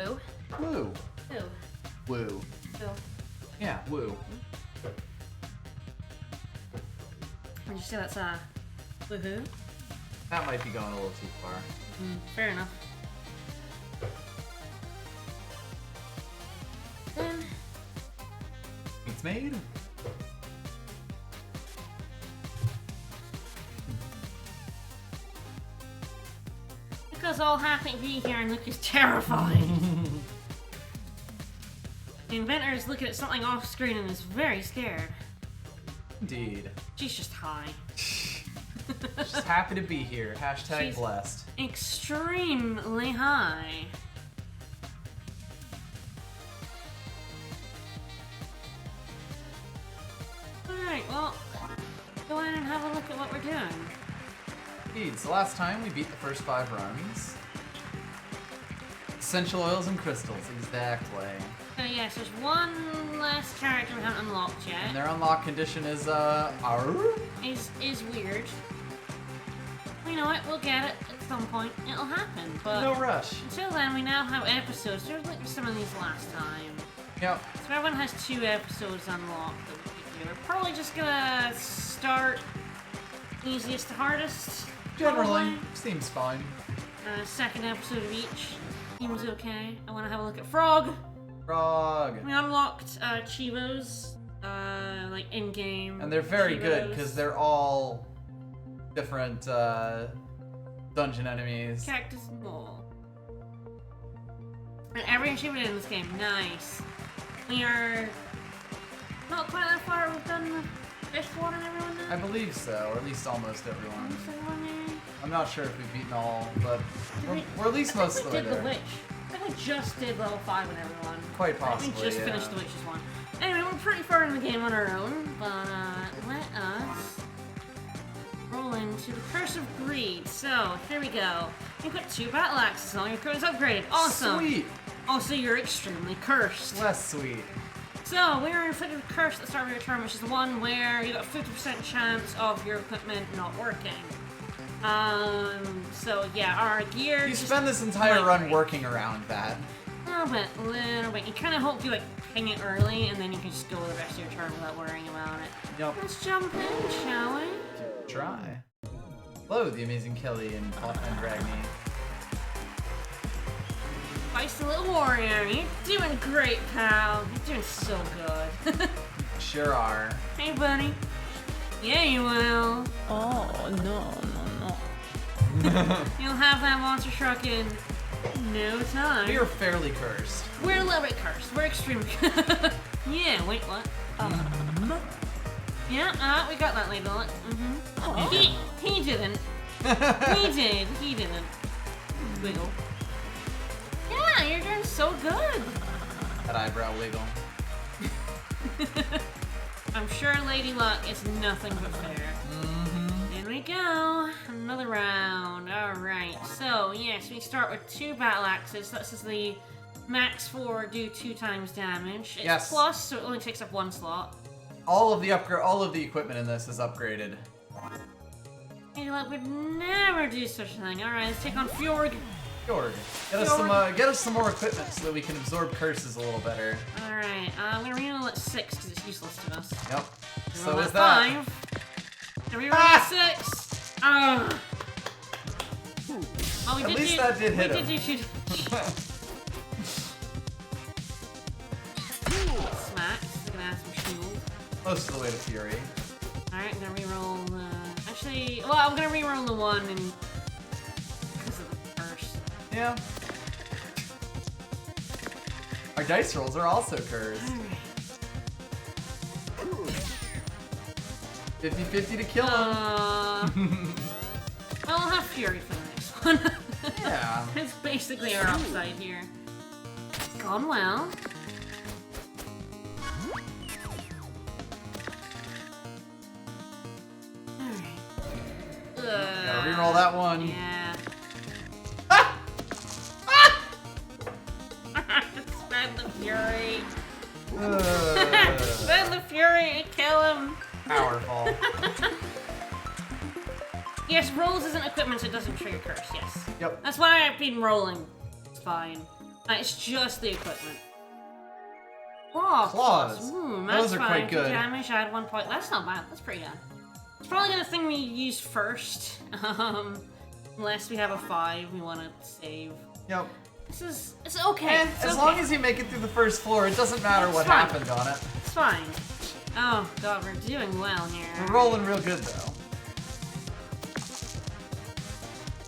Woo? Woo. Woo. Woo. Woo. Yeah, woo. Would you say that's woohoo? That might be going a little too far. Fair enough. Then It's made. because all happy to be here and Luke is terrified. The inventor is looking at something off screen and is very scared. Indeed. She's just high. Just happy to be here. Hashtag She's blessed. extremely high. Alright, well, go in and have a look at what we're doing. Indeed. So last time we beat the first 5 runs. Essential oils and crystals, exactly. So yes, there's one less character we haven't unlocked yet. And their unlock condition is Is weird. You know what? We'll get it at some point. It'll happen. But no rush. until then, we now have episodes. There's like some of these last time. Yep. So everyone has 2 episodes unlocked that we can do. We're probably just gonna start easiest to hardest. Generally, probably. seems fine. Second episode of each. Seems okay. I want to have a look at Frog. Frog. We unlocked Chivos, like in-game. And they're very good Chivos. because they're all different dungeon enemies. Cactus Mole. And every achievement in this game, nice. We are not quite that far. We've done the fish one and everyone now. I believe so, or at least almost everyone. Almost everyone there. I'm not sure if we've beaten all, but we're at least most of the way I think we did there. the witch. I think we just did level 5 with everyone. Quite I think possibly, we just yeah. finished the witch's one. Anyway, we're pretty far in the game on our own, but let us roll into the Curse of Greed. So, here we go. You've got 2 battle axes and all your equipment's upgraded. Awesome! Sweet! Also, you're extremely cursed. Less sweet. So, we are inflicted with a curse at the start of your turn, which is the one where you got a 50% chance of your equipment not working. So yeah, our gear. You just spend this entire run migrate. working around that. A little bit. You kind of hope you like ping it early, and then you can just go the rest of your turn without worrying about it. Yep. Let's jump in, shall we? Try. Hello, the amazing Kelly and Ragni. Feisty little warrior, you're doing great, pal. You're doing so good. Sure are. Hey, buddy. Yeah, you will. Oh, no. You'll have that monster truck in no time. We are fairly cursed. We're a little bit cursed. We're extremely Yeah, wait, what? Yeah, we got that label. Oh. He didn't. He didn't. Wiggle. Yeah, you're doing so good. That eyebrow wiggle. I'm sure Lady Luck is nothing but fair. In we go. Another round. Alright. So, yes, we start with 2 battle axes. This is the max for do 2 times damage. It's Yes. plus, so it only takes up 1 slot. All of the equipment in this is upgraded. Lady Luck would never do such a thing. Alright, let's take on Fjord. Fjord. Get us some more equipment so that we can absorb curses a little better. Alright, I'm gonna reroll at 6 because it's useless to us. Yep. So Reroll is at that. 5. Reroll at 6. Oh, we At did least do, that did hit we him. did do Smack. This is gonna add some shield. Most of the way to Fury. Alright, I'm gonna reroll the... Actually, well, I'm gonna reroll the 1 and... because of the curse. Yeah. Our dice rolls are also cursed. Alright. 50-50 to kill him. I'll have Fury for the next one. Yeah. It's basically our upside here. It's gone well. Alright. Gotta reroll that one. Yeah. Ah! Spend the Fury. Uh, Spend the Fury and kill him. powerful. Yes, rolls isn't equipment, so it doesn't trigger curse, yes. Yep. That's why I've been rolling. It's fine. It's just the equipment. Claws. Claws. Max Those are quite 5 good. Damage, add 1 point. That's not bad. That's pretty good. It's probably the thing we use first. Unless we have a 5 we want to save. Yep. It's okay. It's as okay. long as you make it through the first floor, it doesn't matter what fine. happened on it. It's fine. Oh god, we're doing well here. We're rolling real good though.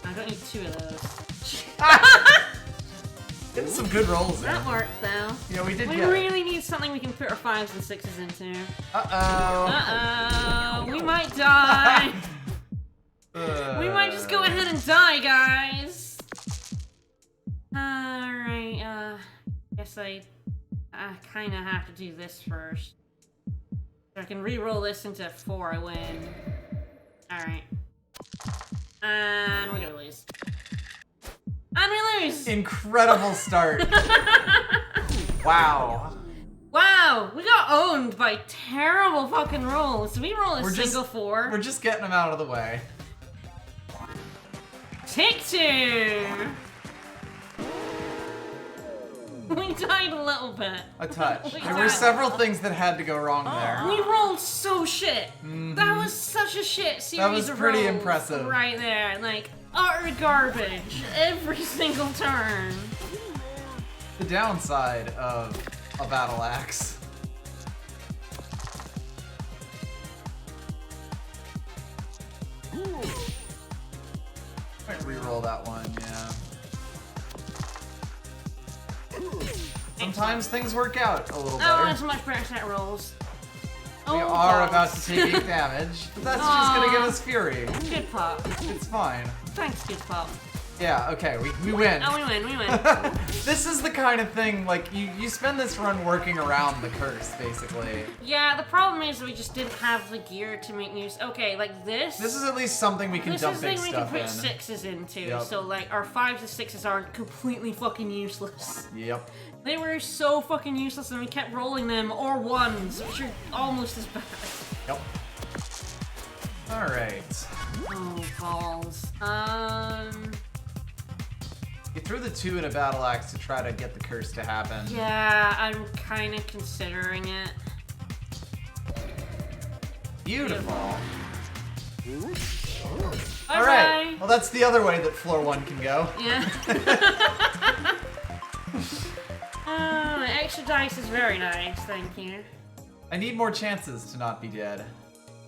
I don't need 2 of those. Getting some good rolls there. That worked though. Yeah, we did We get it. really need something we can put our 5s and 6s into. Uh-oh. Uh-oh. We might die. We might just go ahead and die, guys. Alright, guess I kinda have to do this first. So I can re-roll this into 4, I win. Alright. And we're gonna lose. And we lose! Incredible start. Wow. Wow, we got owned by terrible fucking rolls. We roll a We're just- single 4. We're just getting them out of the way. Take 2! We died a little bit. A touch. We There were died. several things that had to go wrong there. We rolled so shit. That was such a shit series was of pretty rolls impressive. right there. Like, utter garbage every single turn. The downside of a battle axe. Might reroll that one, yeah. Sometimes things work out a little Oh, better. that's much better set rolls. We Oh, are balls. about to take 8 damage, but that's just gonna give us fury. Good pop. It's fine. Thanks, good pop. Yeah, okay, we win. Oh, we win, we win. This is the kind of thing, like, you spend this run working around the curse, basically. Yeah, the problem is we just didn't have the gear to make use. Okay, like this. This is at least something we can This dump is the big thing we can stuff put in. 6s into, Yep. so like our 5s and 6s aren't completely fucking useless. Yep. They were so fucking useless and we kept rolling them, or 1s, which are almost as bad. Yep. Alright. Oh, balls. You threw the 2 in a battle axe to try to get the curse to happen. Yeah, I'm kind of considering it. Beautiful. Bye Alright. Well, that's the other way that floor 1 can go. Yeah. Extra dice is very nice, thank you. I need more chances to not be dead.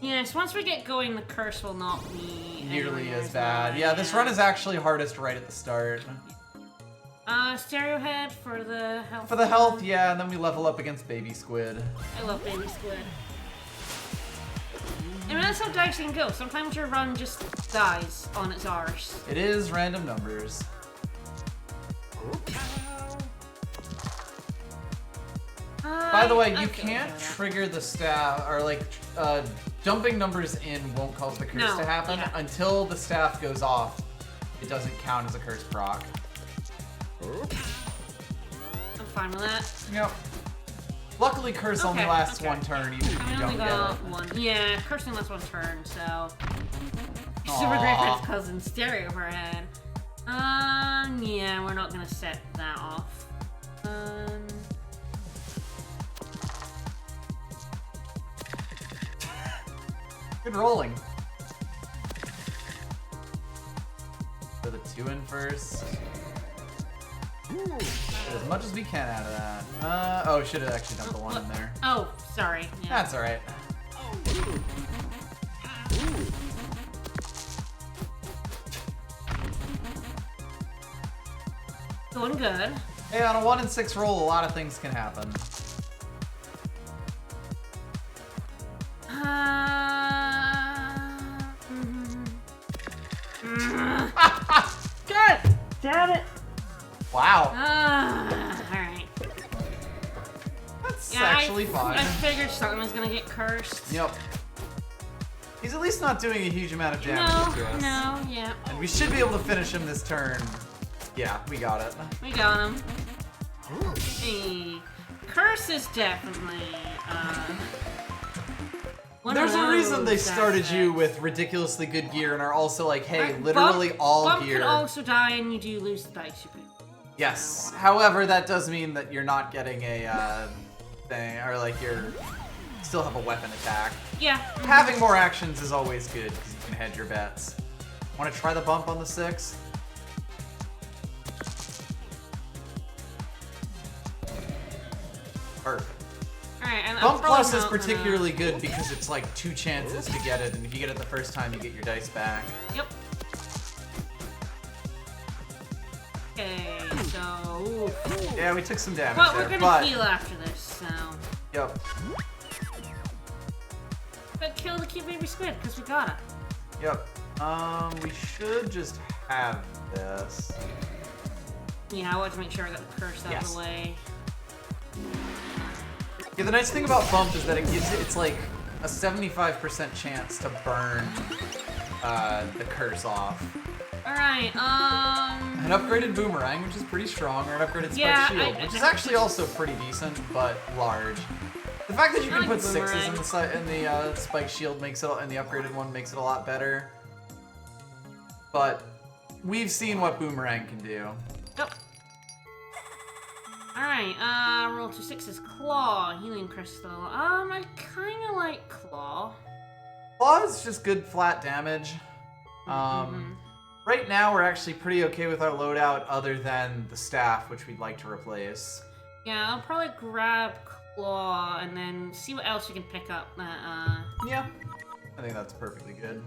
Yes, once we get going, the curse will not be Nearly anywhere as bad. Yeah, this run is actually hardest right at the start. Stereo head for the health. For the health, yeah, and then we level up against Baby Squid. I love baby squid. I mean, that's how Dicey can go. Sometimes your run just dies on its arse. It is random numbers. By the way, you can't trigger the staff, or like, dumping numbers in won't cause the curse to happen. Yeah. Until the staff goes off, it doesn't count as a curse proc. I'm fine with that. Yep. Luckily, curse only Okay, lasts okay. 1 turn, even if I you only don't got get it. 1. Yeah, cursing lasts 1 turn, so. Aw. Super Greyfriend's cousin, stereo for her head. Yeah, we're not gonna set that off. Good rolling. Put the 2 in first. Get as much as we can out of that. Oh, should have actually dumped the 1 in there. Oh, sorry. Yeah. That's alright. Going good. Hey, on a 1 in 6 roll, a lot of things can happen. God damn it. Wow. Alright. That's Yeah, actually I fine. figured something was gonna get cursed. Yep. He's at least not doing a huge amount of damage to us. No, yeah. And we should be able to finish him this turn. Yeah, we got it. We got him. Hey. Curse is definitely, one There's of a reason they those started you aspects. with ridiculously good gear and are also like, hey, Right, literally all Bump gear. can also die and you do lose the dice you put. Yes. However, that does mean that you're not getting a thing, or like you're still have a weapon attack. Yeah. Having more actions is always good because you can hedge your bets. Want to try the bump on the 6? Perfect. Alright, and Bump Plus is particularly good because it's like 2 chances to get it, and if you get it the first time, you get your dice back. Yep. Okay, so... Yeah, we took some damage But there, we're gonna heal after this, so... Yep. But kill the cute baby squid, because we got it. Yep. We should just have this. Yeah, I wanted to make sure I got the curse out of the way. Yeah, the nice thing about Bump is that it gives it's like a 75% chance to burn the curse off. Alright, An upgraded Boomerang, which is pretty strong, or an upgraded Spike Yeah, Shield, which is actually also pretty decent, but large. The fact that you can like put 6s Boomerang. in the Spike Shield makes it, and the upgraded one makes it a lot better. But we've seen what Boomerang can do. Yep. Alright, roll 2 6s. Claw, healing crystal. I kinda like Claw. Claw is just good flat damage. Right now we're actually pretty okay with our loadout other than the staff, which we'd like to replace. Yeah, I'll probably grab Claw and then see what else we can pick up. Yeah, I think that's perfectly good.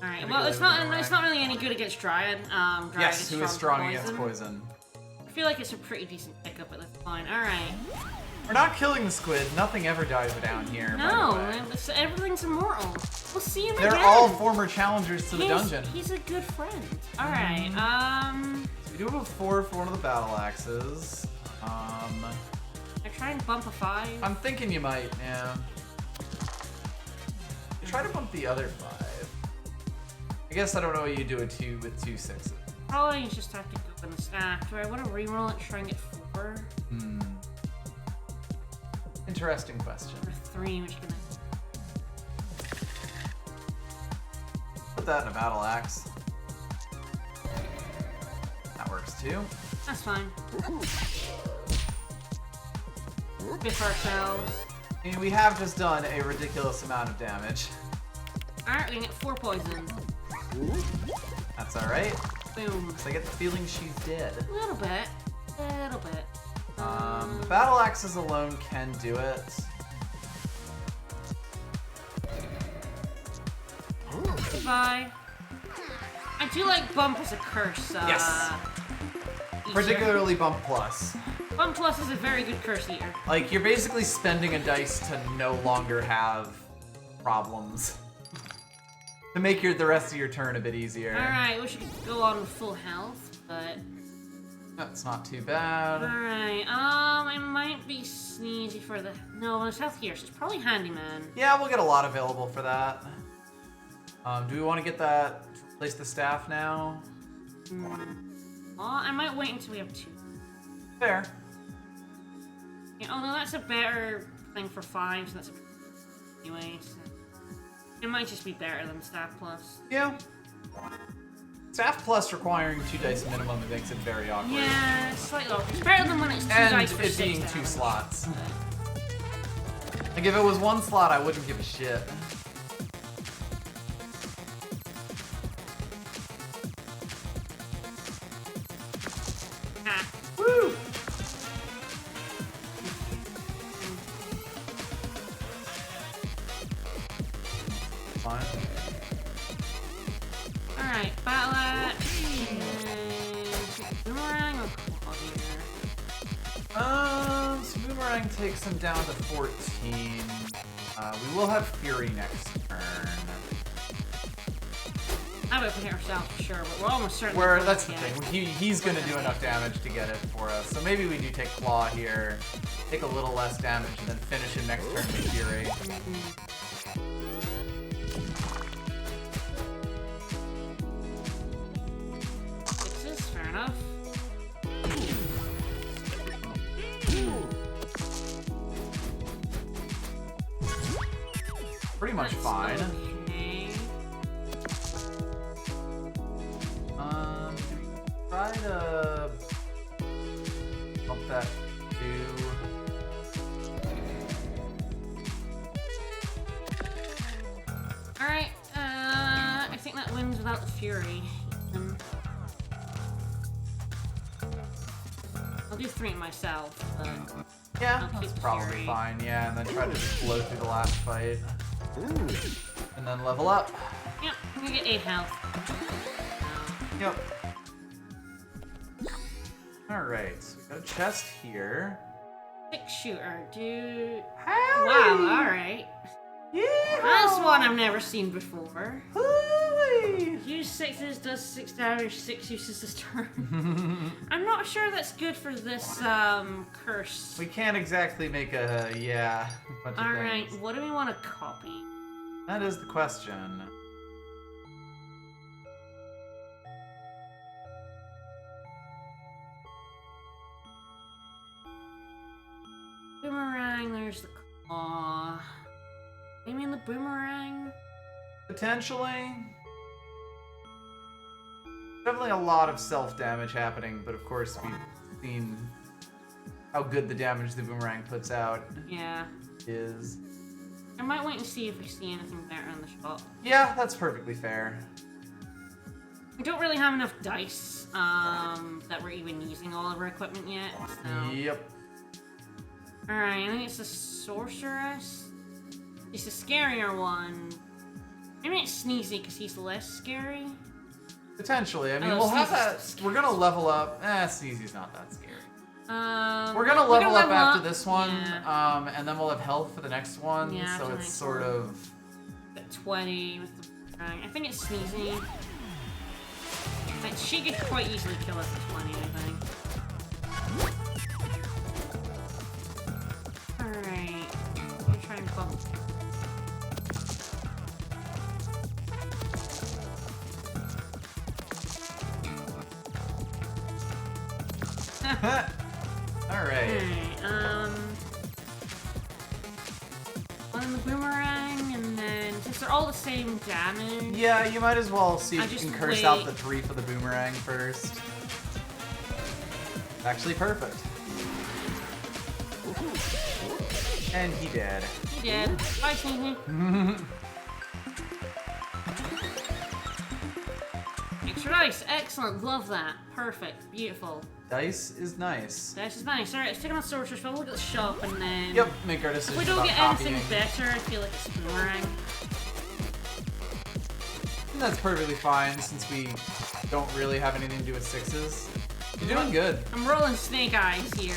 Alright, well, it's not really any good against Dryad. Dryad Yes, who is strong against poison. I feel like it's a pretty decent pickup at this point. Alright. We're not killing the squid. Nothing ever dies down here. No, by the way. everything's immortal. We'll see him They're again. all former challengers to the dungeon. He's a good friend. Alright, So we do have a 4 for one of the battle axes. I try and bump a 5. I'm thinking you might, yeah. Try to bump the other 5. I guess I don't know what you do with two 6s. Probably just have to go in the stack. Do I want to reroll it, try and get 4? Interesting question. Or 3, which can Put that in a battle axe. That works too. That's fine. Biff ourselves. I mean, we have just done a ridiculous amount of damage. Alright, we can get 4 poison. That's alright. Boom. Because I get the feeling she's dead. A little bit. A little bit. The battle axes alone can do it. Goodbye. I do like Bump as a curse. Yes. eater. Particularly Bump Plus. Bump Plus is a very good curse eater. Like, you're basically spending a dice to no longer have problems. To make the rest of your turn a bit easier. Alright, we should go on with full health, but... That's not too bad. Alright, I might be sneezy for the... No, there's health here, so it's probably Handyman. Yeah, we'll get a lot available for that. Do we want to get that... Replace the staff now? Well, I might wait until we have 2. Fair. Yeah, although that's a better thing for 5, so that's a... Anyway, so... It might just be better than Staff Plus. Yeah. Staff Plus requiring 2 dice minimum, it makes it very awkward. Yeah, it's slightly awkward. It's better than when it's 2 And dice for it 6 being damage. 2 slots. Like, if it was 1 slot, I wouldn't give a shit. Ah. Woo! Fine. Alright, battle axe. Boomerang or claw here? So Boomerang takes him down to 14. We will have Fury next turn. I would have hit ourselves for sure, but we're almost certain. That's the thing. He's gonna do enough damage to get it for us. So maybe we do take Claw here, take a little less damage, and then finish him next turn with Fury. Sixes, fair enough. Pretty much fine. Okay. Try to Fury. I'll do 3 myself, but Yeah, I'll that's keep probably Fury. fine. Yeah, and then try to just blow through the last fight. And then level up. Yep, I'm gonna get 8 health. Yep. Alright, so we got a chest here. 6 shooter, dude. Howdy! Wow, alright. Yeah! That's one I've never seen before. Hooey! Use 6s, does 6 damage, 6 uses this turn. I'm not sure that's good for this curse. We can't exactly make a, bunch of Alright, things. what do we want to copy? That is the question. Boomerang, there's the claw. Maybe in the boomerang? Potentially. Definitely a lot of self-damage happening, but of course we've seen how good the damage the boomerang puts out Yeah. is. I might wait and see if we see anything better in the shop. Yeah, that's perfectly fair. We don't really have enough dice that we're even using all of our equipment yet, so... Yep. Alright, I think it's the sorceress. It's the scarier one. Maybe it's Sneezy because he's less scary. Potentially. I mean, Oh, we'll have Sneezy's that. We're gonna level up. Sneezy's not that scary. We're We're gonna level up after up. this one, Yeah. and then we'll have health for the next one. Yeah, so after the it's next sort one. of. Got 20 with the boomerang. I think it's Sneezy. Like, she could quite easily kill us at 20, I think. Alright. I'm gonna try and bump. Alright. Alright, one in the boomerang, and then since they're all the same damage. Yeah, you might as well see I if you just can curse out wait. the 3 for the boomerang first. Actually, perfect. And he did. He did. Bye, Sneezy. Extra dice, excellent, love that. Perfect, beautiful. Dice is nice. Dice is nice. Alright, let's take on the sorceress, we'll look at the shop and then... Yep, make our If decision we don't about get copying. anything better, I feel like it's boomerang. And that's perfectly fine since we don't really have anything to do with 6s. You're doing good. I'm rolling snake eyes here.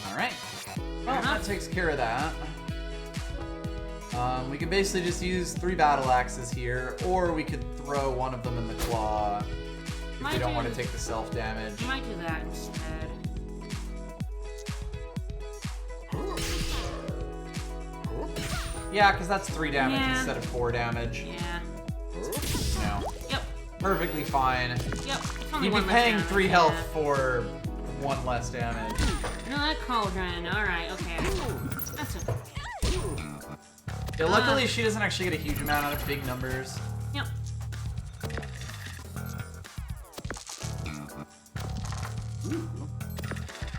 Alright. Well, that takes care of that. We could basically just use 3 battle axes here, or we could throw one of them in the claw if we don't want to take the self-damage. I might do that instead. Yeah, because that's 3 damage Yeah. instead of 4 damage. Yeah. No. Yep. Perfectly fine. Yep. It's only You'd be one less paying damage, 3 health yeah. for 1 less damage. No, that cauldron. Alright, okay. That's it. Yeah, luckily she doesn't actually get a huge amount out of big numbers. Yep.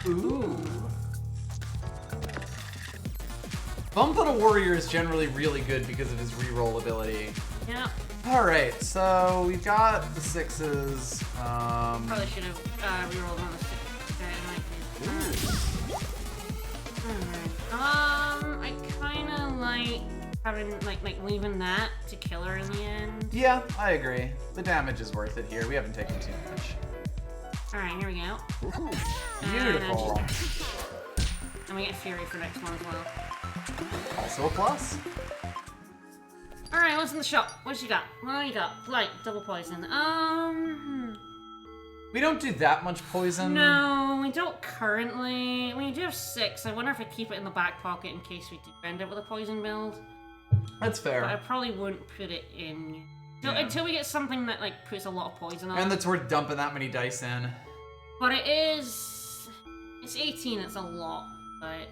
Ooh. Bump on a warrior is generally really good because of his reroll ability. Yep. Alright, so we've got the 6s. Probably should have rerolled on the 6. I kinda like having like leaving that to kill her in the end. Yeah, I agree. The damage is worth it here. We haven't taken too much. Alright, here we go. Beautiful. And we get Fury for next one as well. Also a plus. Alright, what's in the shop? What you got? What do you got? Blight, double poison. We don't do that much poison. No, we don't currently. We do have 6. I wonder if I keep it in the back pocket in case we do end up with a poison build. That's fair. But I probably wouldn't put it in until we get something that like puts a lot of poison on. And that's worth dumping that many dice in. But it's 18. It's a lot, but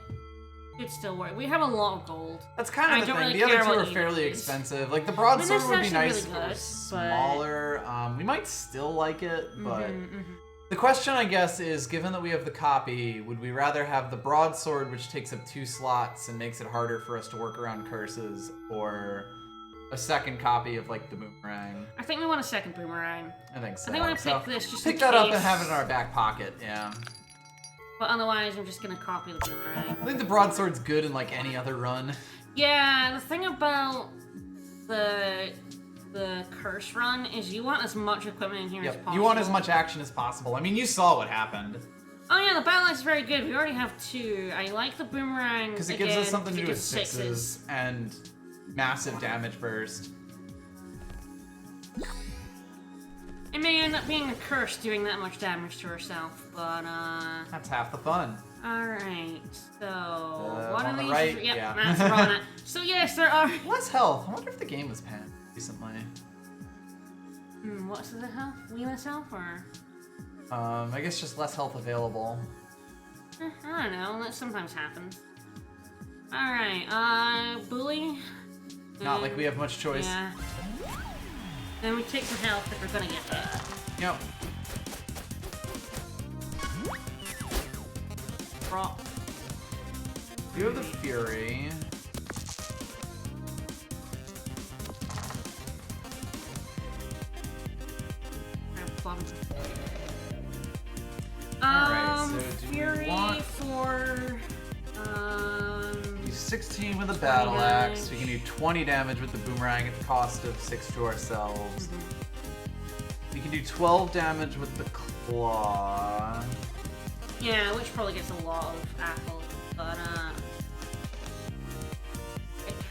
it still work. We have a lot of gold. That's kind I of the don't thing. really The other care 2 what are you fairly use. expensive. Like the broadsword this would is be actually nice really if it was good, smaller. We might still like it, but Mm-hmm. the question I guess is, given that we have the copy, would we rather have the broadsword, which takes up 2 slots and makes it harder for us to work around curses, or a second copy of like the boomerang. I think we want a second boomerang. I think so. I think I'm gonna pick this just pick in that up case. and have it in our back pocket. Yeah. But otherwise, I'm just gonna copy the boomerang. I think the broadsword's good in like any other run. Yeah, the thing about the curse run is you want as much equipment in here as possible. You want as much action as possible. I mean, you saw what happened. Oh yeah, the battle axe is very good. We already have 2. I like the boomerang Because it gives us something to do with sixes. sixes and massive damage burst. It may end up being a curse doing that much damage to herself, but That's half the fun. alright, so on one of the these right, yep, yeah. that's Rana. So yes, there are Less health. I wonder if the game was panned recently. what's the health? Weakness health or I guess just less health available. I don't know, that sometimes happens. Alright, bully. Not like we have much choice. Yeah. Then we take the health if we're gonna get hit. Yep. Rock. You have the Fury. Alright, so do we Fury want- for Do 16 with a battle axe. We can do 20 damage with the boomerang at the cost of 6 to ourselves. We can do 12 damage with the claw. yeah, which probably gets a lot of apples, but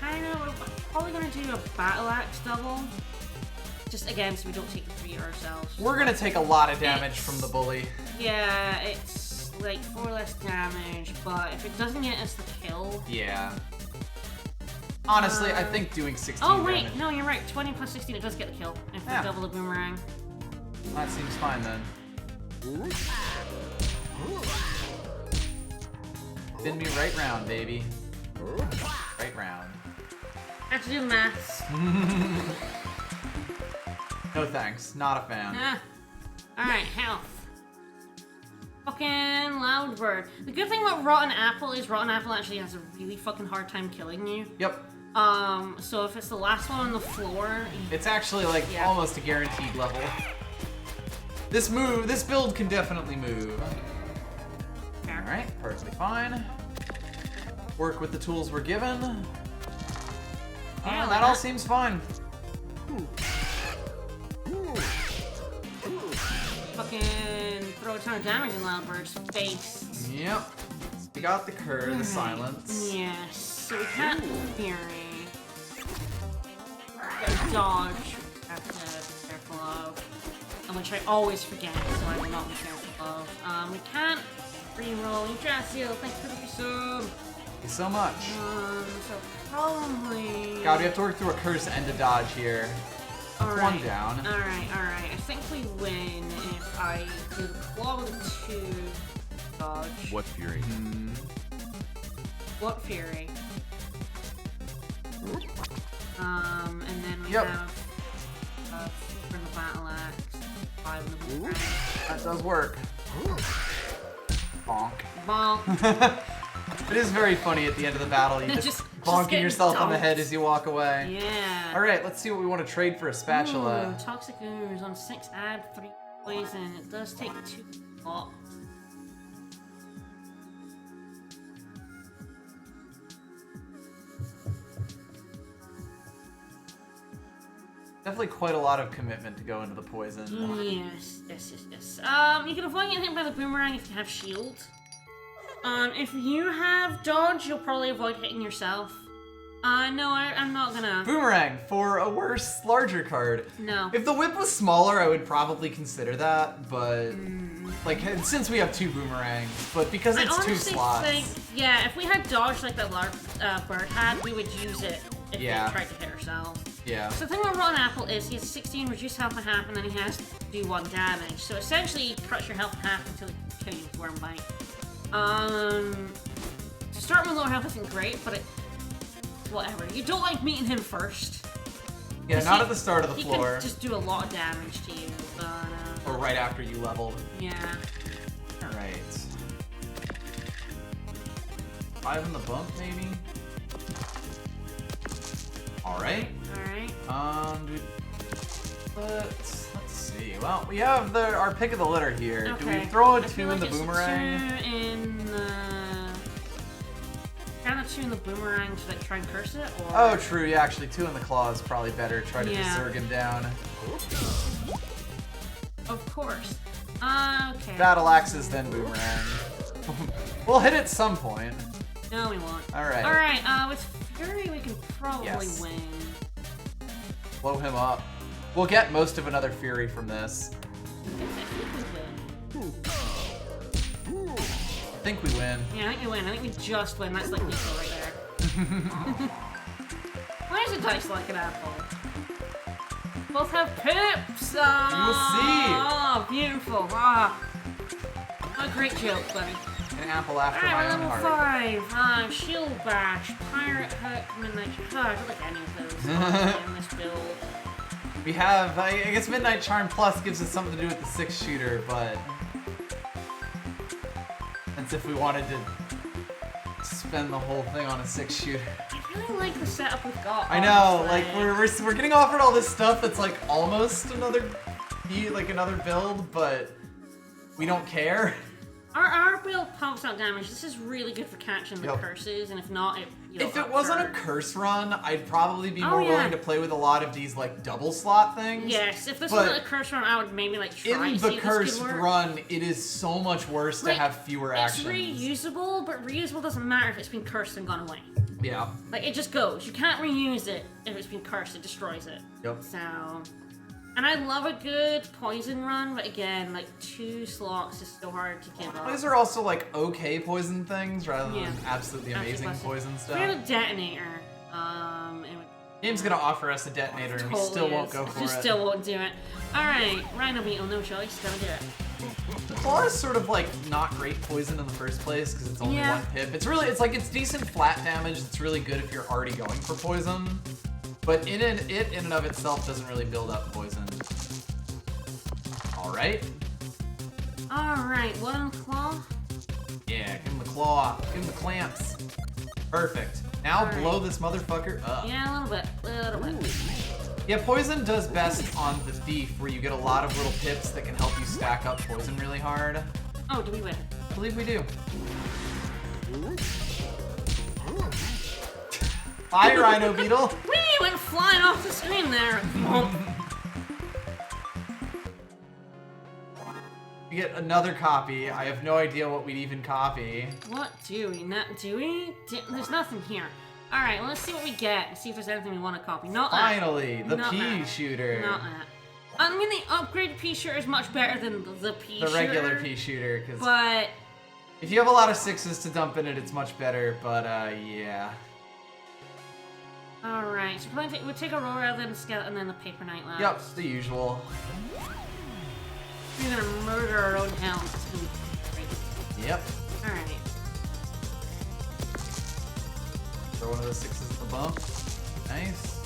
we're probably gonna do a battle axe double. Just again, so we don't take the 3 ourselves. We're gonna take a lot of damage from the bully. Yeah, it's like 4 less damage, but if it doesn't get us the kill. Yeah. Honestly, I think doing 16 Oh wait, damage. no, you're right. 20 plus 16, it does get the kill. If we Yeah. double the boomerang. That seems fine then. Spin me right round, baby. Right round. I have to do maths. No thanks, not a fan. Alright, health. Fucking loud bird. The good thing about rotten apple is rotten apple actually has a really fucking hard time killing you. Yep. So if it's the last one on the floor, It's actually like Yeah. almost a guaranteed level. This build can definitely move. Alright, perfectly fine. Work with the tools we're given. Yeah, That all seems fine. fucking throw a ton of damage in Loudbird's face. Yep. We got the curve, the silence. Yes, so we can't Fury. Dodge. Have to be careful of. And which I always forget, so I will not be careful of. We can't reroll. Yggdrasil, thanks for the resub. Thank you so much. So probably. God, we have to work through a curse and a dodge here. Alright. One down. Alright. I think we win if I do the claw with a 2 dodge. What fury? What Fury? And then we Yep. have from the battle axe, 5 in the boomerang. That does work. Bonk. Bonk. It is very funny at the end of the battle. You just bonking get yourself on the dunked. head as you walk away. Yeah. Alright, let's see what we want to trade for a spatula. Ooh, toxic ooze on 6 add 3 poison. It does take 2 slots. Definitely quite a lot of commitment to go into the poison. Yes. You can avoid getting hit by the boomerang if you have shield. If you have dodge, you'll probably avoid hitting yourself. No, I'm not gonna. Boomerang for a worse, larger card. No. If the whip was smaller, I would probably consider that, but like since we have 2 boomerangs, but because I it's 2 honestly slots. think, yeah, if we had dodge like that large bird had, we would use it if Yeah. we tried to hit ourselves. Yeah. So the thing about Rotten Apple is he has 16 reduced health by half, and then he has to do 1 damage. So essentially, he cuts your health in half until he can kill you with Worm Bite. Starting with lower health isn't great, but it whatever. You don't like meeting him first. Yeah, not at the start of the He floor. can just do a lot of damage to you, but Or right after you leveled. yeah. Alright. 5 in the bump, maybe? Alright. Alright. Let's see. Well, we have our pick of the litter here. Okay. Do we throw a I 2 feel in the like it's boomerang? 2 in the... Kind of 2 in the boomerang, should I try and curse it? Or... Oh, true. Yeah, actually, 2 in the claw is probably better. Try to Zerg him down. Of course. Okay. Battle axes, then boomerang. We'll hit at some point. No, we won't. Alright. Alright, with Fury, we can probably win. Blow him up. We'll get most of another Fury from this. I think we win. Yeah, I think we win. I think we just win. That's like neutral right there. Why is a dice like an apple? Both have pips! Oh, beautiful. Ah. Oh, great joke, buddy. An apple after Alright, my we're own level heart. 5. Shield Bash, Pirate Hook, Midnight Charm. I don't like any of those in this build. We have, I guess Midnight Charm Plus gives us something to do with the 6-shooter, but... That's if we wanted to spend the whole thing on a 6-shooter. I really like the setup we've got. I know, honestly. like we're getting offered all this stuff that's like almost another build, but we don't care. Our build pumps out damage. This is really good for catching the curses, and if not, If it wasn't a curse run, I'd probably be more willing to play with a lot of these like double slot things. Yes, if this wasn't a curse run, I would maybe like try in to the see curse this could work. run, it is so much worse to have fewer actions. It's reusable, but reusable doesn't matter if it's been cursed and gone away. Yeah. Like it just goes. You can't reuse it if it's been cursed. It destroys it. Yep. So. And I love a good poison run, but again, like 2 slots is so hard to give up. These are also like okay poison things rather than absolutely amazing Absolutely. poison stuff. We had a detonator. Game's gonna offer us a detonator and we still won't go for it. Still won't do it. Alright, Rhino Beetle, no choice, gotta do it. The claw is sort of like not great poison in the first place because it's only 1 pip. It's decent flat damage. It's really good if you're already going for poison. But it in and of itself doesn't really build up poison. Alright. Alright, what on the claw? Yeah, give him the claw. Give him the clamps. Perfect. Now blow this motherfucker up. Yeah, a little bit. Yeah, poison does best on the thief where you get a lot of little pips that can help you stack up poison really hard. Oh, do we win? I believe we do. Bye, Rhino Beetle. Whee! Went flying off the screen there. We get another copy. I have no idea what we'd even copy. What do we? Do we? There's nothing here. Alright, well, let's see what we get. See if there's anything we want to copy. Not Finally, the Not pea that. shooter. Not that. I mean, the upgraded pea shooter is much better than the pea shooter. The regular pea shooter, because But if you have a lot of 6s to dump in it, it's much better. But yeah. alright, so we'll take Aurora, then the skeleton, and then the paper knight last. Yep, the usual. We're gonna murder our own hounds. It's gonna be great. Yep. Alright. Throw one of those 6s at the bump. Nice.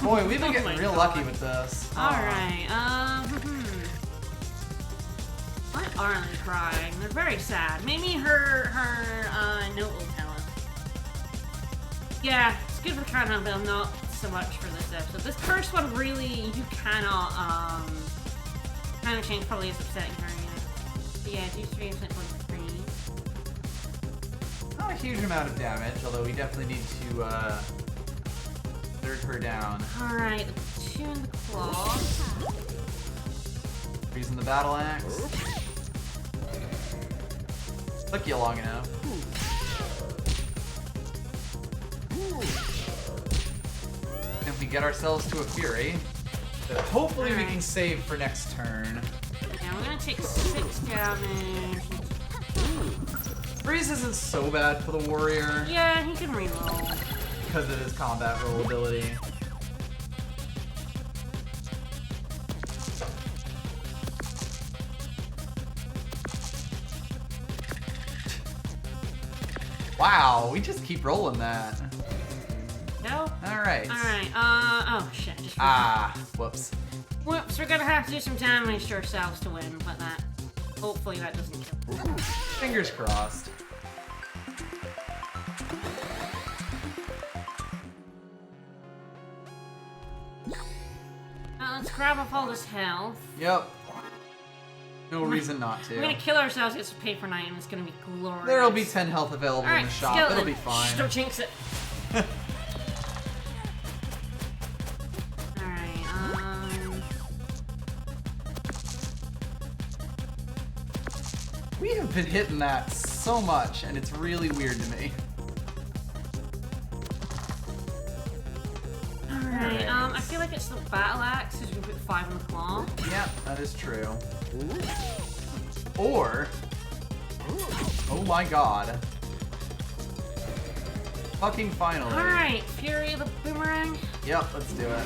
Boy, we've been getting real lucky with this. Alright, why aren't they crying? They're very sad. Maybe her note will tell us. Yeah, it's good for Khan, but not so much for this episode. This first one really, you cannot, climate change probably is upsetting her, you know. But yeah, do 3 and 3. Not a huge amount of damage, although we definitely need to, third her down. Alright, 2 in the claw. Using the battle axe. Took you long enough. If we get ourselves to a Fury, that hopefully we can save for next turn. Yeah, we're gonna take 6 damage. Freeze isn't so bad for the warrior. Yeah, he can reroll. Because it is combat roll ability. Wow, we just keep rolling that. No? Alright. Alright, oh shit. Whoops. Whoops, we're gonna have to do some damage to ourselves to win, but hopefully that doesn't kill. Fingers crossed. let's grab up all this health. Yep. No reason not to. We're gonna kill ourselves against a paper knight, and it's gonna be glorious. There'll be 10 health available All right, in the shop. skeleton. It'll be fine. Shh, don't jinx it. Alright, We have been hitting that so much, and it's really weird to me. Alright, I feel like it's the battle axe, because we put 5 on the claw. Yeah, that is true. Or... Oh my god. Fucking finally. Alright, Fury of the Boomerang. Yep, let's do it.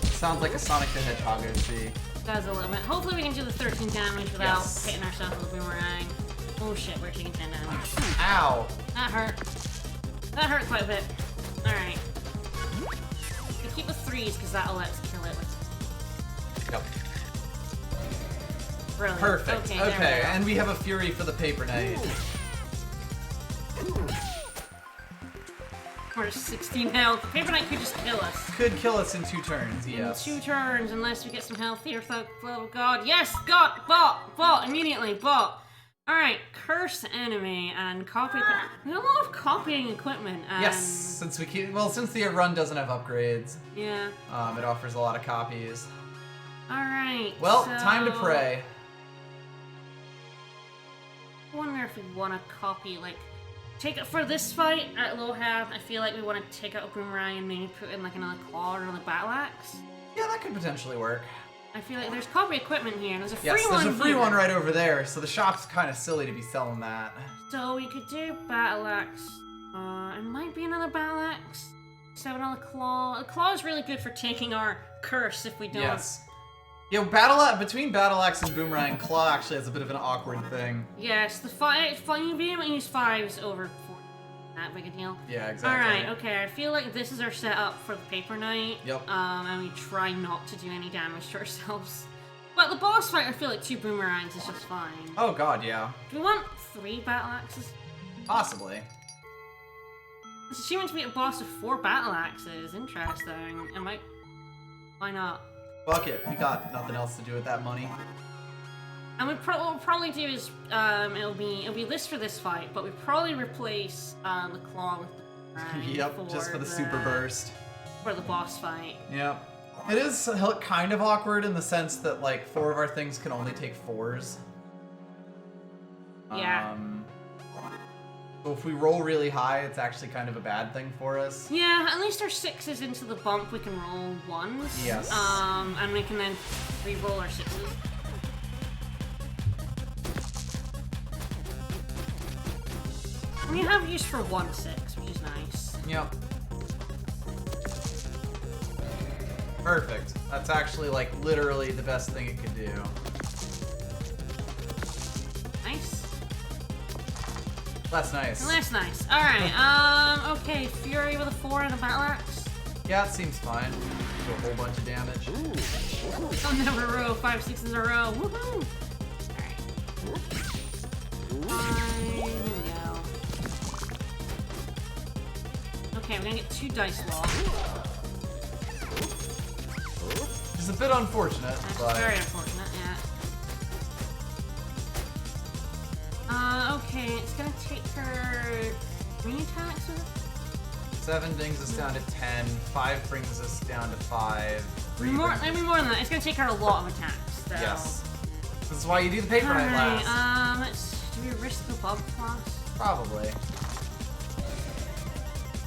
Sounds like a Sonic the Hedgehog OC. Does a little bit. Hopefully we can do the 13 damage without Yes. hitting ourselves with a boomerang. Oh shit, we're taking 10 damage. Ow! That hurt. That hurt quite a bit. Alright. We keep the 3s because that'll let us kill it. Yep. Brilliant. Perfect. Okay, there we go. And we have a Fury for the Paper Knight. We're 16 health. The Paper Knight could just kill us. Could kill us in 2 turns, yes. In 2 turns, unless we get some health here. Oh god. Yes! Got! Bought! Immediately! Bought! Alright, curse enemy and copy. We have a lot of copying equipment. And Yes, since we keep, well, since the run doesn't have upgrades, yeah. it offers a lot of copies. Alright. Well, so... time to pray. I wonder if we want to copy, like, take it for this fight at low health. I feel like we want to take out a boomerang and maybe put in like another claw or another battle axe. Yeah, that could potentially work. I feel like there's copy equipment here, and there's a free Yes, one there's a free here. one right over there, so the shop's kind of silly to be selling that. So we could do battle axe. It might be another battle axe. Let's have another claw. The claw is really good for taking our curse if we don't. Yes. Yeah, between battle axe and boomerang, claw actually has a bit of an awkward thing. Yes, the 5. You being able to use 5s over 4. Not big a deal. Yeah, exactly. Alright, okay, I feel like this is our setup for the Paper Knight. Yep. And we try not to do any damage to ourselves. But the boss fight, I feel like 2 boomerangs is just fine. Oh god, yeah. Do we want 3 battle axes? Possibly. It's achievement to beat a boss with 4 battle axes. Interesting. Why not? Fuck it, we got nothing else to do with that money. And what we'll probably do is, it'll be this for this fight, but we probably replace the claw with the boomerang. Yep, just for the super burst. For the boss fight. Yep. It is kind of awkward in the sense that, like, 4 of our things can only take 4s. Yeah. So if we roll really high, it's actually kind of a bad thing for us. Yeah, at least our 6s into the bump, we can roll 1s. Yes. And we can then re-roll our 6s. We have use for 1 6, which is nice. Yep. Perfect. That's actually, like, literally the best thing it could do. Nice. That's nice. That's nice. Alright, okay, Fury with a 4 and a battle axe. Yeah, it seems fine. Do a whole bunch of damage. Oh, never a row, 5 6s in a row. Woohoo! Alright. Here we go. Okay, we're gonna get 2 dice locked. Which is a bit unfortunate, That's but... very unfortunate, yeah. Okay, it's gonna take her 3 attacks with it? 7 brings us down to 10, 5 brings us down to 5. 3 Maybe more brings- than that. It's gonna take her a lot of attacks, so. Yes. This is why you do the paper knight last. Do we risk the bug class? Probably.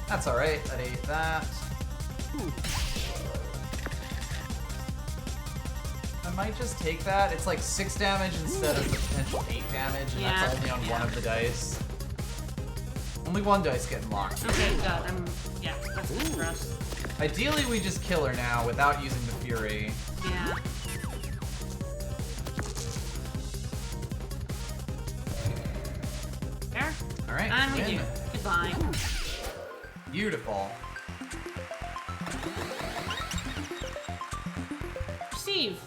That's alright, that ate that. I might just take that. It's like 6 damage instead of the potential 8 damage, and Yeah, that's only on one of the dice. Only 1 dice getting locked. Okay, good. Yeah, that's good for us. Ideally, we just kill her now without using the Fury. Yeah. There? Alright, And we win. do. Goodbye. Beautiful. Receive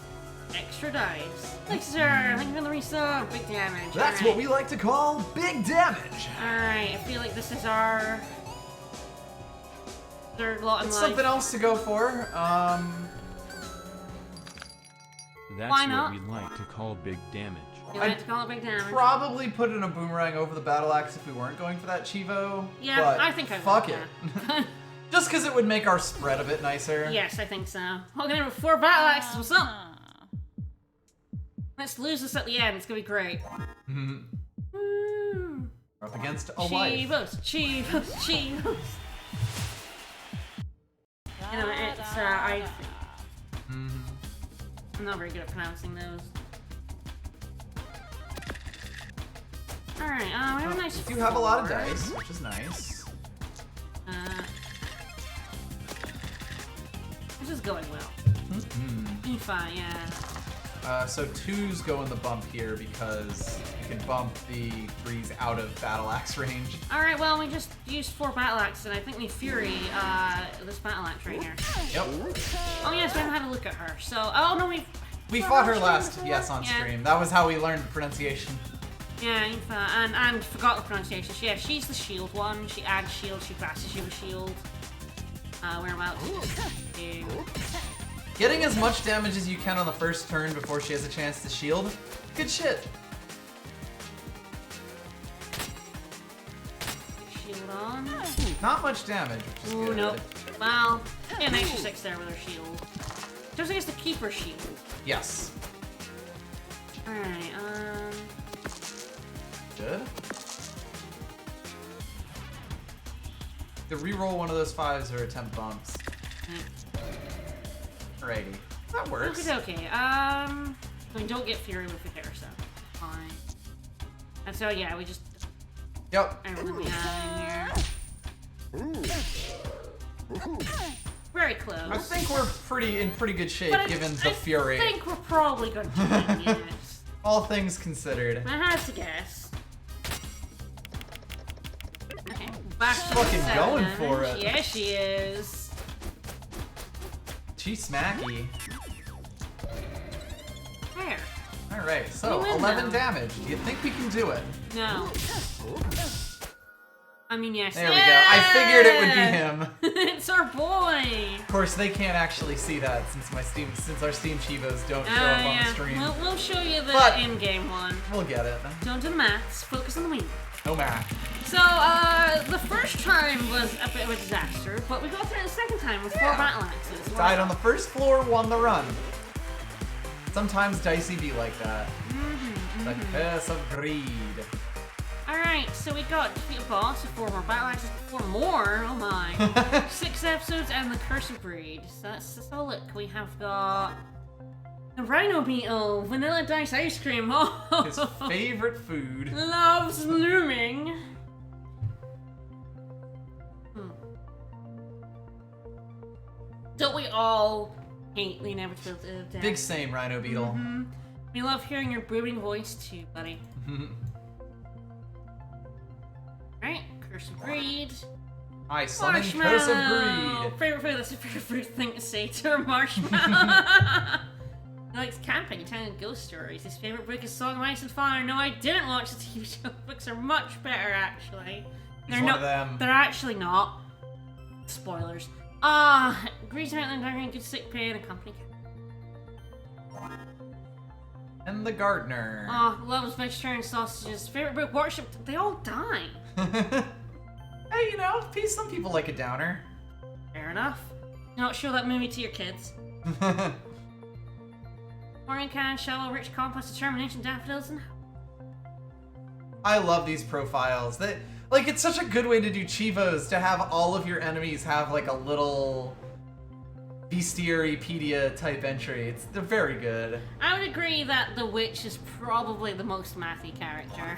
extra dice. Thanks, sir. Thank you for the resub. Big damage. That's what we like to call big damage. Alright, I feel like this is our third lot in It's life. something else to go for. That's Why not? what we like to call big damage. You like to call it big damage? Probably put in a boomerang over the battle axe if we weren't going for that Chivo. Yeah, but I think I would. fuck it. Yeah. Just because it would make our spread a bit nicer. Yes, I think so. We're gonna have 4 battle axes. What's up? Let's lose this at the end. It's gonna be great. Mhm. Mm. We're up against a wife. Chivos. You know, it's I. Mhm. I'm not very good at pronouncing those. All right. We have a nice. We do have a lot of 4. dice, which is nice. This is going well. Mm-hmm. E5, yeah. So 2s go in the bump here because you can bump the 3s out of battle axe range. Alright, well, we just used 4 battle axes, and I think we Fury this battle axe right here. Yep. Oh, yes, we haven't had a look at her. So, oh, no, We fought her last, before? yes, on Yeah. stream. That was how we learned the pronunciation. Yeah, and forgot the pronunciation. Yeah, she's the shield one. She adds shield, she passes you with shield. Whereabouts? Getting as much damage as you can on the first turn before she has a chance to shield. Good shit. Shield on. Not much damage, which is Ooh, good. nope. Well, yeah, an extra 6 there with her shield. Just against the keeper shield. Yes. Alright, Good. To reroll one of those 5s or attempt bumps. Alrighty. That works. Okay. We don't get Fury with the hair, so fine. And so yeah, we just Yep. everything we have in here. Very close. I think we're in pretty good shape But given the I Fury. think we're probably going to win, yes. All things considered. I had to guess. Okay, back to fucking the 7 going damage. for it. Yeah, she is. She's smacky. There. Alright, so We win 11 now. damage. Do you think we can do it? No. I mean, yes. There we go. I figured it would be him. It's our boy. Of course, they can't actually see that since our Steam Chivos don't show up on the stream. We'll show you the But- in-game one. We'll get it. Don't do the maths. Focus on the win. No math. So, the first time was a bit of a disaster, but we got through it the second time with 4 Yeah. battle axes. Died on the first floor, won the run. Sometimes Dicey be like that. The curse of greed. Alright, so we got defeat a boss with 4 more battle axes, 4 more, oh my. 6 episodes and the curse of greed. So let's have a look. We have got the Rhino Beetle, Vanilla Dice Ice Cream. Oh, His favorite food. loves looming. Don't we all hate the inevitability of death? Big same, Rhino Beetle. We love hearing your brooding voice too, buddy. Right, Curse of Greed. I summon Curse of Greed. Favorite food, that's a favorite food thing to say to a marshmallow. He likes camping and telling ghost stories. His favorite book is Song of Ice and Fire. No, I didn't watch the TV show. Books are much better, actually. He's one of them. They're actually not. Spoilers. Grease Mountain Dragon, good sick pay, and a company cat. And the Gardener. Loves vegetarian sausages. Favorite book, Worship. They all die. Hey, you know, some people like a downer. Fair enough. Not show that movie to your kids. Orion Can, Shallow, Rich, Complex, Determination, Daffodils, and... I love these profiles. It's such a good way to do Chivos, to have all of your enemies have, like, a little bestiarypedia type entry. They're very good. I would agree that the witch is probably the most mathy character.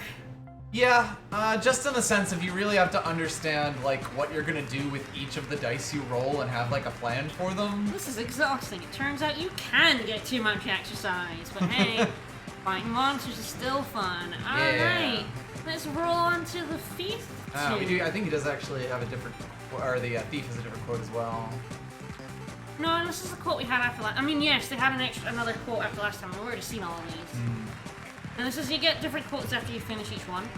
Yeah, just in the sense of you really have to understand, like, what you're gonna do with each of the dice you roll and have, like, a plan for them. This is exhausting. It turns out you can get too much exercise, but hey, fighting monsters is still fun. Alright, let's roll on to the thief. We do. I think he does actually have a different, or the thief has a different quote as well. No, this is the quote we had after last. I mean, yes, they had another quote after last time. We've already seen all of these. And this is, you get different quotes after you finish each one.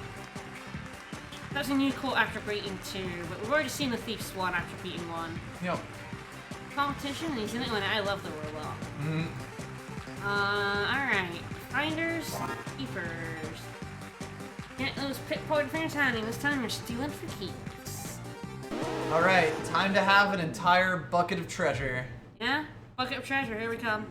That's a new quote after beating 2, but we've already seen the thief's one after beating 1. Yep. Competition, he's in it when I love the robot. Alright. Finders, keepers. Get those pickpocket fingers handy. This time you're stealing for keeps. Alright, time to have an entire bucket of treasure. Yeah? Bucket of treasure, here we come.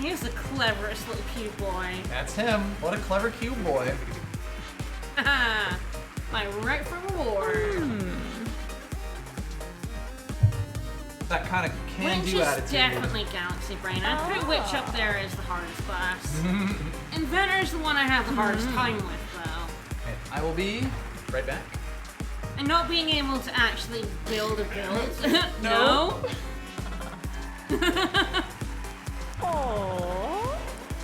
He's the cleverest little cute boy. That's him. What a clever cute boy. Haha! My rightful reward. That kind of Witch can-do is attitude. definitely Galaxy Brain. I'd put Witch up there as the hardest class. Inventor's the one I have the hardest time with, though. Okay, I will be right back. And not being able to actually build a build. No?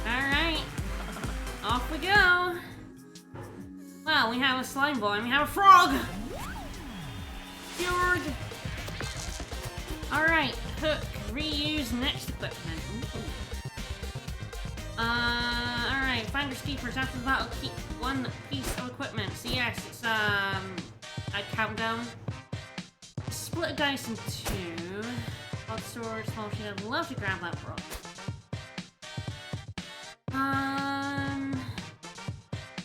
Alright. Off we go. Well, we have a slime boy and we have a frog! Fjord! Alright, hook, reuse next equipment. Alright, finders keepers after the battle keep one piece of equipment. So yes, it's a countdown. Split a dice in two. Broadsword, small shield. I'd love to grab that broad.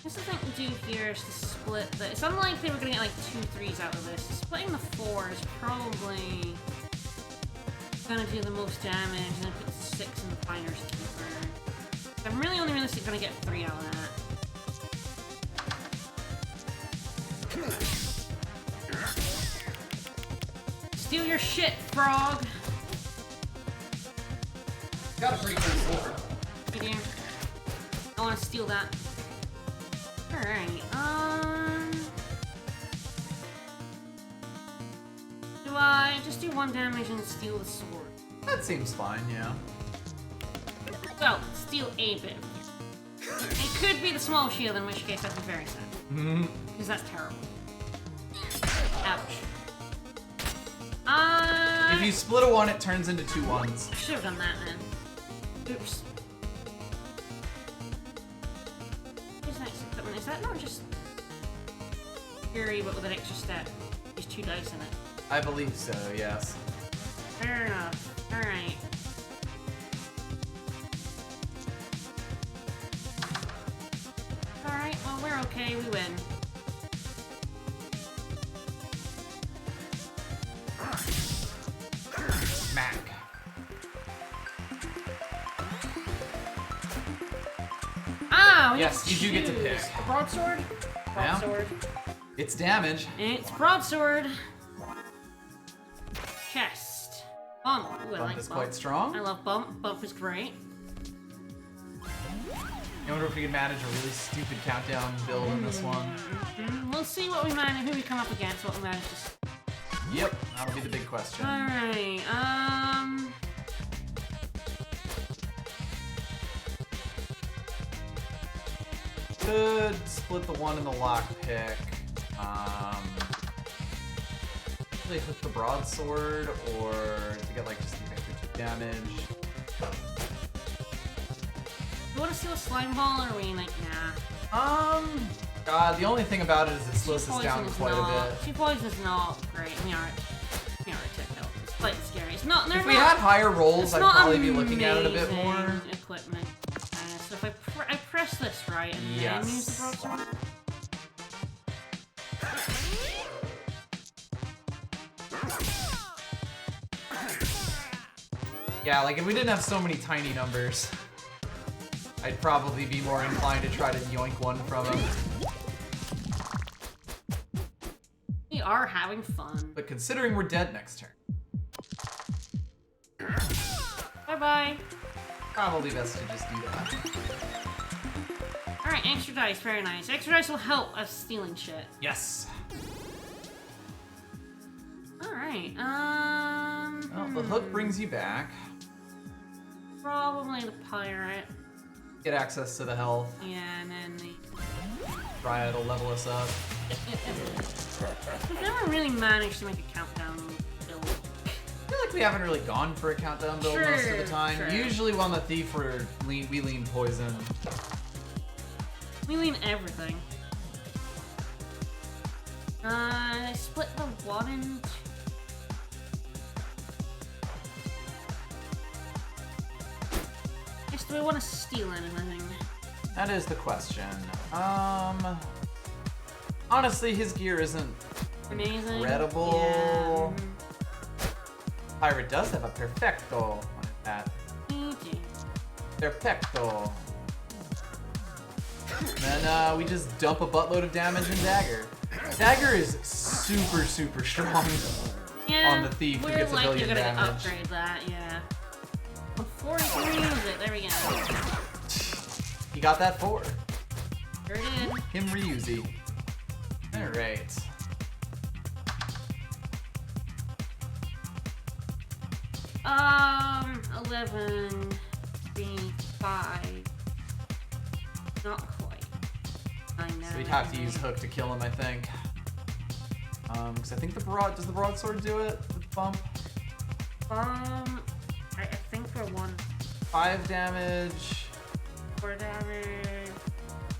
Guess the thing to do here is to split the. It's unlikely we're gonna get like 2 3s out of this. Splitting the 4 is probably gonna do the most damage, and then put 6 in the finder's keeper. I'm really only realistically gonna get 3 out of that. Steal your shit, frog! Got a pretty cool sword. You do? I wanna steal that. Alright, do I just do 1 damage and steal the sword? That seems fine, yeah. Well, steal a bit. It could be the small shield, in which case I'd be very sad. Because that's terrible. Ouch. If you split a 1, it turns into 2 1s. I should have done that then. Oops. Where's next equipment? Is that not just Fury, but with an extra step? There's 2 dice in it. I believe so, yes. Fair enough. Alright. Alright, well, we're okay. We win. Smack. Ah, we Yes, you do get to choose. pick. Broadsword? Yeah. Broadsword. It's damage. It's broadsword. Chest. Bump. Ooh, I Bump like is bump. quite strong. I love bump. Bump is great. I wonder if we can manage a really stupid countdown build in this one. We'll see what we manage, who we come up against, what we manage to. Yep, that'll be the big question. Alright, Could split the 1 in the lockpick. Really hook the broadsword, or to get like just the extra 2 damage. you want to steal a slime ball, or are we like, nah? God, the only thing about it is it slows Two us down poison is quite not, a bit. 2 poison is not great. We aren't technical. It's quite scary. It's not. They're If we not, had higher rolls, it's I'd not probably be looking at it a bit amazing more. Equipment. So if I press this right and Yes. then use the broadsword. Yeah, like if we didn't have so many tiny numbers, I'd probably be more inclined to try to yoink 1 from him. We are having fun. But considering we're dead next turn, Bye-bye. probably best to just do that. Alright, extra dice, very nice. Extra dice will help us stealing shit. Yes. Alright, Well, the hook brings you back. probably the pirate. Get access to the health. Yeah, and then the... Riot will level us up. We've never really managed to make a countdown build. I feel like we haven't really gone for a countdown build most of the time. Sure. Usually on the thief we lean poison. We lean everything. Split the 1 and 2. guess do we want to steal anything? That is the question. Honestly, his gear isn't Amazing. incredible. Yeah. Pirate does have a perfecto. What is that? GG. Perfecto. And then we just dump a buttload of damage in Dagger. Dagger is super, super strong Yeah, on the thief who we're gets a likely billion gonna damage. upgrade that, yeah. Before you can use it, there we go. He got that 4. Sure did. Him reusey. Alright. Um, 11, 3, 5. Not quite. I know. So we'd have to use Hook to kill him, I think. Because I think does the broadsword do it with bump? I think for 5 damage. 4 damage.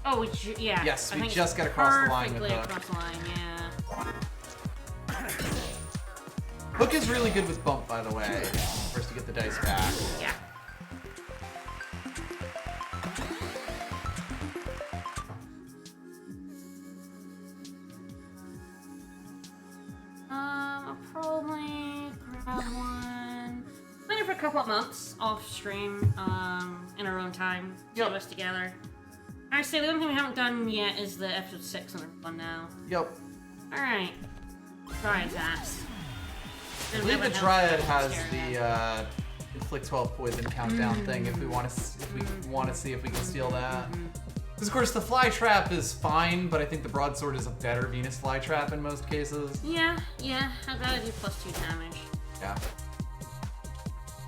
Oh, yeah. Yes, I we think just got across the line with perfectly Hook. across the line, yeah. Hook is really good with bump, by the way. First to get the dice back. Yeah. I'll probably grab one. Maybe for a couple of months off stream, in our own time. Two of us together. I'd say the only thing we haven't done yet is the episode 6 on our one now. Yep. Alright. Dryad's ass. I believe the Dryad has the inflict 12 poison countdown thing if we want to see if we can steal that. Because of course the fly trap is fine, but I think the broadsword is a better Venus fly trap in most cases. Yeah, I'd rather do +2 damage. Yeah.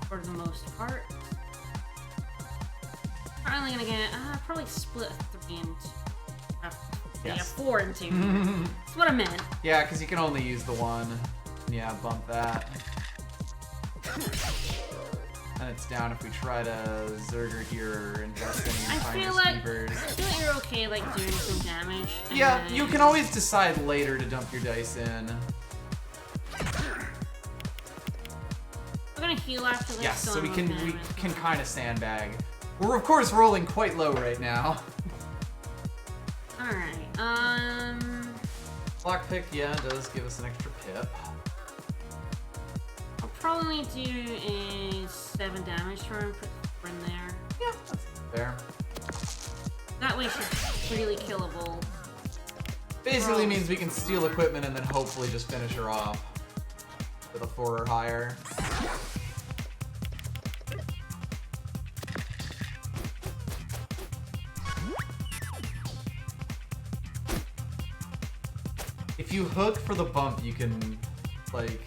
For the most part. Probably gonna get, probably split 3 into, yeah, Yes. 4 into. That's what I meant. Yeah, because you can only use the one. Yeah, bump that. And it's down if we try to Zerger here or invest any I Fire feel like Skeevers. you're okay, like, doing some damage. And Yeah, then- you can always decide later to dump your dice in. We're gonna heal after this. Yes, so we I'm can okay with it. kind of sandbag. We're of course rolling quite low right now. Alright, Lockpick, yeah, does give us an extra pip. I'll probably do a 7 damage to her and put her in there. Yeah, that's fair. That way she's really killable. Basically means we can steal equipment and then hopefully just finish her off with a 4 or higher. If you hook for the bump, you can, like...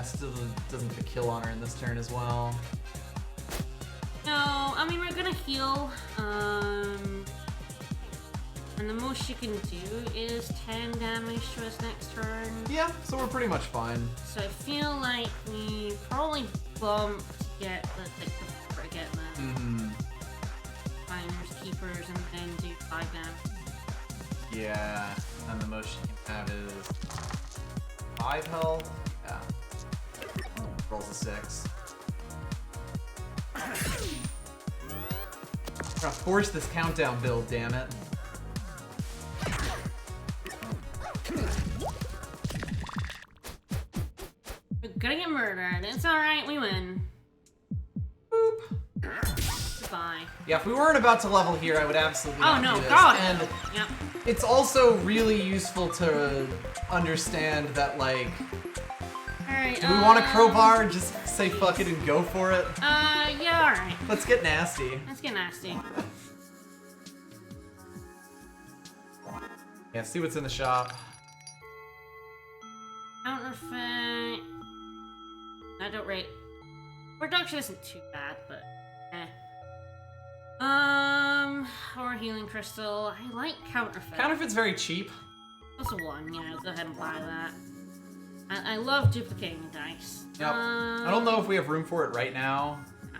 still doesn't get a kill on her in this turn as well. No, I mean, we're gonna heal. And the most she can do is 10 damage to us next turn. Yeah, so we're pretty much fine. So I feel like we probably bump to get get the Miners, Keepers, and then do 5 damage. Yeah, and the most she can have is 5 health. Yeah. Rolls a 6. I'm gonna force this countdown build, damn it. We're gonna get murdered. It's alright, we win. Boop. Goodbye. Yeah, if we weren't about to level here, I would absolutely not Oh no, do this. God! And Yep. it's also really useful to understand that, like, Alright, do we want a crowbar? Just say fuck it and go for it? Yeah, alright. Let's get nasty. Let's get nasty. Yeah, see what's in the shop. Counterfeit. I don't rate. Production isn't too bad, but eh. Or healing crystal. I like counterfeit. Counterfeit's very cheap. That's a 1, yeah, go ahead and buy that. I love duplicating dice. Yep. I don't know if we have room for it right now. No.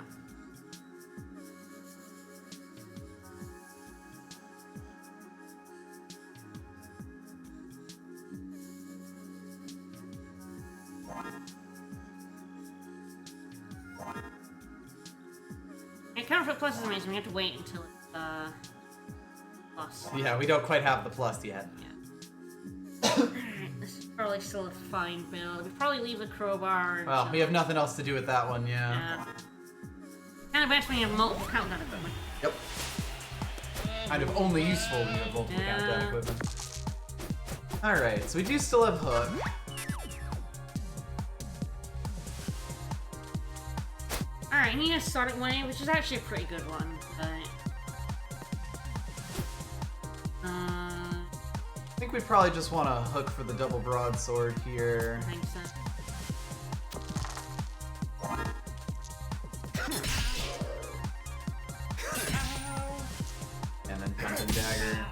counterfeit plus is amazing. We have to wait until it's plus. Yeah, we don't quite have the plus yet. Yeah. Alright, this is probably still a fine build. We probably leave the crowbar. Well, we have nothing else to do with that one, yeah. Yeah. Kind of best when you have multiple countdown equipment. Yep. Kind of only useful when you have multiple Yeah. countdown equipment. Alright, so we do still have Hook. Alright, he has Sonic Wave, which is actually a pretty good one, but... I think we probably just want to Hook for the double broadsword here. I think so. And then Punch and Dagger.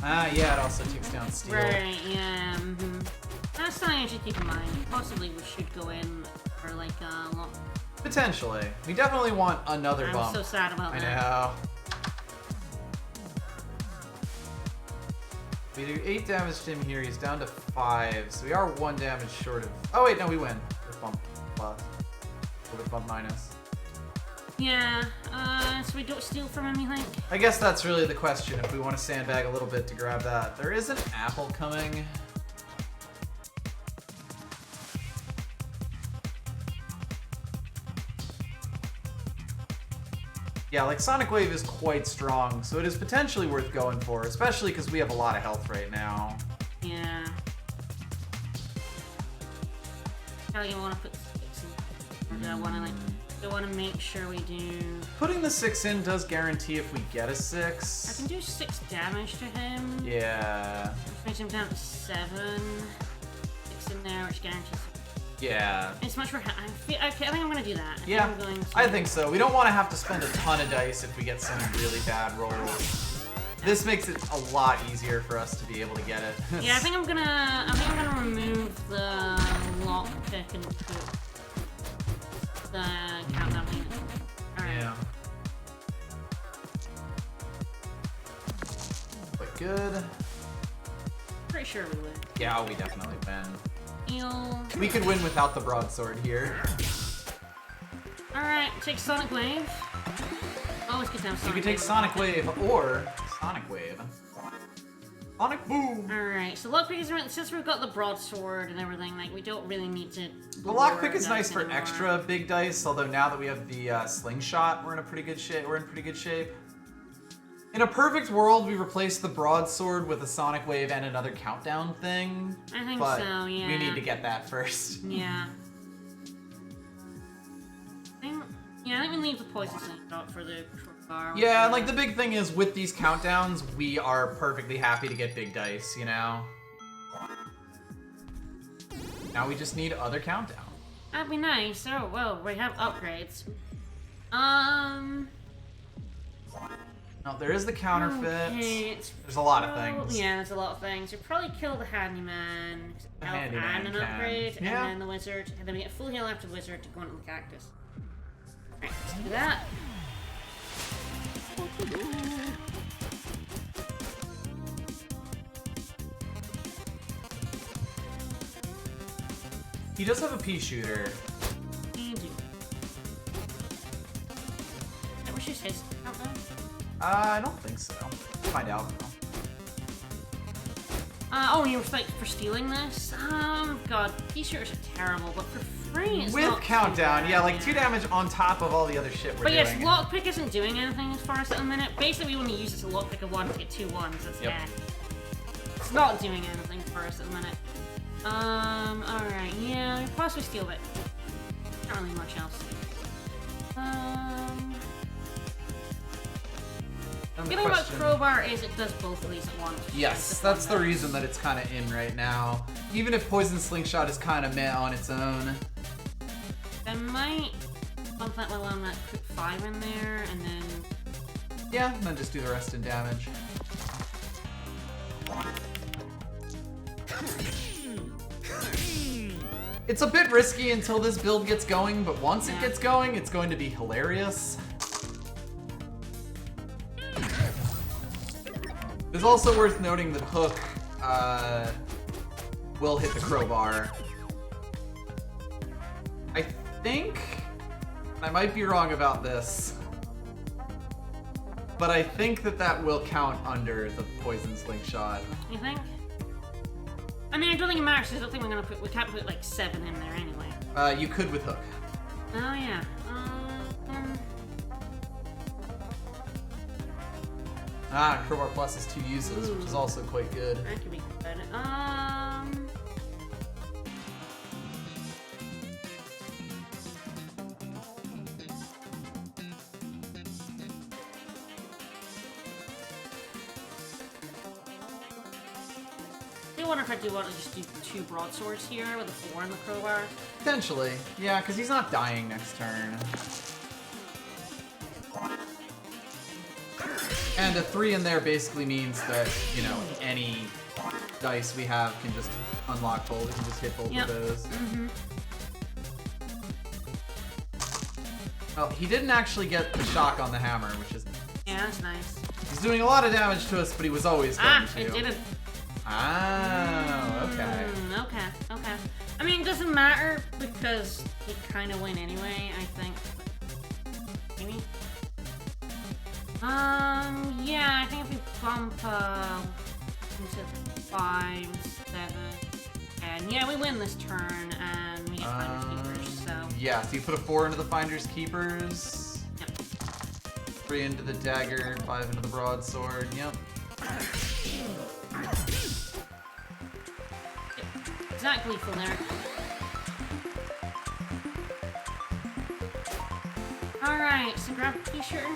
Ah, yeah, it also takes down Steel. Right, yeah, That's something I should keep in mind. Possibly we should go in for like a long... Potentially. We definitely want another I'm bump. so sad about I that. know. We do 8 damage to him here, he's down to 5, so we are 1 damage short of... Oh wait, no, we win. With bump plus. Or with bump minus. Yeah, so we don't steal from him, you think? I guess that's really the question, if we want to sandbag a little bit to grab that. There is an apple coming. Yeah, like Sonic Wave is quite strong, so it is potentially worth going for, especially because we have a lot of health right now. Yeah. How do you want to put 6 in? Or do I want to, like, do I want to make sure we do... Putting the 6 in does guarantee if we get a I 6. can do 6 damage to him. Yeah. Which makes him down to 7. 6 in there, which guarantees... Yeah. It's much more... okay, I think I'm going to do that. Yeah, I I think so. We don't want to have to spend a ton of dice if we get some really bad rolls. This makes it a lot easier for us to be able to get it. Yeah, I think I'm gonna remove the lockpick and put the countdown unit. Alright. Yeah. But good. Pretty sure we would. Yeah, we definitely win. Eel. We could win without the broadsword here. Alright, take Sonic Wave. Always get down You Sonic could take Wave. Sonic Wave or Sonic Wave. Sonic Boom! Alright, so lockpick is since we've got the broadsword and everything, like we don't really need to. The lockpick is dice nice for anymore. extra big dice, although now that we have the slingshot, we're in pretty good shape. In a perfect world, we replace the broadsword with a Sonic Wave and another countdown thing. I think but so, yeah. we need to get that first. Yeah. I think we leave the poison thing out for the bar. Yeah, and like the big thing is with these countdowns, we are perfectly happy to get big dice, you know? Now we just need other countdown. That'd be nice. Oh, well, we have upgrades. No, there is the counterfeit. Okay, There's a lot of things. Yeah, there's a lot of things. You probably kill the handyman, The elf, handyman and an can. upgrade, Yeah. and then the wizard, and then we get full heal after the wizard to go into the cactus. Alright, let's do that. He does have a pea shooter. You do. That was just his countdown. I don't think so. We'll find out though. Oh, you were like for stealing this? God, T-shirts are terrible, but for free it's With not too countdown, bad, yeah, like 2 damage on top of all the other shit we're But doing. yes, lockpick isn't doing anything as far as at the minute. Basically, we want to use it to lockpick a 1 to get 2 1s. It's, Yep. yeah. It's not doing anything for us at the minute. Alright, yeah, possibly steal it. Not really much else. And The the thing about question- crowbar is it does both of these at once. which Yes, makes it that's the fun. reason that it's kind of in right now. Even if Poison Slingshot is kind of meh on its own. I might bump that level on that, put 5 in there, and then... Yeah, and then just do the rest in damage. It's a bit risky until this build gets going, but once it Yeah. gets going, it's going to be hilarious. It's also worth noting that Hook will hit the crowbar. I think... I might be wrong about this. But I think that will count under the poison slingshot. You think? I mean, I don't think it matters. I don't think we can't put like 7 in there anyway. You could with hook. Oh yeah. Crowbar Plus is 2 uses, which is also quite good. That could be good. I wonder if I do want to just do 2 broadswords here with a 4 in the crowbar. Potentially. Yeah, because he's not dying next turn. And a 3 in there basically means that, you know, any dice we have can just unlock both. We can just hit both of those. Oh, he didn't actually get the shock on the hammer, which is... Yeah, that's nice. He's doing a lot of damage to us, but he was always going to. It didn't. Oh, okay. Okay. I mean, it doesn't matter because he kind of win anyway, I think. Maybe? Yeah, I think if we bump, into 5, 7, and yeah, we win this turn, and we get Finders Keepers, so... Yeah, so you put a 4 into the Finders Keepers. Yep. 3 into the dagger, 5 into the broadsword, yep. Exactly from there. Alright, so grab a t-shirt.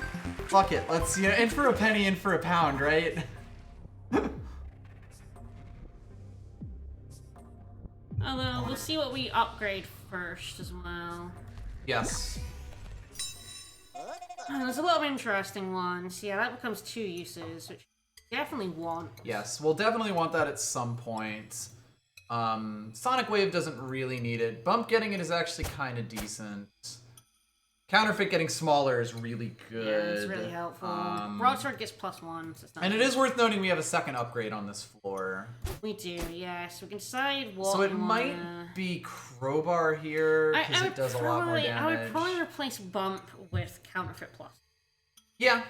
Fuck it, let's, you know, in for a penny, in for a pound, right? Although, we'll see what we upgrade first as well. Yes. There's a lot of interesting ones. Yeah, that becomes 2 uses, which we definitely want. Yes, we'll definitely want that at some point. Sonic Wave doesn't really need it. Bump getting it is actually kind of decent. Counterfeit getting smaller is really good. Yeah, it's really helpful. Broadsword gets +1, so it's not and it is worth noting we have a second upgrade on this floor. We do, yes. We can decide what So it we might wanna... be Crowbar here, because it does a lot more damage. I would probably replace Bump with Counterfeit Plus. Yeah.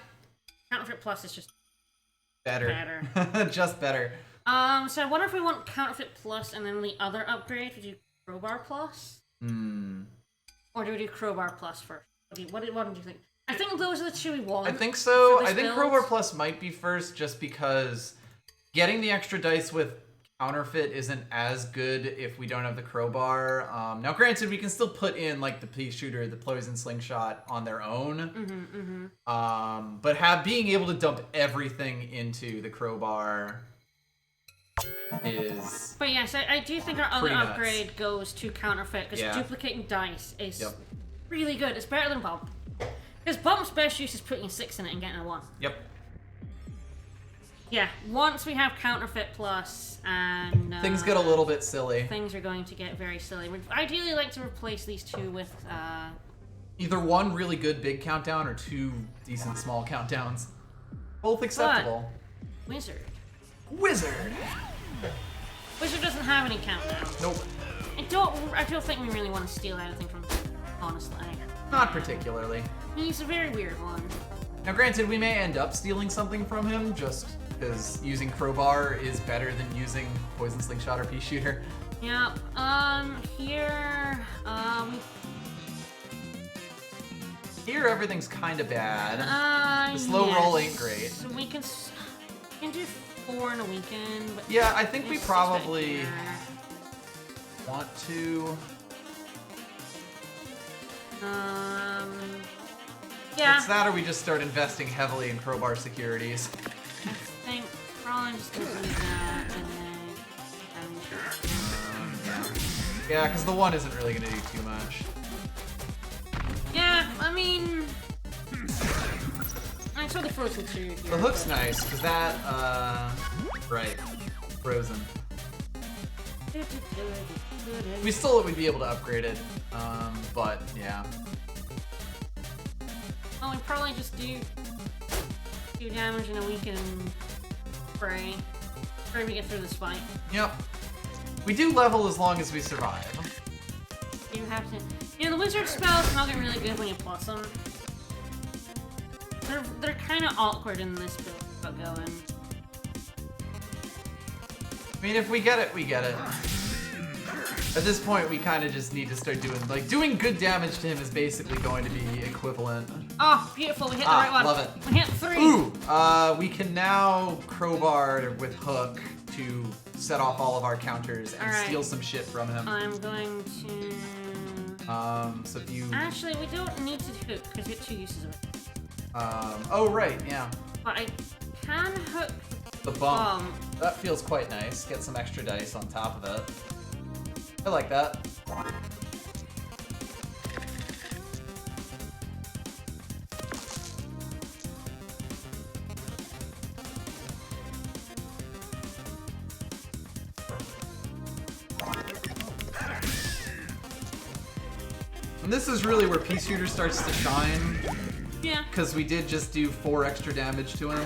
Counterfeit Plus is just better. Just better. So I wonder if we want Counterfeit Plus and then the other upgrade, we do Crowbar Plus? Or do we do Crowbar Plus first? What did you think? I think those are the 2 we want. I think so. I think build. Crowbar Plus might be first, just because getting the extra dice with Counterfeit isn't as good if we don't have the Crowbar. Now, granted, we can still put in, like, the Pea Shooter, the Poison Slingshot on their own. But being able to dump everything into the Crowbar is... But yes, I do think our other nuts. upgrade goes to Counterfeit, because duplicating dice is really good. It's better than Bump. Because Bump's best use is putting a 6 in it and getting a 1. Yep. Yeah, once we have Counterfeit Plus and... things get a little bit silly. Things are going to get very silly. We'd ideally like to replace these 2 with... either 1 really good big countdown or 2 decent small countdowns. Both acceptable. Wizard. Wizard doesn't have any countdown. Nope. I don't think we really want to steal anything from him, honestly. Not particularly. He's a very weird one. Now, granted, we may end up stealing something from him, just because using Crowbar is better than using Poison Slingshot or Pea Shooter. Yeah, here, Here, everything's kind of bad. The slow roll ain't great. So we can do 4 in a weekend. But yeah, I think we probably want to... yeah. It's that or we just start investing heavily in Crowbar securities. I think probably just gonna do that and then... Yeah, because the 1 isn't really going to do too much. Yeah, I mean... I totally frozen 2 here. The hook's nice, because that, right, frozen. We still would be able to upgrade it, but yeah. Well, we probably just do 2 damage in a week and pray. Pray we get through this fight. Yep. We do level as long as we survive. You have to... Yeah, the wizard spells not get really good when you plus them. They're kind of awkward in this build, but going. I mean, if we get it, we get it. At this point, we kind of just need to start doing good damage to him is basically going to be equivalent. Oh, beautiful! We hit the right one. Love it. We hit 3. Ooh, we can now crowbar with hook to set off all of our counters and steal some shit from him. I'm going to. So if you. Actually, we don't need to hook because we get 2 uses of it. Oh right, yeah. But I can hook the bump. That feels quite nice. Get some extra dice on top of it. I like that. And this is really where Pea Shooter starts to shine. Yeah. Because we did just do 4 extra damage to him.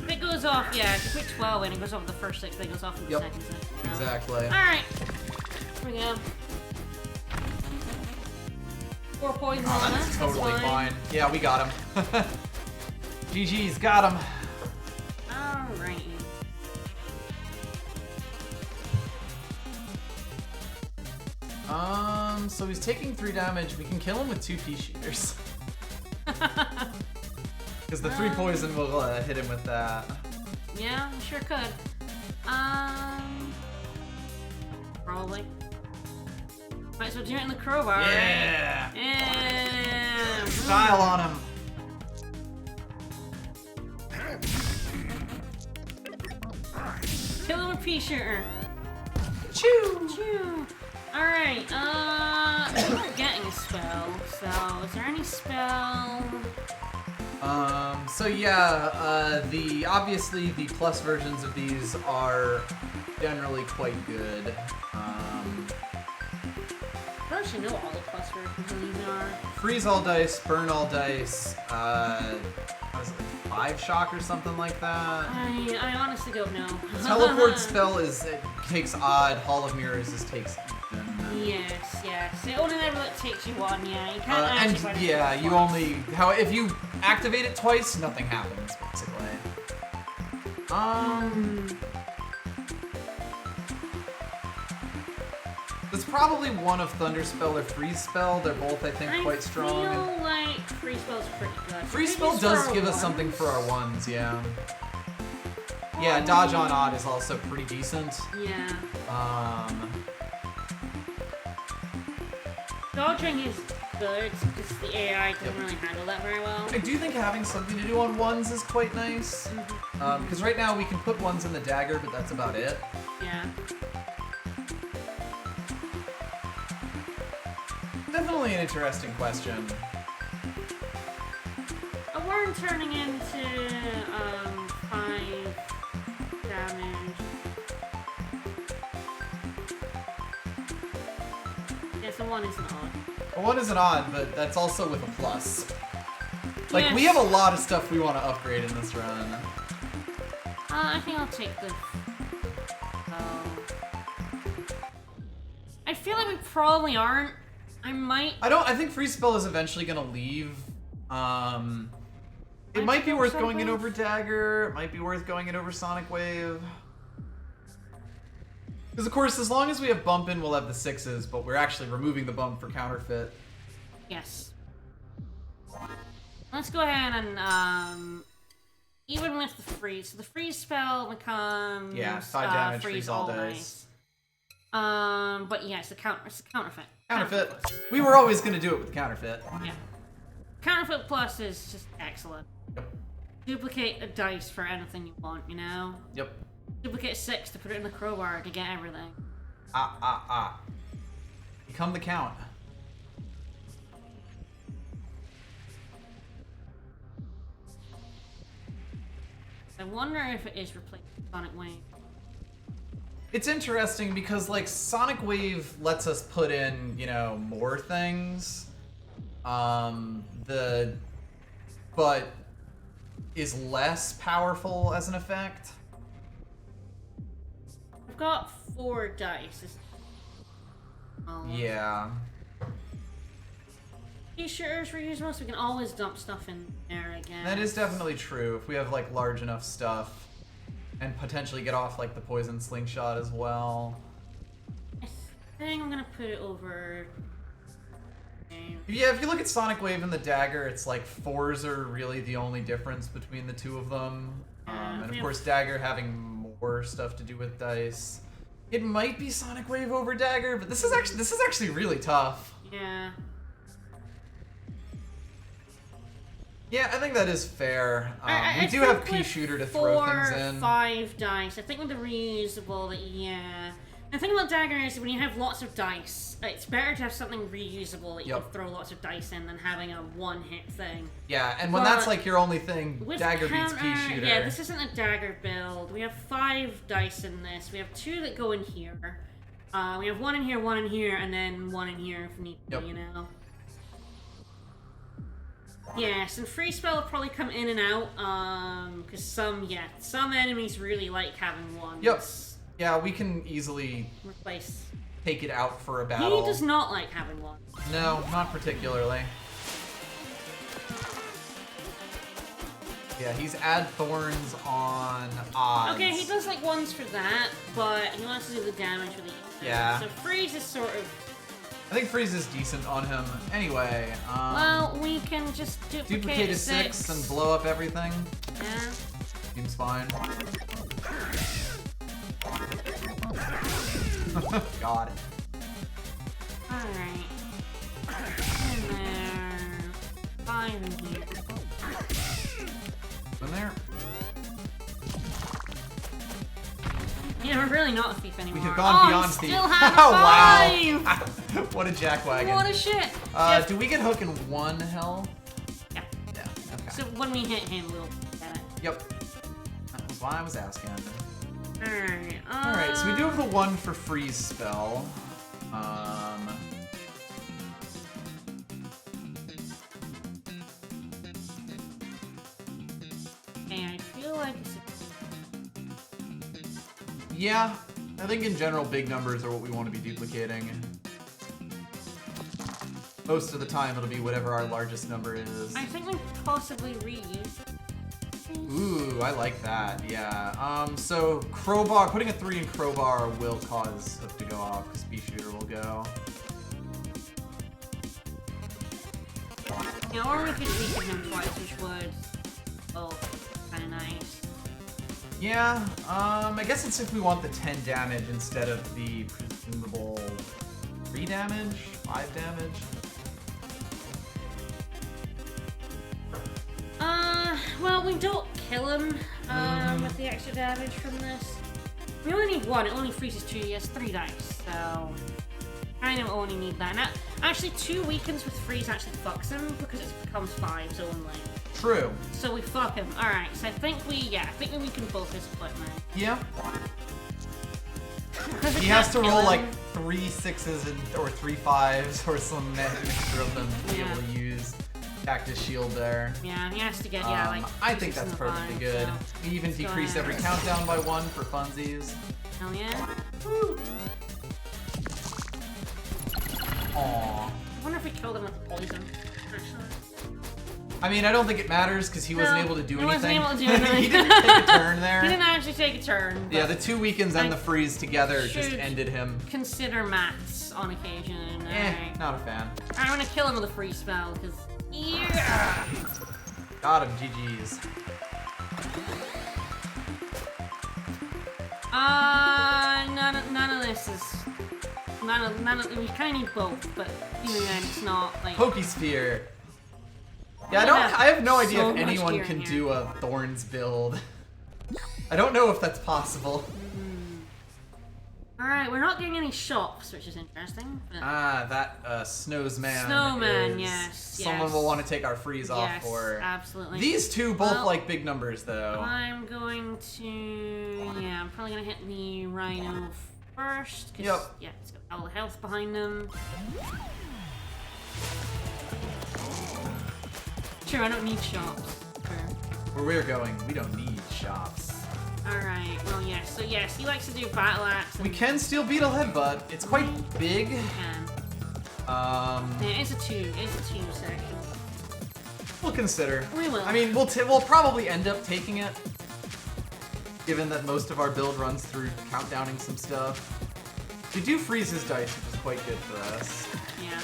It goes off, yeah. If you put 12 in, it goes off the first 6, then it goes off in the second 6. You know? Exactly. Alright. Here we go. 4 poison on us. That's totally fine. Yeah, we got him. GG's, got him. Alright. So he's taking 3 damage. We can kill him with 2 Pea Shooters. Because the 3 poison will hit him with that. Yeah, sure could. Probably. Might as well do it in the crowbar, Yeah! right? Yeah! Style on him. Kill him with Pea Shooter. Choo! Choo! Alright, we're getting a spell, so is there any spell? So yeah, obviously the plus versions of these are generally quite good. I don't actually know all the plus versions of these are. Freeze all dice, burn all dice, what is it, 5 shock or something like that? I honestly don't know. Teleport spell it takes odd, Hall of Mirrors takes even. Yes. It only ever takes you 1, yeah. You can't actually and yeah, you only if you activate it twice, nothing happens basically. It's probably one of Thunder Spell or Freeze Spell. They're both, I think, quite strong. I feel like Freeze Spell's pretty good. Freeze Spell does give us something for our ones, yeah. Yeah, Dodge on Odd is also pretty decent. Yeah. Dodging is good, because the AI doesn't really handle that very well. I do think having something to do on ones is quite nice. Because right now we can put ones in the dagger, but that's about it. Yeah. Definitely an interesting question. A worm turning into 5 damage. Yeah, so 1 isn't odd. Well, 1 isn't odd, but that's also with a plus. Like, Yes. we have a lot of stuff we want to upgrade in this run. I think I'll take the... I feel like we probably aren't. I think Freeze Spell is eventually gonna leave. It might be worth going in over Dagger. It might be worth going in over Sonic Wave. Because of course, as long as we have bump in, we'll have the 6s, but we're actually removing the bump for counterfeit. Yes. Let's go ahead and, even with the freeze, so the freeze spell becomes... Yeah, 5 damage, freeze all dice. But yeah, it's the counterfeit. Counterfeit. We were always going to do it with counterfeit. Yeah. Counterfeit plus is just excellent. Yep. Duplicate a dice for anything you want, you know? Yep. Duplicate 6 to put it in the crowbar to get everything. Become the count. I wonder if it is replacing Sonic Wave. It's interesting because, like, Sonic Wave lets us put in, you know, more things. But is less powerful as an effect. I've got 4 dice. Yeah. T-shirts reusable, so we can always dump stuff in there again. That is definitely true. If we have like large enough stuff, and potentially get off like the poison slingshot as well. I think I'm gonna put it over. Yeah, if you look at Sonic Wave and the Dagger, it's like 4s are really the only difference between the two of them. And of course, Dagger having more stuff to do with dice. It might be Sonic Wave over Dagger, but this is actually really tough. Yeah. Yeah, I think that is fair. I we do have Pea Shooter to throw things in. 5 dice. I think with the reusable, yeah. The thing about Dagger is when you have lots of dice, it's better to have something reusable that you can throw lots of dice in than having a one-hit thing. Yeah, and when that's like your only thing, Dagger beats Pea Shooter. Yeah, this isn't a Dagger build. We have 5 dice in this. We have 2 that go in here. We have 1 in here, and then 1 in here if need be, you know. Yes, and free spell will probably come in and out, because some enemies really like having one. Yep. Yeah, we can easily replace. Take it out for a battle. He does not like having one. No, not particularly. Yeah, he's add thorns on odds. Okay, he does like ones for that, but he wants to do the damage with the Yeah. So freeze is sort of. I think freeze is decent on him. Anyway, well, we can just duplicate a 6 and blow up everything. Yeah. Seems fine. Got it. Alright. In there. 5 in here. In there. Yeah, we're really not a thief anymore. We have gone beyond thief. Still have 5! Wow. What a jackwagon. What a shit. Do we get hook in 1 hell? Yeah. Yeah, okay. So when we hit him, we'll get it. Yep. That was why I was asking. Alright, Alright, so we do have the 1 for freeze spell. Okay, I feel like it's... Yeah, I think in general big numbers are what we want to be duplicating. Most of the time it'll be whatever our largest number is. I think we possibly reuse. Ooh, I like that, yeah. So crowbar, putting a 3 in crowbar will cause hook to go off, because Pea Shooter will go. Yeah, or we could weaken him twice, which would... Oh, kinda nice. Yeah, I guess it's if we want the 10 damage instead of the presumable 3 damage, 5 damage. Well, we don't kill him, with the extra damage from this. We only need 1, it only freezes 2, he has 3 dice, so... I don't only need that. Now, actually, 2 weakens with freeze actually fucks him, because it becomes 5s only. True. So we fuck him. Alright, so I think we weaken both his equipment. Yeah. He has to roll like 3 6s or 3 5s or some mixture of them to be able to use Cactus Shield there. Yeah, he has to get, like... I think that's perfectly good. So We even decrease every countdown by 1 for funsies. Hell yeah. Woo. Aww. I wonder if we killed him with poison, actually. I mean, I don't think it matters because he wasn't able to do anything. He wasn't able to do anything. He didn't take a turn there. He didn't actually take a turn. Yeah, the 2 weakens and the freeze together just ended him. Consider maths on occasion. Right. Not a fan. I'm gonna kill him with a freeze spell, because... Yeah! Got him, GG's. None of this is... None of... We kind of need both, but even then, it's not, like... Pokesphere. Yeah, I have no idea so if anyone can do a Thorns build. I don't know if that's possible. Alright, we're not getting any shops, which is interesting. But... That Snowsman. Snowman, yes. Someone will want to take our freeze off for. Absolutely. These two both like big numbers, though. I'm going to. Yeah, I'm probably gonna hit the Rhino first. Yep. Yeah, it's got all the health behind them. Sure, I don't need shops. Where we're going, we don't need shops. Alright, well, yes. So, yes, he likes to do battle axe. We can steal Beetle Headbutt. It's quite big. Yeah, it's a two section. We'll consider. We will. I mean, we'll probably end up taking it, given that most of our build runs through countdowning some stuff. We do freeze his dice, which is quite good for us. Yeah.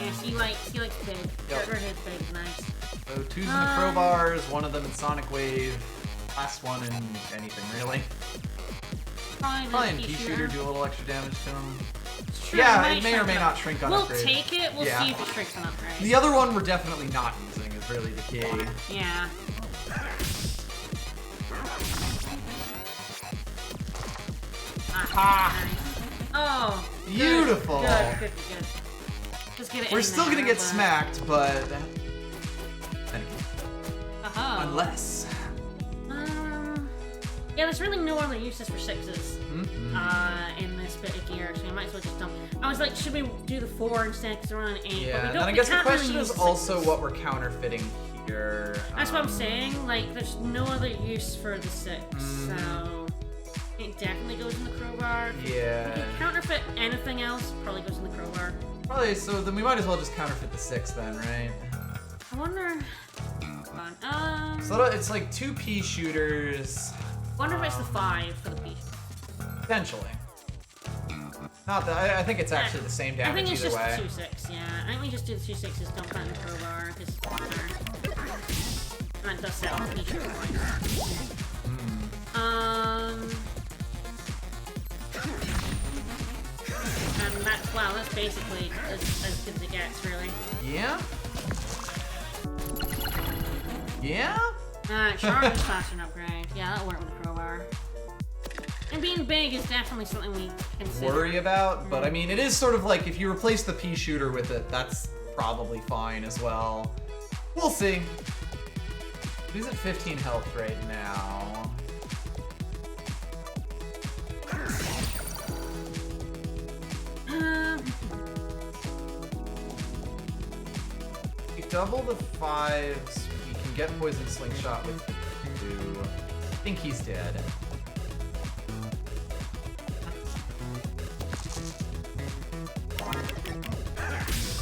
Yes, he likes big. Yep. Her head's big, nice. So 2s in the crowbars, one of them in Sonic Wave, last one in anything really. Fine, Pea-Shooter, do a little extra damage to him. Sure, yeah, it may or may not shrink on we'll upgrade. We'll take it, we'll see if it shrinks on upgrade. The other one we're definitely not using is really the key. Yeah. Aha! Oh, beautiful. Good. Just get it. We're still gonna get smacked, but unless. Yeah, there's really no other uses for 6s in this bit of gear, so you might as well just dump. I was like, should we do the 4 instead because we're on an 8? Yeah, but we and don't, I guess the can't question really is use also 6s. what we're counterfeiting here. That's what I'm saying. Like, there's no other use for the 6, so it definitely goes in the crowbar. Yeah. If you counterfeit anything else, probably goes in the crowbar. Probably. So then we might as well just counterfeit the 6 then, right? I wonder. Come on. So it's like 2 Pea-Shooters. Wonder if it's the 5 for the piece. Potentially. Not that. I think it's actually the same damage I think it's either just way. the 2-6, yeah. I think we just do the 2-6s, dump that in the crowbar, because that does set off each point. And that's, wow, that's basically as good as it gets, really. Yeah? Yeah? Charge is faster than upgrade. Yeah, that'll work with the crowbar. And being big is definitely something we consider. Worry about, but I mean, it is sort of like if you replace the Pea-Shooter with it, that's probably fine as well. We'll see. He's at 15 health right now. You double the 5s, you can get Poison Slingshot with the 2. I think he's dead.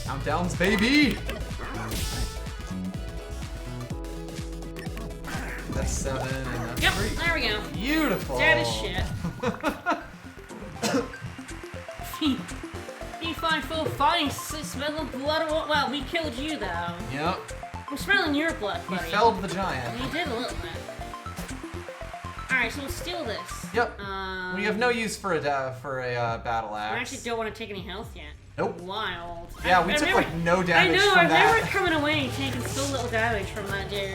Countdowns, baby! That's 7 and that's Yep, 3. there we go. Beautiful! Dead as shit. P545, smell the blood of what? Well, we killed you though. Yep. I'm smelling your blood, We buddy. felled the giant. We did a little bit. Alright, so we'll steal this. Yep. We have no use for a battle I axe. actually don't want to take any health yet. Nope. Wild. Yeah, we took like no damage I know, from I that. remember coming away taking so little damage from that dude.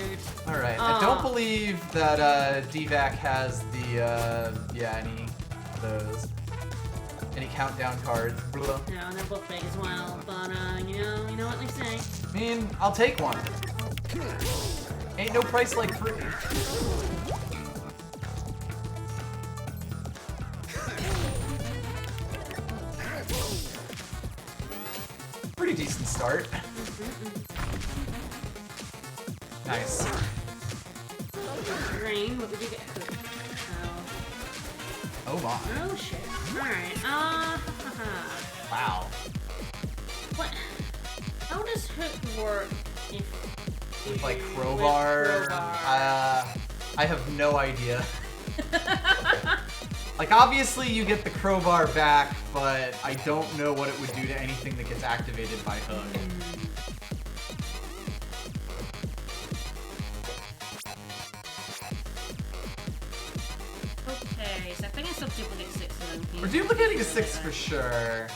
Alright, I don't believe that DVAC has the, any of those. Any countdown cards. Blah. No, and they're both big as well, but, you know what they say. I mean, I'll take one. Ain't no price like free. Pretty decent start. Nice. Rain, what would you get? Oh my. Oh shit. Alright, Wow. what? How does hook work if With like you- crowbar. with crowbar? I have no idea. Like obviously you get the crowbar back, but I don't know what it would do to anything that gets activated by hook. Okay, so I think it's a duplicate 6 then. We're duplicating a 6 for sure.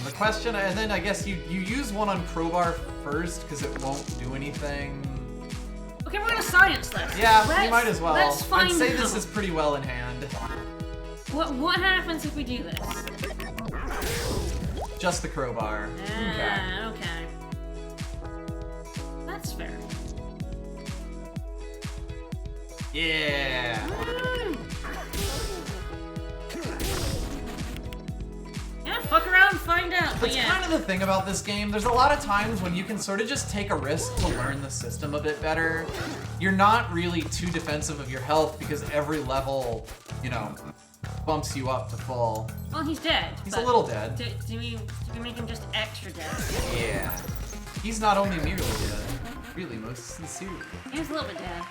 The question, and then I guess you use one on crowbar first because it won't do anything. Okay, we're gonna science this. Yeah, we might as well. Let's find I'd say out. this is pretty well in hand. What happens if we do this? Just the crowbar. Okay. That's fair. Yeah. Yeah, fuck around and find out. That's yeah. kind of the thing about this game. There's a lot of times when you can sort of just take a risk to learn the system a bit better. You're not really too defensive of your health because every level, you know, bumps you up to full. Well, he's dead. He's a little dead. Do we make him just extra dead? Yeah. He's not only merely dead, really most sincerely. He's a little bit dead.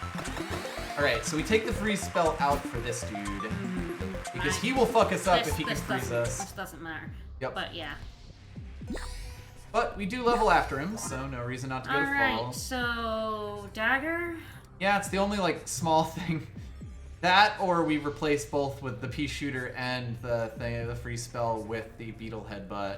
Alright, so we take the freeze spell out for this dude. Because Fine. he will fuck us up This- if he can this freeze doesn't- us. This doesn't matter. Yep. But yeah. But we do level after him, so no reason not to go to Alright, full. so dagger? Yeah, it's the only like small thing. That or we replace both with the pea shooter and the freeze spell with the beetle headbutt.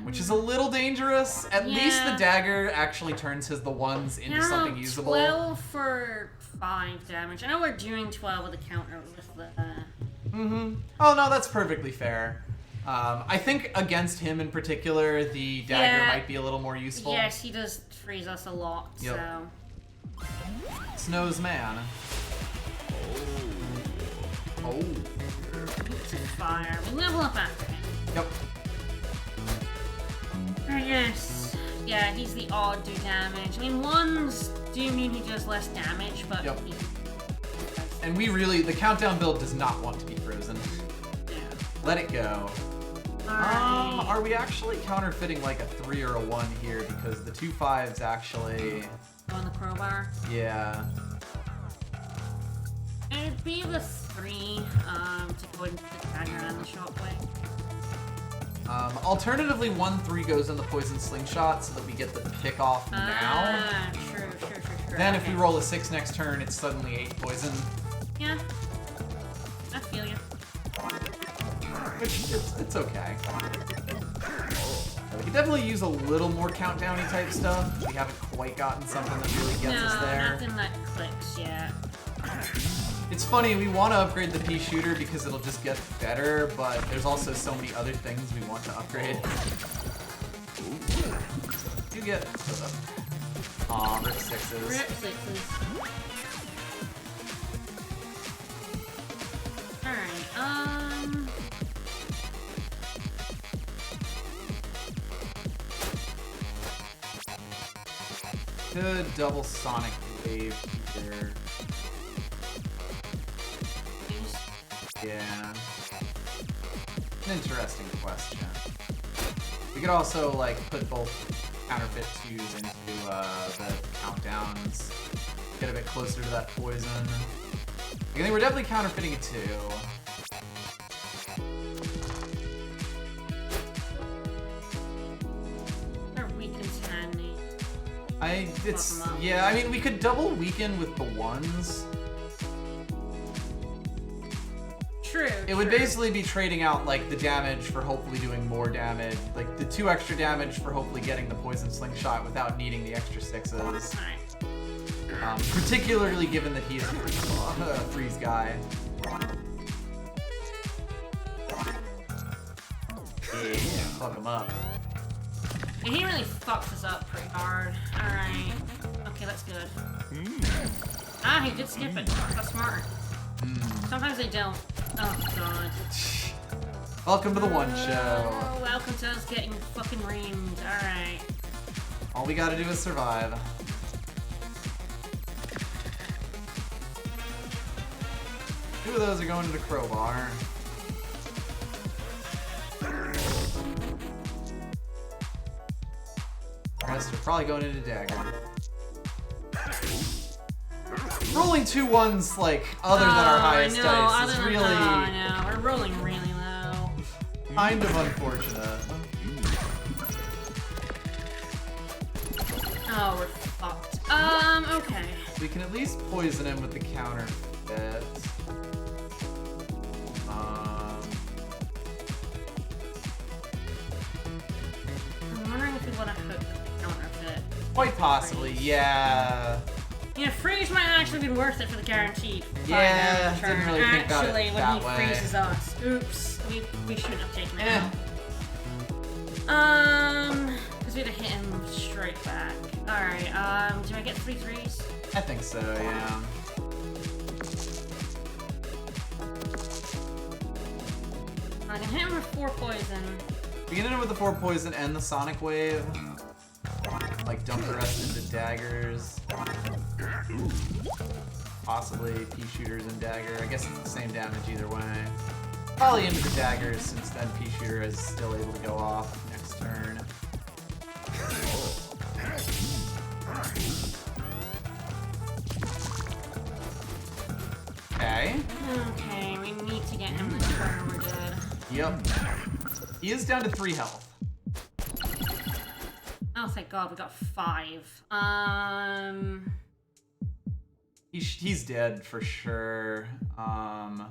Which is a little dangerous. At least the Yeah. dagger actually turns the ones into something usable. 12 for 5 damage. I know we're doing 12 with the counter with the... Oh no, that's perfectly fair. I think against him in particular, the dagger Yeah. might be a little more useful. Yes, he does freeze us a lot, Yep. so... Snow's man. Oh. It's a fire. We level up after him. Yep. Yes. Yeah, he's the odd do damage. I mean, ones do mean he does less damage, but Yep. he... And we really, the countdown build does not want to be frozen. Yeah. Let it go. Alright. Are we actually counterfeiting like a 3 or a 1 here? Because the 2 5s actually... On the crowbar. Yeah. It'd be the 3 to go into the dagger and the shockwave. Alternatively, 1-3 goes in the poison slingshot so that we get the pick off now. Ah, true. Then if Okay. we roll a 6 next turn, it's suddenly 8 poison. Yeah. I feel you. Which, it's okay. We could definitely use a little more countdowny type stuff. We haven't quite gotten something that really gets us there. Nothing that clicks yet. It's funny, we want to upgrade the pea shooter because it'll just get better, but there's also so many other things we want to upgrade. You get... Aw, rip 6s. Rip 6s. Alright, Good double sonic wave here. Yeah. An interesting question. We could also, like, put both counterfeit 2s into the countdowns. Get a bit closer to that poison. I think we're definitely counterfeiting a 2. Or weakens handy. Yeah, I mean, we could double weaken with the 1s. True. It would basically be trading out, like, the damage for hopefully doing more damage. Like, the 2 extra damage for hopefully getting the poison slingshot without needing the extra 6s. Alright. Particularly given that he is a freeze guy. Yeah, fuck him up. And he really fucks us up pretty hard. Alright. Okay, that's good. Ah, he did skip it. That's smart. Sometimes they don't. Oh, God. Welcome to the one show. Oh, welcome to us getting fucking reamed. Alright. All we gotta do is survive. Two of those are going to the crowbar. The rest are probably going into dagger. Rolling 2 1s, like, other than our highest dice is really no, we're rolling really low. kind of unfortunate. Oh, we're fucked. Okay. We can at least poison him with the counterfeit. I'm wondering if we want to hook counterfeit. Quite possibly, yeah. Yeah, freeze might actually be worth it for the guaranteed. Yeah, five-damage didn't turn. really think about it Actually, when that he way. freezes us. Oops. We shouldn't have taken it Eh. out. Because we'd have hit him straight back. Alright, do I get 3 3s? I think so, yeah. I can hit him with 4 poison. Beginning with the 4 poison and the sonic wave. Like dump the rest into daggers. Possibly pea shooters and dagger. I guess it's the same damage either way. Probably into the daggers since then pea shooter is still able to go off next turn. Okay. Okay, we need to get him this turn or we're dead. Yep. He is down to 3 health. Oh, thank God, we got 5. He's dead for sure. Yeah.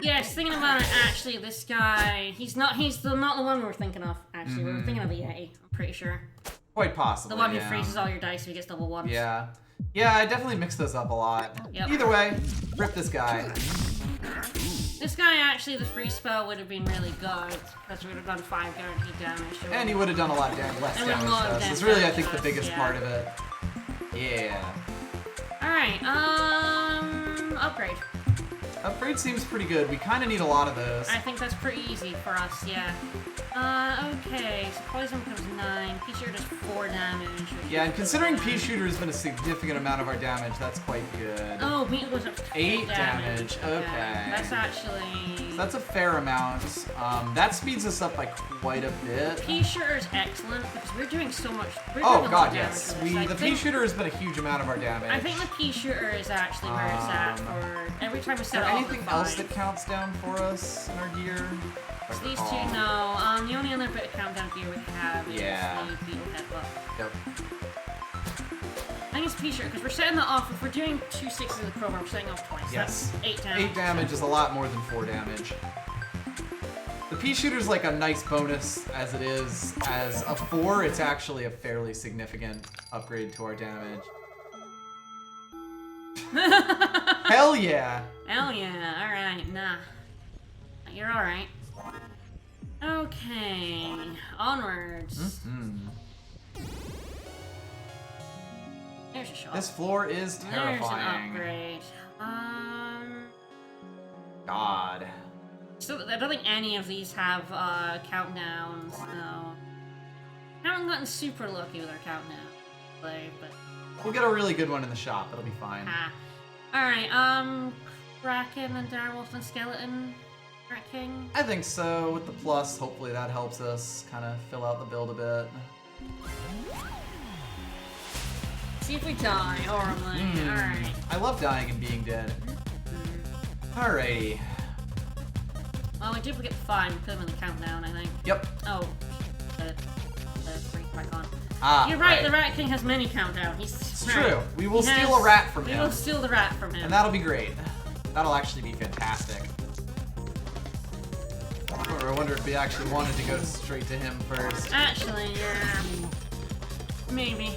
Yes, thinking about it, actually, this guy, he's not the one we were thinking of, actually. We were thinking of a Yeti, I'm pretty sure. Quite possibly, The one who yeah. freezes all your dice so he gets double ones. Yeah. Yeah, I definitely mix those up a lot. Yep. Either way, rip this guy. This guy, actually, the free spell would have been really good, because we would have done 5 guaranteed damage. And he would have done a lot of less And a damage lot to of us. It's damage really, I to think, the us, biggest yeah. part of it. Yeah. Alright, upgrade. Upgrade seems pretty good. We kind of need a lot of those. I think that's pretty easy for us, yeah. Okay, so poison becomes 9, pea shooter does 4 damage. Yeah, and considering pea shooter has been a significant amount of our damage, that's quite good. Oh, beat goes up to 8 damage. Okay. That's actually... So that's a fair amount. That speeds us up by quite a bit. Pea shooter is excellent because we're doing so much. We're doing Oh a lot god, of yes. damage with this. The pea shooter has been a huge amount of our damage. I think the pea shooter is actually where it's at for every time we Is set there it off. anything else that counts down for us in our gear? So these two, no. The only other bit of countdown gear we have is Yeah. the beetle headbutt. Yep. I think it's pea shooter because we're setting that off. If we're doing 2 6s of the crowbar, we're setting off twice. Yes. That's 8 damage. 8 damage is a lot more than 4 damage. The pea shooter's like a nice bonus as it is. As a 4, it's actually a fairly significant upgrade to our damage. Hell yeah! Hell yeah, alright, nah. You're alright. Okay, onwards. There's a shot. This floor is There's terrifying. an upgrade. God. So I don't think any of these have countdowns, no. Haven't gotten super lucky with our countdown play, but We'll get a really good one in the shop. It'll be fine. Alright, Kraken and Direwolf and Skeleton Rat King. I think so. With the plus, hopefully that helps us kind of fill out the build a bit. See if we die horribly. Alright. I love dying and being dead. Alrighty. Well, we did get 5 and put them in the countdown, I think. Yep. Oh, the freak back on. Ah, You're right, the Rat King has many countdown. It's true. We will steal a rat from him. We will steal the rat from him. And that'll be great. That'll actually be fantastic. I wonder if we actually wanted to go straight to him first. Actually, yeah. Maybe.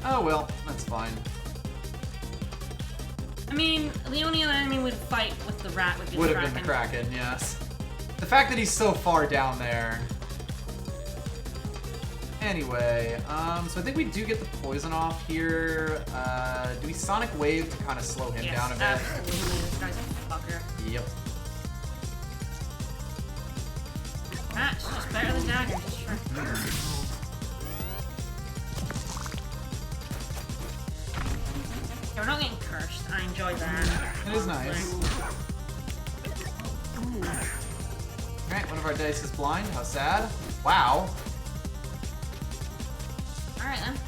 Oh well, that's fine. I mean, the only other enemy we'd fight with the rat would be Would the have been the Kraken, yes. The fact that he's so far down there. Anyway, so I think we do get the poison off here. Do we Sonic Wave to kind of slow him down a bit? Absolutely. This guy's a fucker. Yep. That's just better than daggers, sure. Yeah, we're not getting cursed. I enjoy that. It is nice. Alright, one of our dice is blind. How sad. Wow. Alright then.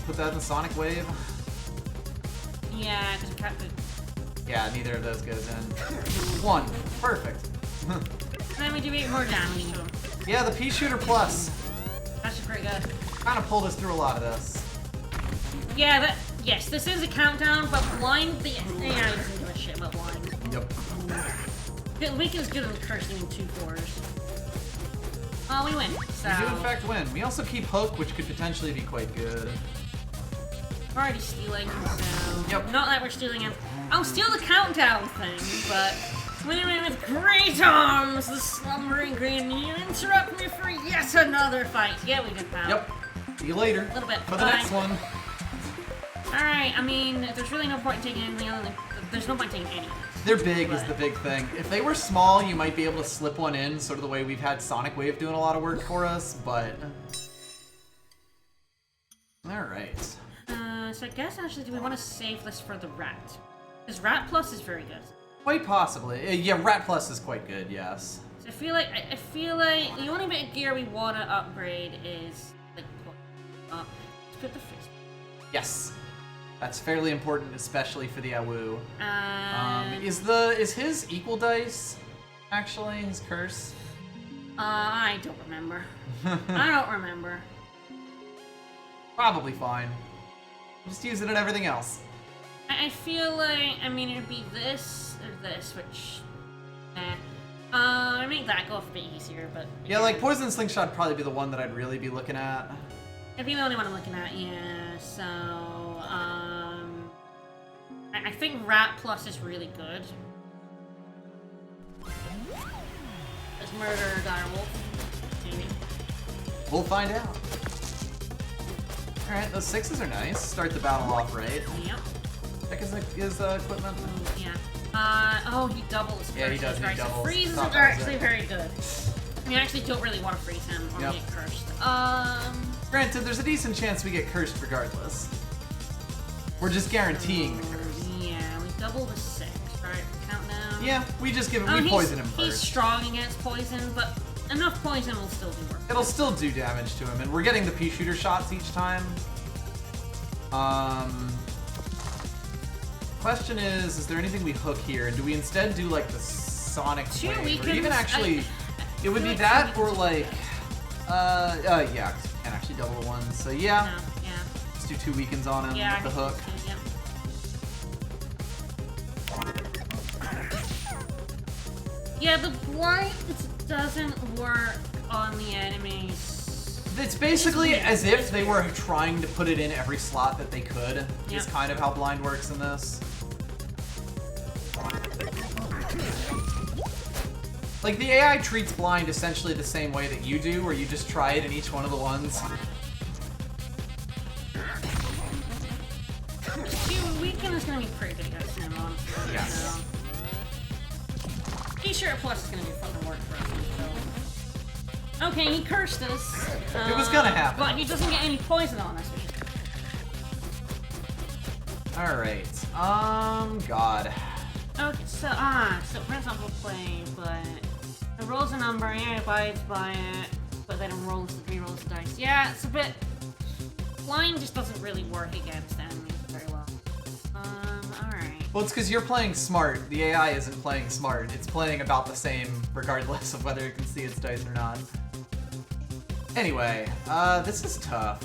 Put that in the Sonic Wave. Yeah, because we can't do... Yeah, neither of those goes in. 1. Perfect. Then we do 8 more damage to him. Yeah, the pea shooter plus That's pretty good. kind of pulled us through a lot of this. Yeah, yes, this is a countdown, but blind, the AI doesn't give a shit about blind. Yep. Weak is good at cursing in 2 4s. Oh, we win. So We do in fact win. We also keep Hook, which could potentially be quite good. we're already stealing, so Yep. not that we're stealing him. I'll steal the countdown thing, but Swimming with great arms, the slumbering green. You interrupt me for yet another fight. Yeah, we did that. Yep. See you later. A little bit. For the next one. Alright, I mean, there's really no point in taking anything other than... There's no point in taking any of this. They're big is the big thing. If they were small, you might be able to slip one in, sort of the way we've had Sonic Wave doing a lot of work for us, but... Alright. So I guess, actually, do we want to save this for the Rat? Because Rat Plus is very good. Quite possibly. Yeah, Rat Plus is quite good, yes. So I feel like the only bit of gear we want to upgrade is, like, let's put the fist. Yes. That's fairly important, especially for the Awu. Is his equal dice, actually, his curse? I don't remember. I don't remember. Probably fine. Just use it in everything else. I feel like, I mean, it'd be this or this, which, I make that go off a bit easier, but... Yeah, like, Poison Slingshot would probably be the one that I'd really be looking at. It'd be the only one I'm looking at, yeah, so, I think Rat Plus is really good. Let's murder Direwolf, maybe. We'll find out. Alright, those 6s are nice. Start the battle off right. Yep. Check his equipment. Yeah. Oh, he doubles. Yeah, he does. He doubles. Freezes are actually very good. I mean, I actually don't really want to freeze him or get cursed. Granted, there's a decent chance we get cursed regardless. We're just guaranteeing the curse. Yeah, we double the 6, right? Countdown. Yeah, we just give him. We poison him He's first. strong against poison, but enough poison will still do work. It'll still do damage to him, and we're getting the pea shooter shots each time. Question is there anything we hook here? Do we instead do like the Sonic Wave? Or even actually, it would be that or like, yeah, 'cause we can't actually double the ones. So yeah, No, yeah. let's do 2 weakens on him with the hook. Yeah, the blind doesn't work on the enemies. It's basically as if they were trying to put it in every slot that they could. Is kind of how blind works in this. Like, the AI treats blind essentially the same way that you do, where you just try it in each one of the ones. Weekend is gonna be pretty good against him, honestly. Yes. T-shirt plus is gonna be fucking work for us. So. Okay, he cursed us. It was gonna happen. But he doesn't get any poison on us, which is Alright. God. okay, so Prince will play, but it rolls a number, yeah, it abides by it, but then it re-rolls the dice. Yeah, it's a bit... Blind just doesn't really work against enemies very well. Alright. Well, it's because you're playing smart. The AI isn't playing smart. It's playing about the same regardless of whether it can see its dice or not. Anyway, this is tough.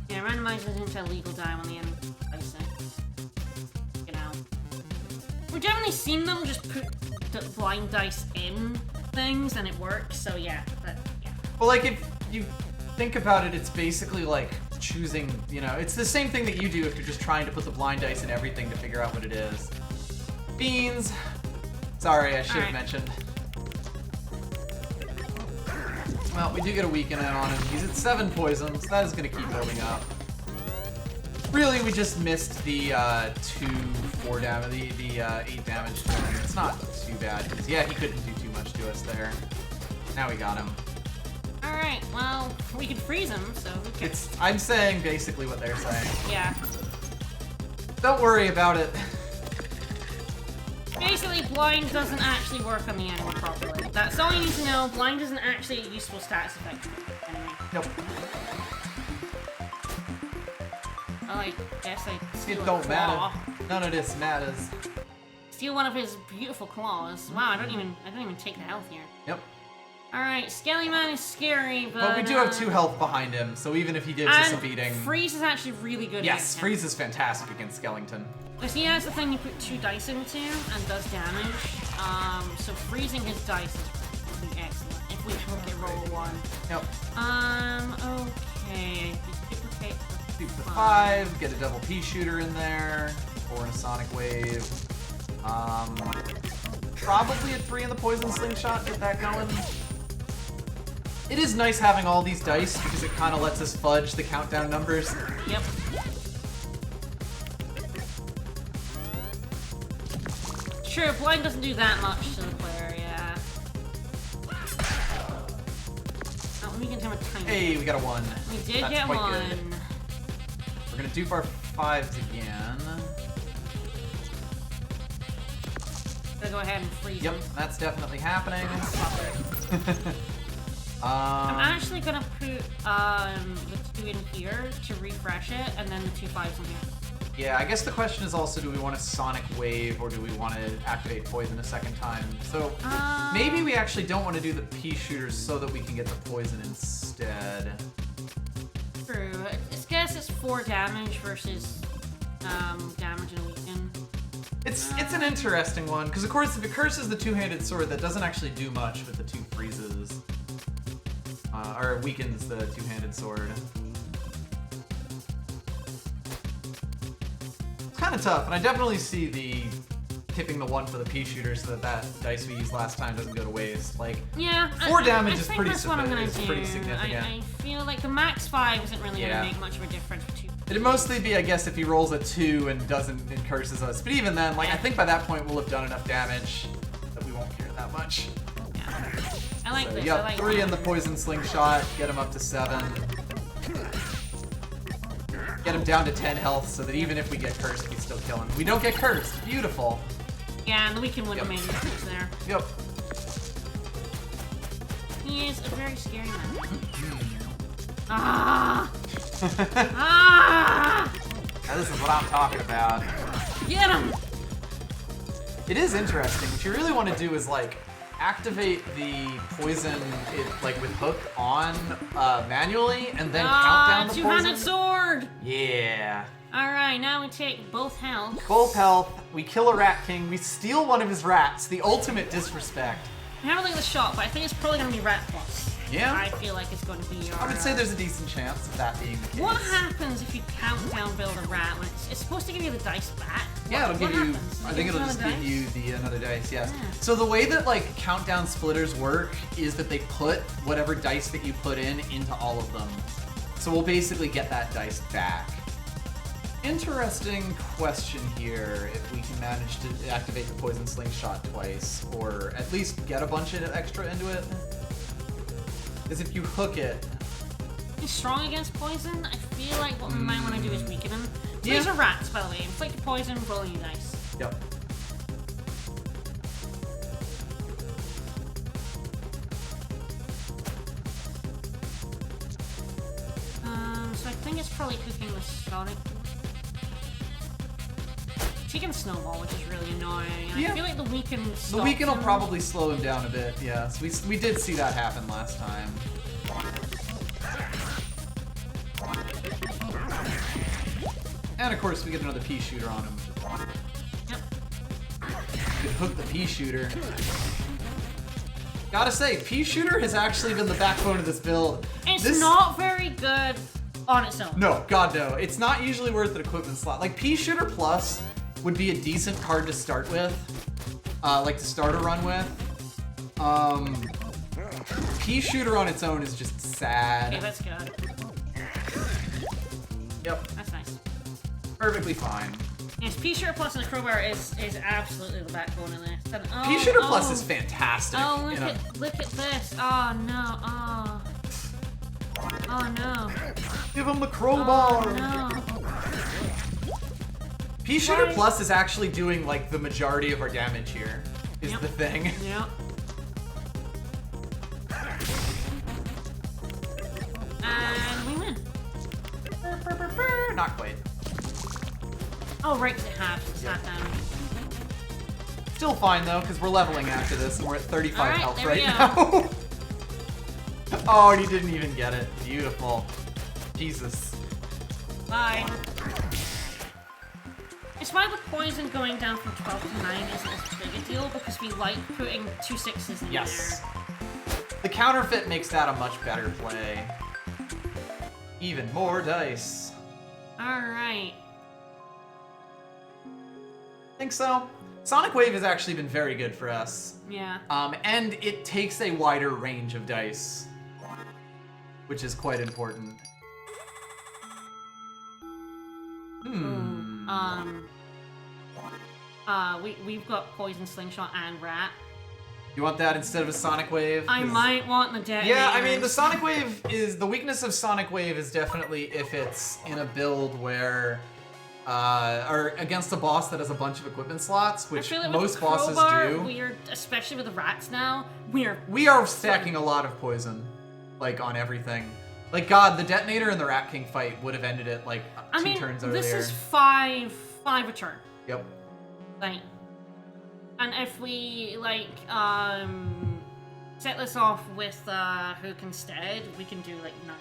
Yeah, randomizes into a legal die on the enemy dice. You know. We've generally seen them just put the blind dice in things and it works, so yeah. Yeah. Well, like, if you think about it, it's basically like choosing, you know, it's the same thing that you do if you're just trying to put the blind dice in everything to figure out what it is. Beans. Sorry, I should have mentioned. Well, we do get a weaken in on him. He's at 7 poison, so that is going to keep building up. Really, we just missed the 4 damage, the 8 damage to him. It's not too bad, because yeah, he couldn't do too much to us there. Now we got him. Alright, well, we could freeze him, so who cares? I'm saying basically what they're saying. Yeah. Don't worry about it. Basically, blind doesn't actually work on the enemy properly. That's all you need to know. Blind isn't actually a useful status effect for the enemy. Nope. Oh, I guess I steal It don't a claw. matter. None of this matters. Steal one of his beautiful claws. Wow, I don't even take the health here. Yep. Alright, Skelly Man is scary, But we do have 2 health behind him, so even if he gives us a beating... Freeze is actually really good Yes, against him. Freeze is fantastic against Skellington. Because he has the thing you put 2 dice into and does damage. So freezing his dice is really excellent. If we can roll 1. Yep. Okay. Duplicate Keep the 5, get a double pea shooter in there, or a Sonic Wave. Probably a 3 in the poison slingshot, get that going. It is nice having all these dice because it kind of lets us fudge the countdown numbers. Yep. True, blind doesn't do that much to the player, yeah. Oh, we can have a tiny. Hey, we got a 1. We did That's get quite 1. good. We're gonna dupe our 5s again. Gonna go ahead and freeze Yep, him. that's definitely happening. I'm actually gonna put the 2 in here to refresh it, and then the 2 5s in here. Yeah, I guess the question is also, do we want a Sonic Wave or do we want to activate Poison a second time? So maybe we actually don't want to do the pea shooters so that we can get the Poison instead. True. I guess it's 4 damage versus damage in a weekend. It's an interesting one, because of course if it curses the two-handed sword, that doesn't actually do much with the 2 freezes. Or weakens the two-handed sword. It's kind of tough, and I definitely see the tipping the 1 for the pea shooter so that dice we used last time doesn't go to waste. Like, yeah, 4 damage is think pretty that's what I'm gonna do. pretty significant. I feel like the max 5 isn't really Yeah. gonna make much of a difference for 2. It'd mostly be, I guess, if he rolls a 2 and curses us. But even then, like, I think by that point we'll have done enough damage that we won't care that much. Yeah. I like So this. you I got like 3 in the that. poison slingshot, get him up to 7. Get him down to 10 health so that even if we get cursed, we still kill him. We don't get cursed. Beautiful. Yeah, and the weekend wouldn't Yep. have made a difference there. Yep. He is a very scary man. Ah! Ah! Now this is what I'm talking about. Get him! It is interesting. What you really want to do is, like, activate the poison, like, with hook on manually, and then count down the two-handed poison. sword! Yeah. Alright, now we take both health. Both health, we kill a Rat King, we steal one of his rats, the ultimate disrespect. I haven't looked at the shot, but I think it's probably going to be Rat Plus. Yeah. I feel like it's going to be our... I would say there's a decent chance of that being the case. What happens if you count down build a rat when it's supposed to give you the dice back? Yeah, it'll give What you. happens? I think it'll Another just give dice? you the another dice. Yes. Yeah. So the way that like countdown splitters work is that they put whatever dice that you put in into all of them. So we'll basically get that dice back. Interesting question here. If we can manage to activate the poison slingshot twice, or at least get a bunch of extra into it, is if you hook it. He's strong against poison. I feel like what we might want to do is weaken him. So Yeah. these are rats, by the way. Inflict the poison, rolling your dice. Yep. So I think it's probably cooking the Sonic. Taking Snowball, which is really annoying. And Yeah. I feel like the weaken The stops weaken will him. probably slow him down a bit. Yeah. So we did see that happen last time. And of course we get another pea shooter on him. Yep. We could hook the pea shooter. Gotta say, pea shooter has actually been the backbone of this build. It's not very good on its own. No, God no. It's not usually worth an equipment slot. Like pea shooter plus would be a decent card to start with. Like to start a run with. Pea shooter on its own is just sad. Okay, that's good. Yep. That's nice. Perfectly fine. Yes, P-Shooter Plus and the Crowbar is absolutely the backbone of this. And, oh, Pea shooter plus oh. is fantastic. Oh, you know. look at this. Oh, no. Oh. Oh, no. Give him the crowbar. Oh, no. Pea shooter Why? plus is actually doing like the majority of our damage here. Is Yep. the thing. Yep. And we win. Not quite. Oh, right, 'cause it halves. It's Yep. not damage. Still fine though, because we're leveling after this and we're at 35 Alright, health there right we now. Oh, and he didn't even get it. Beautiful. Jesus. Bye. It's why the poison going down from 12 to 9 isn't as big a deal, because we like putting 2 6s in Yes. there. The counterfeit makes that a much better play. Even more dice. Alright. Think so. Sonic Wave has actually been very good for us. Yeah. And it takes a wider range of dice, which is quite important. We've got Poison Slingshot and Rat. You want that instead of a Sonic Wave? I might want the detonator. Yeah, I mean, the Sonic Wave is... The weakness of Sonic Wave is definitely if it's in a build where... or against a boss that has a bunch of equipment slots, which like most bosses do. We're, especially with the rats now, we are stacking a lot of poison, like, on everything. Like, God, the detonator and the Rat King fight would have ended it, like, two turns earlier. This is five a turn. Yep. Like, and if we, like, set this off with Hook instead, we can do, like, 9.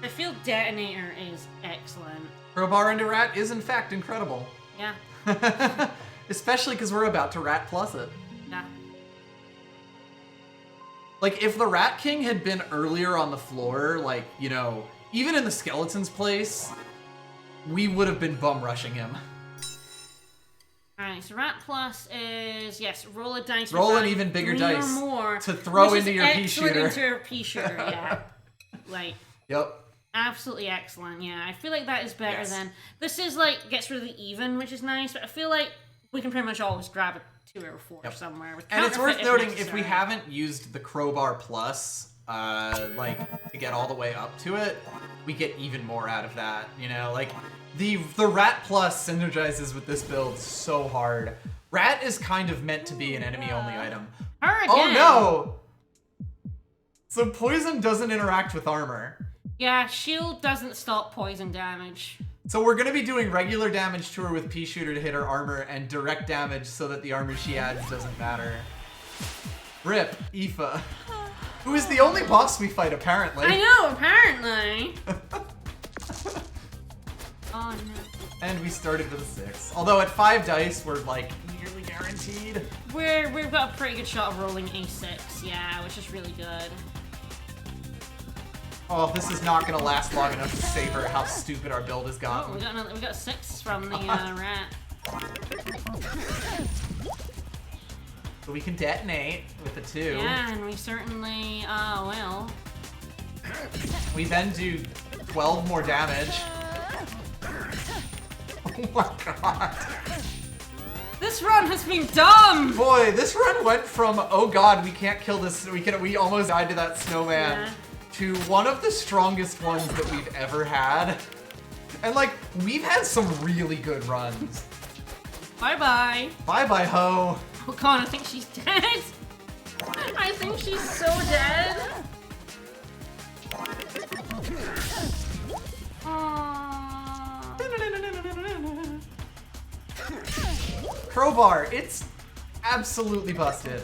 I feel Detonator is excellent. Crowbar into Rat is, in fact, incredible. Yeah. Especially because we're about to Rat Plus it. Yeah. Like, if the Rat King had been earlier on the floor, like, you know, even in the skeleton's place, we would have been bum rushing him. Alright, so Rat Plus is, yes, roll a dice. Roll an even bigger 3 dice or more, to throw into your pea excellent shooter. into your pea shooter, yeah. Like, yep. Absolutely excellent, yeah. I feel like that is better Yes. than... This is, like, gets rid of the even, which is nice, but I feel like we can pretty much always grab a 2 or 4 somewhere. With And it's worth counterfeit noting, if we necessary. haven't used the Crowbar Plus, like, to get all the way up to it, we get even more out of that, you know? Like, the Rat Plus synergizes with this build so hard. Rat is kind of meant to be an enemy-only item. Her Oh again. no! So poison doesn't interact with armor. Yeah, shield doesn't stop poison damage. So we're gonna be doing regular damage to her with pea shooter to hit her armor, and direct damage so that the armor she adds doesn't matter. Rip, Aoife. Who is the only boss we fight, apparently. I know, apparently. Oh no. And we started with a 6. Although at 5 dice, we're like nearly guaranteed. We've got a pretty good shot of rolling a6, yeah, which is really good. Oh, this is not gonna last long enough to savor how stupid our build has Oh, gotten. we got 6 from the rat. So we can detonate with a 2. Yeah, and we certainly will. We then do 12 more damage. Oh my god. This run has been dumb! Boy, this run went from, oh god, we can't kill this, we almost died to that snowman, Yeah. to one of the strongest ones that we've ever had. And like, we've had some really good runs. Bye-bye. Bye-bye, ho. Oh god, I think she's dead! I think she's so dead! Crowbar, it's absolutely busted.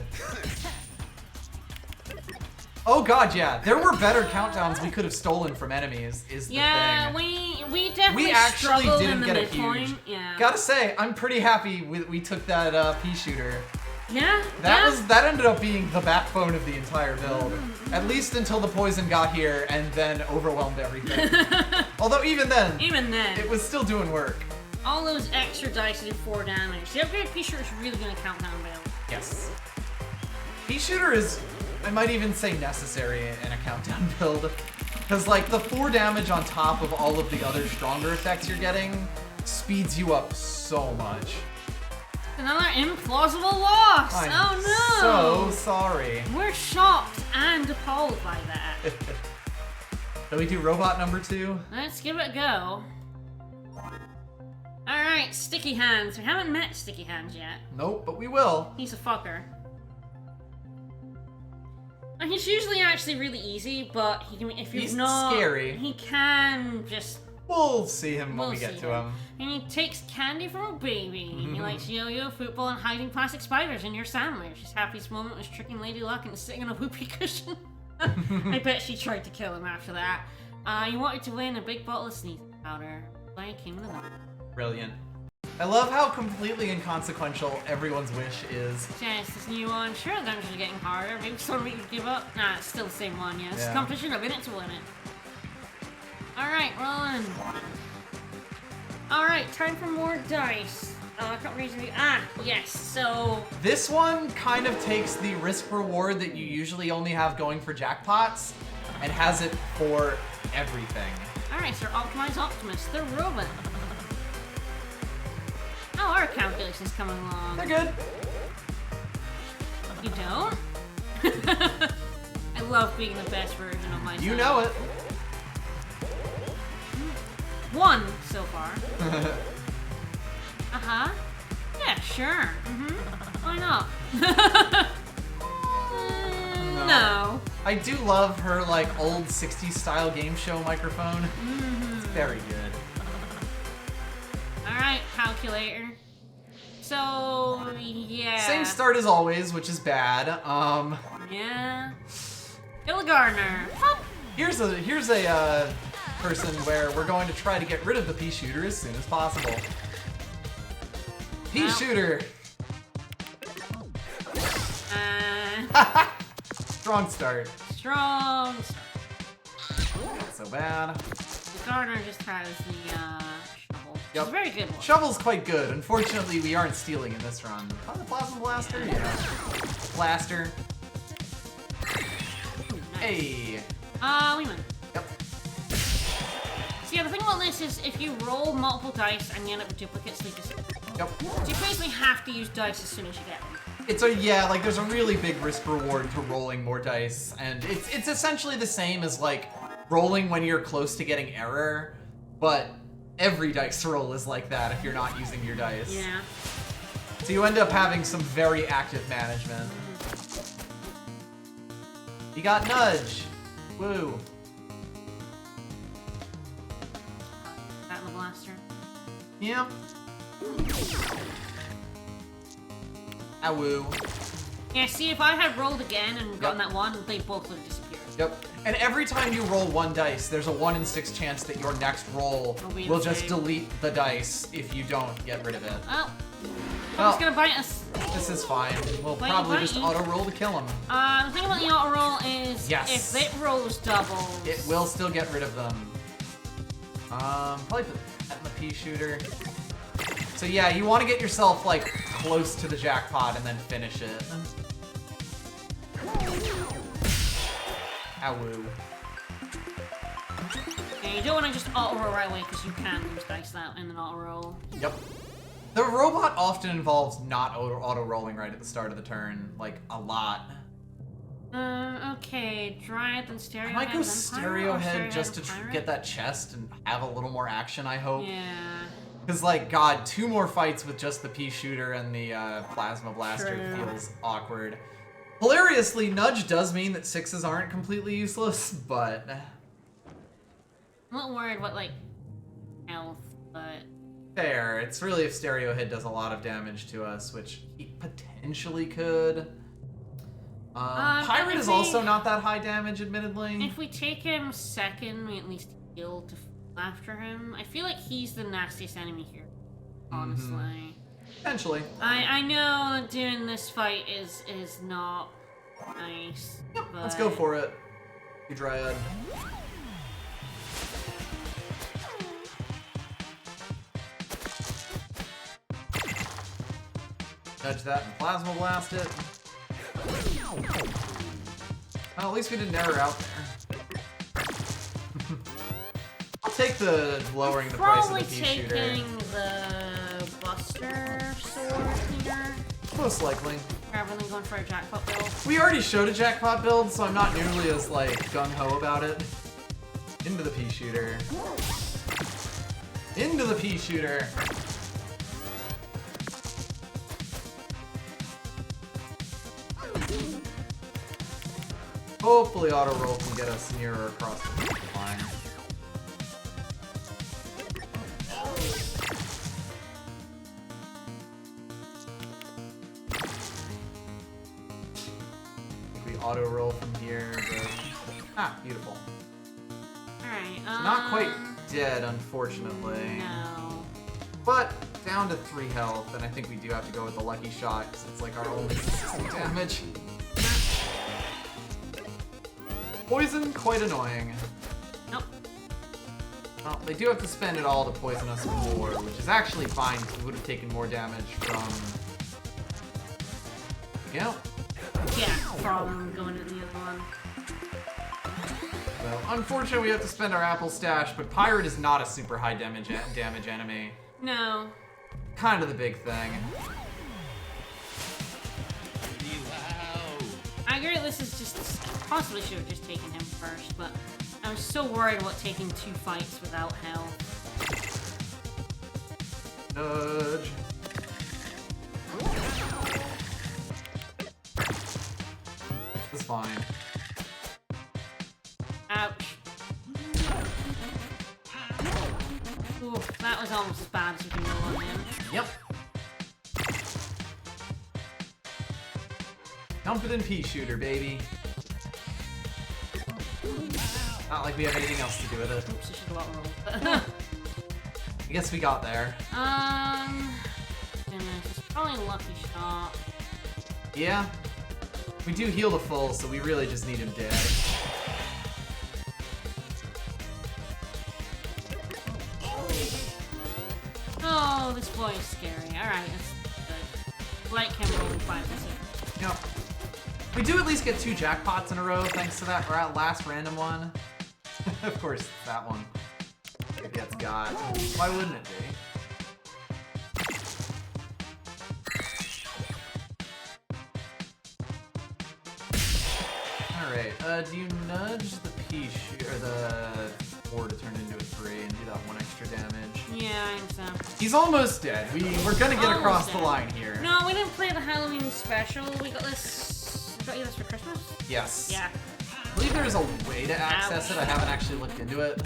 Oh god, yeah. There were better countdowns we could have stolen from enemies, is the Yeah, thing. we definitely We actually struggled didn't in the get a midpoint. huge. Yeah. Gotta say, I'm pretty happy we took that pea shooter. Yeah. That ended up being the backbone of the entire build. At least until the poison got here and then overwhelmed everything. Although even then, it was still doing work. All those extra dice do 4 damage. The upgraded pea shooter is really gonna count down build. Yes. Pea shooter is, I might even say, necessary in a countdown build. Because like the 4 damage on top of all of the other stronger effects you're getting speeds you up so much. Another implausible loss! I'm Oh so no! sorry. We're shocked and appalled by that. Shall we do robot number 2? Let's give it a go. Alright, Sticky Hands. We haven't met Sticky Hands yet. Nope, but we will. He's a fucker. And he's usually actually really easy, but he can, if you're He's not... scary. He can just... We'll see him when We'll we get see to him. And he takes candy from a baby. He likes yo-yo, football, and hiding plastic spiders in your sandwich. His happiest moment was tricking Lady Luck into sitting on a whoopee cushion. I bet she tried to kill him after that. He wanted to win a big bottle of sneezing powder. Like King of the North. Brilliant. I love how completely inconsequential everyone's wish is. Yes, this new one. Sure, the dungeons are getting harder. Maybe some of you would give up. Nah, it's still the same one, yes. Yeah. Competition, I'm in it to win it. Alright, rolling. Alright, time for more dice. I can't reason to... yes, so... This one kind of takes the risk reward that you usually only have going for jackpots and has it for everything. Alright, so Optimize Optimus, the robot. How are calculations coming along? They're good. You don't? I love being the best version of myself. You know it. 1 so far. Uh-huh. Yeah, sure. Why not? No. I do love her like old 60s style game show microphone. It's very good. Alright, calculator. So, yeah. Same start as always, which is bad. Yeah. Bill Gardner. Hop. Here's a person where we're going to try to get rid of the pea shooter as soon as possible. Pea shooter. Strong start. Strong. Not so bad. Gardner just has the shovel. Yep. It's a very good one. Shovel's quite good. Unfortunately, we aren't stealing in this run. Oh, the Plasma Blaster? Yeah. Blaster. Ooh, nice. Hey. We win. Yep. So yeah, the thing about this is if you roll multiple dice and you end up with duplicates, they just... Yep. So you basically have to use dice as soon as you get them. It's like there's a really big risk reward to rolling more dice, and it's essentially the same as like rolling when you're close to getting error, but every dice roll is like that if you're not using your dice. Yeah. So you end up having some very active management. You got Nudge. Woo. That and the blaster. Yeah. Ah, woo. Yeah, see, if I had rolled again and gotten that one, they both would have disappeared. Yep. And every time you roll one dice, there's a 1 in 6 chance that your next roll will just delete the dice if you don't get rid of it. Oh. Well, It's gonna bite us. This is fine. We'll Bite, probably bite. just auto-roll to kill him. The thing about the auto roll is Yes. if it rolls doubles. It will still get rid of them. Probably put that in the pea shooter. So yeah, you want to get yourself like close to the jackpot and then finish it. Awoo. Yeah, you don't want to just auto roll right away because you can lose dice that in an auto roll. Yep. The robot often involves not auto-rolling right at the start of the turn, like a lot. Okay, Dryad then Stereo I might Head, go then Stereo Pyro, or Head just to Pirate? get that chest and have a little more action, I hope. Yeah. Because, like, God, 2 more fights with just the pea shooter and the plasma blaster True. feels awkward. Hilariously, Nudge does mean that 6s aren't completely useless, but... I'm not worried about, like, health, but... Fair. It's really if Stereo Head does a lot of damage to us, which he potentially could. Pirate if is we- also not that high damage, admittedly. If we take him second, we at least heal to after him. I feel like he's the nastiest enemy here, honestly. Potentially. I know doing this fight is not nice, Yep, but... let's go for it. You Dryad. Nudge that and plasma blast it. Well, at least we didn't error out there. I'll take the lowering the price of Probably the pea shooter. taking the Buster Sword here, Most likely. rather than going for a jackpot build. We already showed a jackpot build, so I'm not nearly as like gung-ho about it. Into the pea shooter. Into the pea shooter. Hopefully auto roll can get us nearer across the line. I think we auto roll from here, but beautiful. Alright, Not quite dead, unfortunately. No. But down to 3 health, and I think we do have to go with the lucky shot because it's like our only consistent damage. Poison, quite annoying. Nope. Well, they do have to spend it all to poison us more, which is actually fine because we would have taken more damage from... Yeah. Yeah, from going to the other one. So, unfortunately, we have to spend our apple stash, but Pirate is not a super high damage enemy. No. Kind of the big thing. I agree this is just... Possibly should have just taken him first, but I was so worried about taking 2 fights without health. Nudge. It's fine. Ouch. Ooh, that was almost as bad as you can roll on him. Yep. Dump it in pea shooter, baby. Not like we have anything else to do with it. Oops, I should have rolled. I guess we got there. Goodness, it's probably a lucky shot. Yeah. We do heal to full, so we really just need him dead. Oh, this boy is scary. Alright, that's good. Like him rolling 5 this year. Yep. We do at least get 2 jackpots in a row thanks to that last random one. Of course, it's that one. It gets got. Why wouldn't it be? Alright, do you nudge the P or the 4 to turn into a 3 and do that 1 extra damage? Yeah, I think so. He's almost dead. We're gonna get Almost across the dead. line here. No, we didn't play the Halloween special. We got this. We got you this for Christmas? Yes. Yeah. I believe there's a way to access it. I haven't actually looked into it.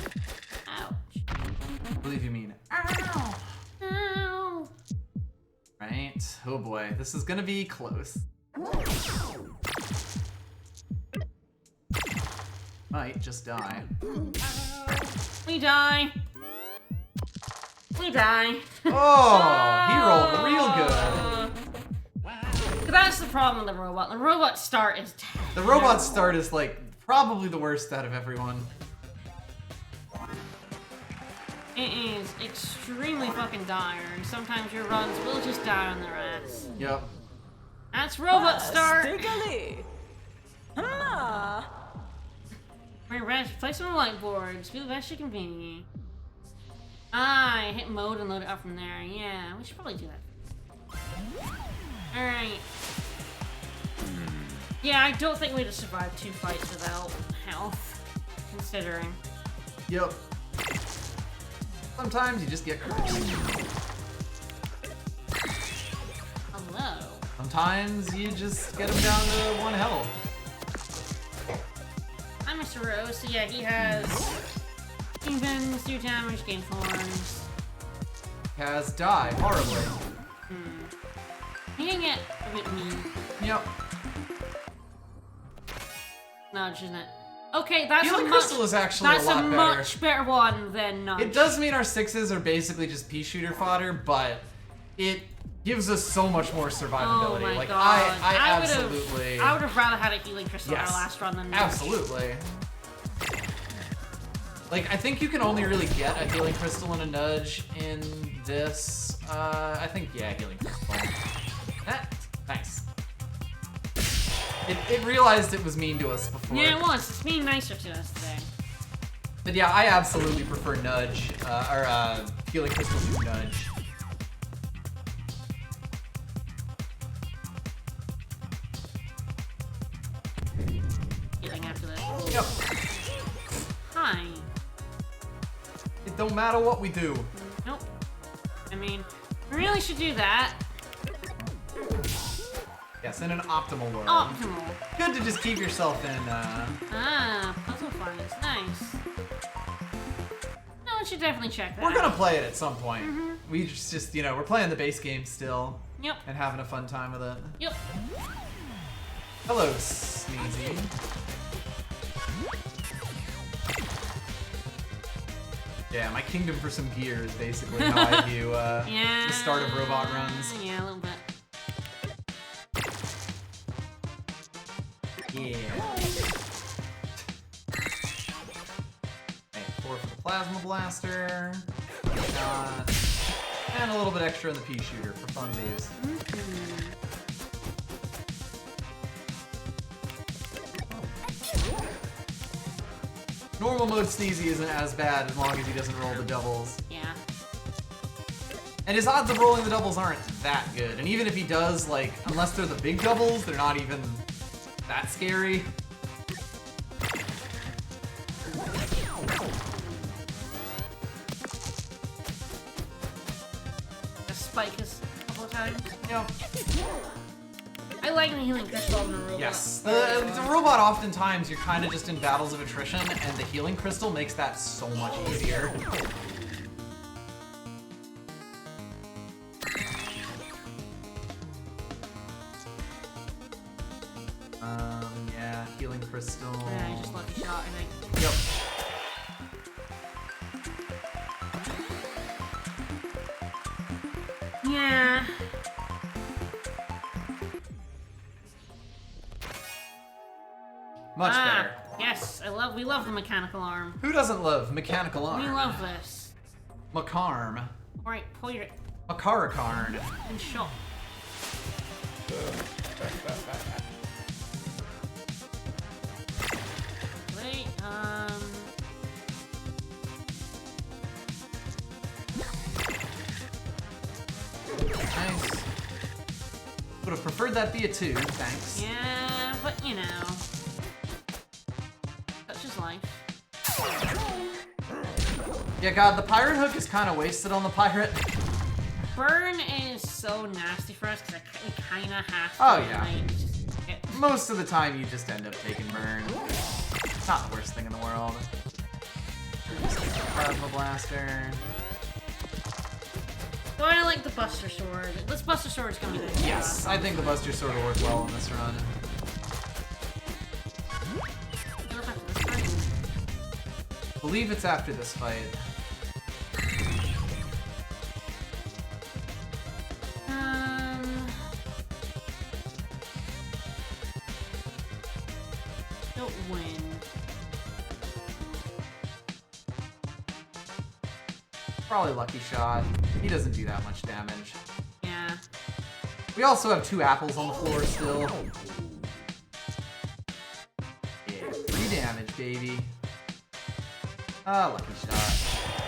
Ouch. I believe you mean Ow. Ow. right. Oh boy, this is gonna be close. Might just die. We die. We die. Oh, he rolled real good. That's the problem with the robot. The robot start is terrible. The robot start is like probably the worst out of everyone. It is extremely fucking dire, and sometimes your runs will just die on their ass. Yep. That's robot start. Stickily. Ah. Play some whiteboards. Do the best you can be. Ah, hit mode and load it up from there. Yeah, we should probably do that. Alright. Yeah, I don't think we'd have survived 2 fights without health, considering. Yep. Sometimes you just get cursed. Hello. Sometimes you just get him down to 1 health. Hi, Mr. Rose. So yeah, he has Kingpins, 2 damage, gain thorns. Has died horribly. He can get a bit mean. Yep. Nudge, isn't it? Okay, that's Healing a much, Crystal is actually that's a lot a better. much better one than Nudge. It does mean our 6s are basically just pea shooter fodder, but it gives us so much more survivability. Oh my like god. I would've- absolutely I would have rather had a healing crystal in Yes. our last run than Nudge. Absolutely. Like, I think you can only really get a healing crystal and a nudge in this. I think, yeah, healing crystal. Nice. It realized it was mean to us before. Yeah, it was. It's being nicer to us today. But yeah, I absolutely prefer nudge, healing crystal to nudge. Healing after this. Yep. Hi. It don't matter what we do. Nope. I mean, we really should do that. Yes, in an optimal world. Optimal. Good to just keep yourself in, Puzzle fights. Nice. No, we should definitely check that We're gonna out. play it at some point. We just, you know, we're playing the base game still. Yep. And having a fun time with it. Yep. Hello, Sneezy. Yeah, my kingdom for some gear is basically how I view Yeah. the start of robot runs. Yeah, a little bit. Yeah. Okay, 4 for the plasma Blaster. And a little bit extra in the Pea Shooter for funsies. Normal mode Sneezy isn't as bad as long as he doesn't roll the doubles. Yeah. And his odds of rolling the doubles aren't that good. And even if he does, like, unless they're the big doubles, they're not even that scary. The spike is a couple of times. Yeah. I like the healing crystal in the robot. Yes. The robot, oftentimes, you're kind of just in battles of attrition, and the healing crystal makes that so much easier. Yeah, healing crystal. Yeah, just lucky shot, I think. Yep. Yeah. Much better. Yes, we love the mechanical arm. Who doesn't love mechanical arm? We love this. Macarm. Alright, point it Macaracarn. and shot. Wait, Nice. Would have preferred that be a 2, thanks. yeah, but you know. That's just life. Yeah, God, the pirate hook is kind of wasted on the pirate. Burn is so nasty for us because we kind of have to. Oh, yeah. Like, just get... Most of the time, you just end up taking burn. It's not the worst thing in the world. Plasma Blaster. So I like the Buster Sword. This Buster Sword is gonna be nice. Yes, I think the Buster Sword will work well in this run. I believe it's after this fight. Don't win. Probably Lucky Shot. He doesn't do that much damage. Yeah. We also have 2 apples on the floor still. Yeah, 3 damage, baby. Ah, Lucky Shot.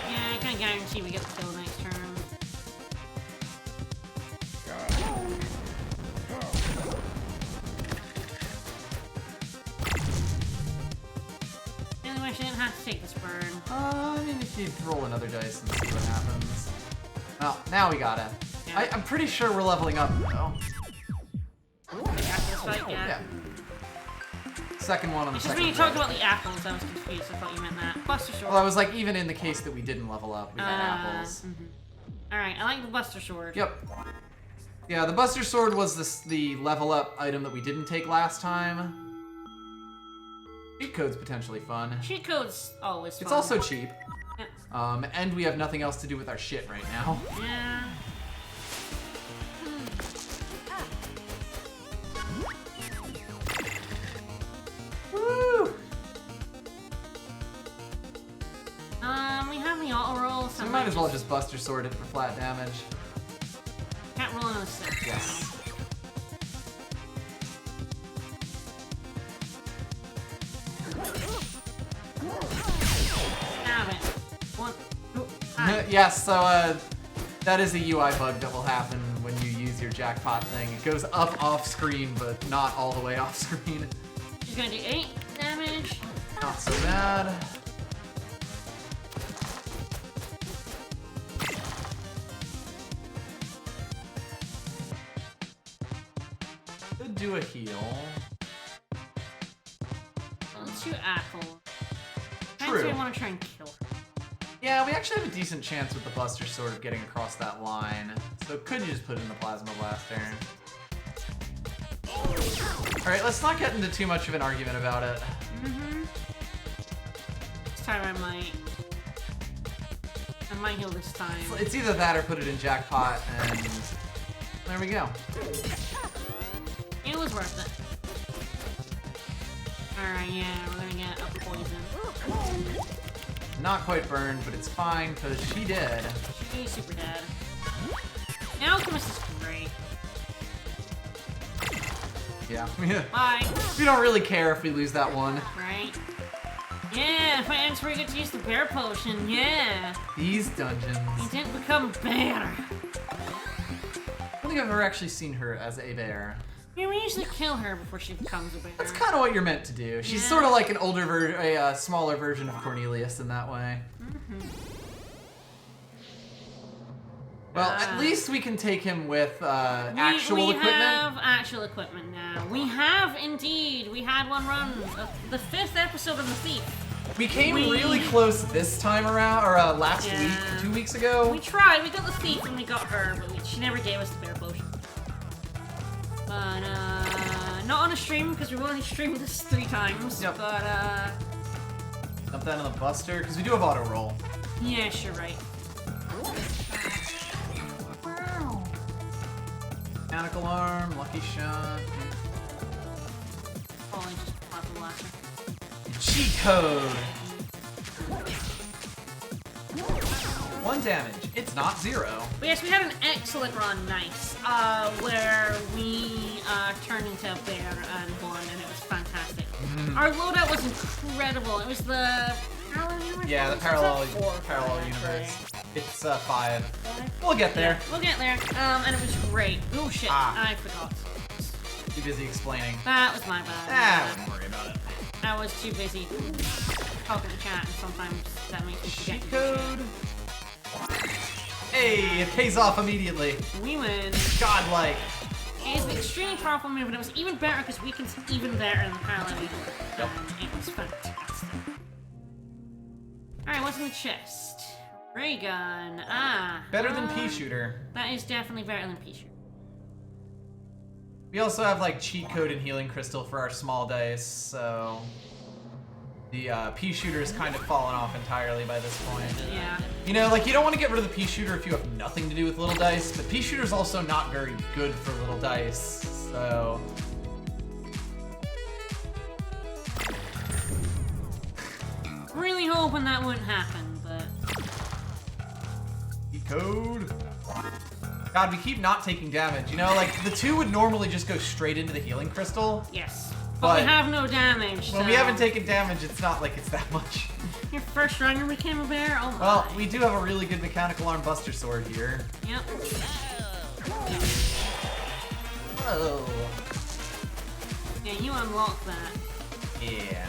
Yeah, I can guarantee we get the kill next turn. Really wish I didn't have to take this burn. I mean, if you roll another dice and see what happens. Well, now we got it. Yeah. I'm pretty sure we're leveling up, though. After this fight, yeah. Yeah. Second one on the It's just second when you talked floor. about the apples, I was confused. I thought you meant that. Buster Sword. Well, I was like, even in the case that we didn't level up, we had apples. Alright, I like the Buster Sword. Yep. Yeah, the Buster Sword was the level up item that we didn't take last time. Cheat code's potentially fun. Cheat code's always fun. It's also cheap. Yeah. And we have nothing else to do with our shit right now. Yeah. Woo! We have the auto roll, So we might as well just Buster Sword it for flat damage. Can't roll another 6. Yes. Stab it. 1, 2, 5. Yes, so that is a UI bug that will happen when you use your jackpot thing. It goes up off screen, but not all the way off screen. She's gonna do 8 damage. Not so bad. Could do a heal. Let's do apple. True. I want to try and kill her. Yeah, we actually have a decent chance with the Buster Sword of getting across that line. So could you just put in the Plasma Blaster? Alright, let's not get into too much of an argument about it. This time I might heal this time. It's either that or put it in jackpot, and there we go. It was worth it. Alright, yeah, we're gonna get a poison. not quite burned, but it's fine because she did. She's super dead. The Alchemist is great. Yeah. Bye. We don't really care if we lose that one. Right? Yeah, if I ends where you get to use the bear potion, yeah. These dungeons. You didn't become a bear. I don't think I've ever actually seen her as a bear. Yeah, we usually kill her before she becomes a bear. That's kind of what you're meant to do. She's Yeah. sort of like an older a smaller version of Cornelius in that way. Well, at least we can take him with actual equipment. We have actual equipment now. We have indeed. We had one run. The 5th episode of The Thief. We came really close this time around, or last Yeah. week, 2 weeks ago. We tried. We got The Thief and we got her, but she never gave us the bear potion. But, not on a stream, because we've only streamed this 3 times. Yep. But, Dump that in the buster, because we do have auto roll. yes, you're right. Mechanical arm, lucky shot. Probably just pop the lasher. Cheat code. 1 damage. It's not 0. But yes, we had an excellent run, nice, where we turned into a bear and won, and it was fantastic. Our loadout was incredible. It was the parallel universe. Yeah, the It's parallel a 4, universe. right? It's 5. We'll get there. We'll get there. And it was great. Oh shit, I forgot. Too busy explaining. That was my bad. Don't worry about it. I was too busy talking to chat, and sometimes that makes me forget. Cheat code. Hey, it pays off immediately. We win. Godlike. It is an extremely powerful move, and it was even better because weaken's even better than the parallel universe. Yep. And it was fantastic. Alright, what's in the chest? Ray gun. Better than pea shooter. That is definitely better than pea shooter. We also have like cheat code and healing crystal for our small dice, so the pea shooter is kind of fallen off entirely by this point. Yeah. You know, like you don't want to get rid of the pea shooter if you have nothing to do with little dice, but pea shooter is also not very good for little dice, so. Really hoping that wouldn't happen, but Cheat code. God, we keep not taking damage. You know, like the 2 would normally just go straight into the healing crystal. yes. But we But have no damage. when so we haven't taken damage, it's not like it's that much. your first run, you became a bear. Oh my. Well, we do have a really good mechanical arm buster sword here. Yep. Whoa. Yeah, you unlock that. Yeah.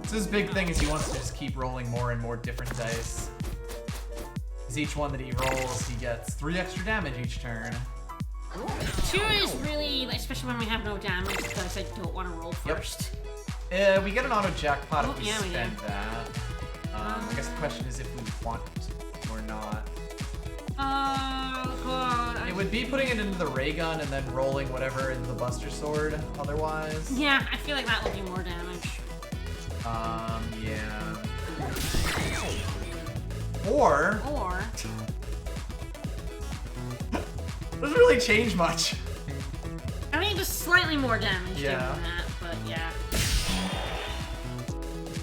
So his big thing is he wants to just keep rolling more and more different dice. Because each one that he rolls, he gets 3 extra damage each turn. 2 is really, especially when we have no damage, because I don't want to roll first. We get an auto jackpot Oh, if we yeah, we spend do. that. I guess the question is if we want to or not. Oh god. It would be putting it into the ray gun and then rolling whatever into the buster sword otherwise. Yeah, I feel like that would do more damage. Yeah. Or Or doesn't really change much. I think just slightly more damage Yeah. than that, but yeah.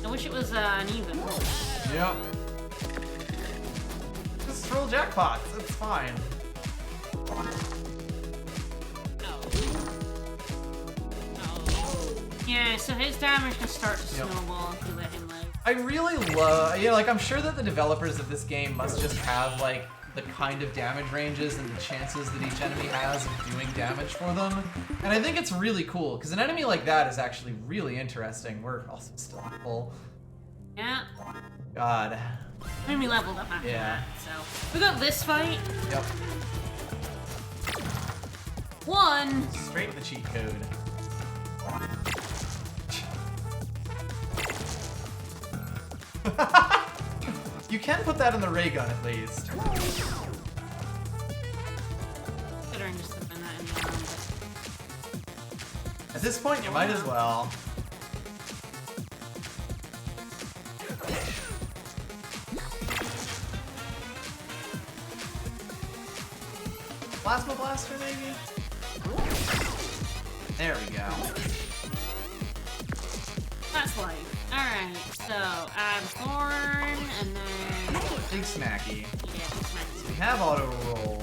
I wish it was an even. Yep. Just roll jackpots. It's fine. Yeah, so his damage can start to snowball if you let him live. I really love, you know, like I'm sure that the developers of this game must just have like the kind of damage ranges and the chances that each enemy has of doing damage for them. And I think it's really cool because an enemy like that is actually really interesting. We're also still on full. Yeah. God. And we leveled up after Yeah. that, so. We got this fight. Yep. 1. Straight to the cheat code. You can put that in the ray gun at least. Considering just putting that in the arm, At this point, you might as well. Plasma blaster, maybe? There we go. That's life. Alright, so add Thorn, and then... Big Smacky. Yeah, Big Smacky. We have auto roll.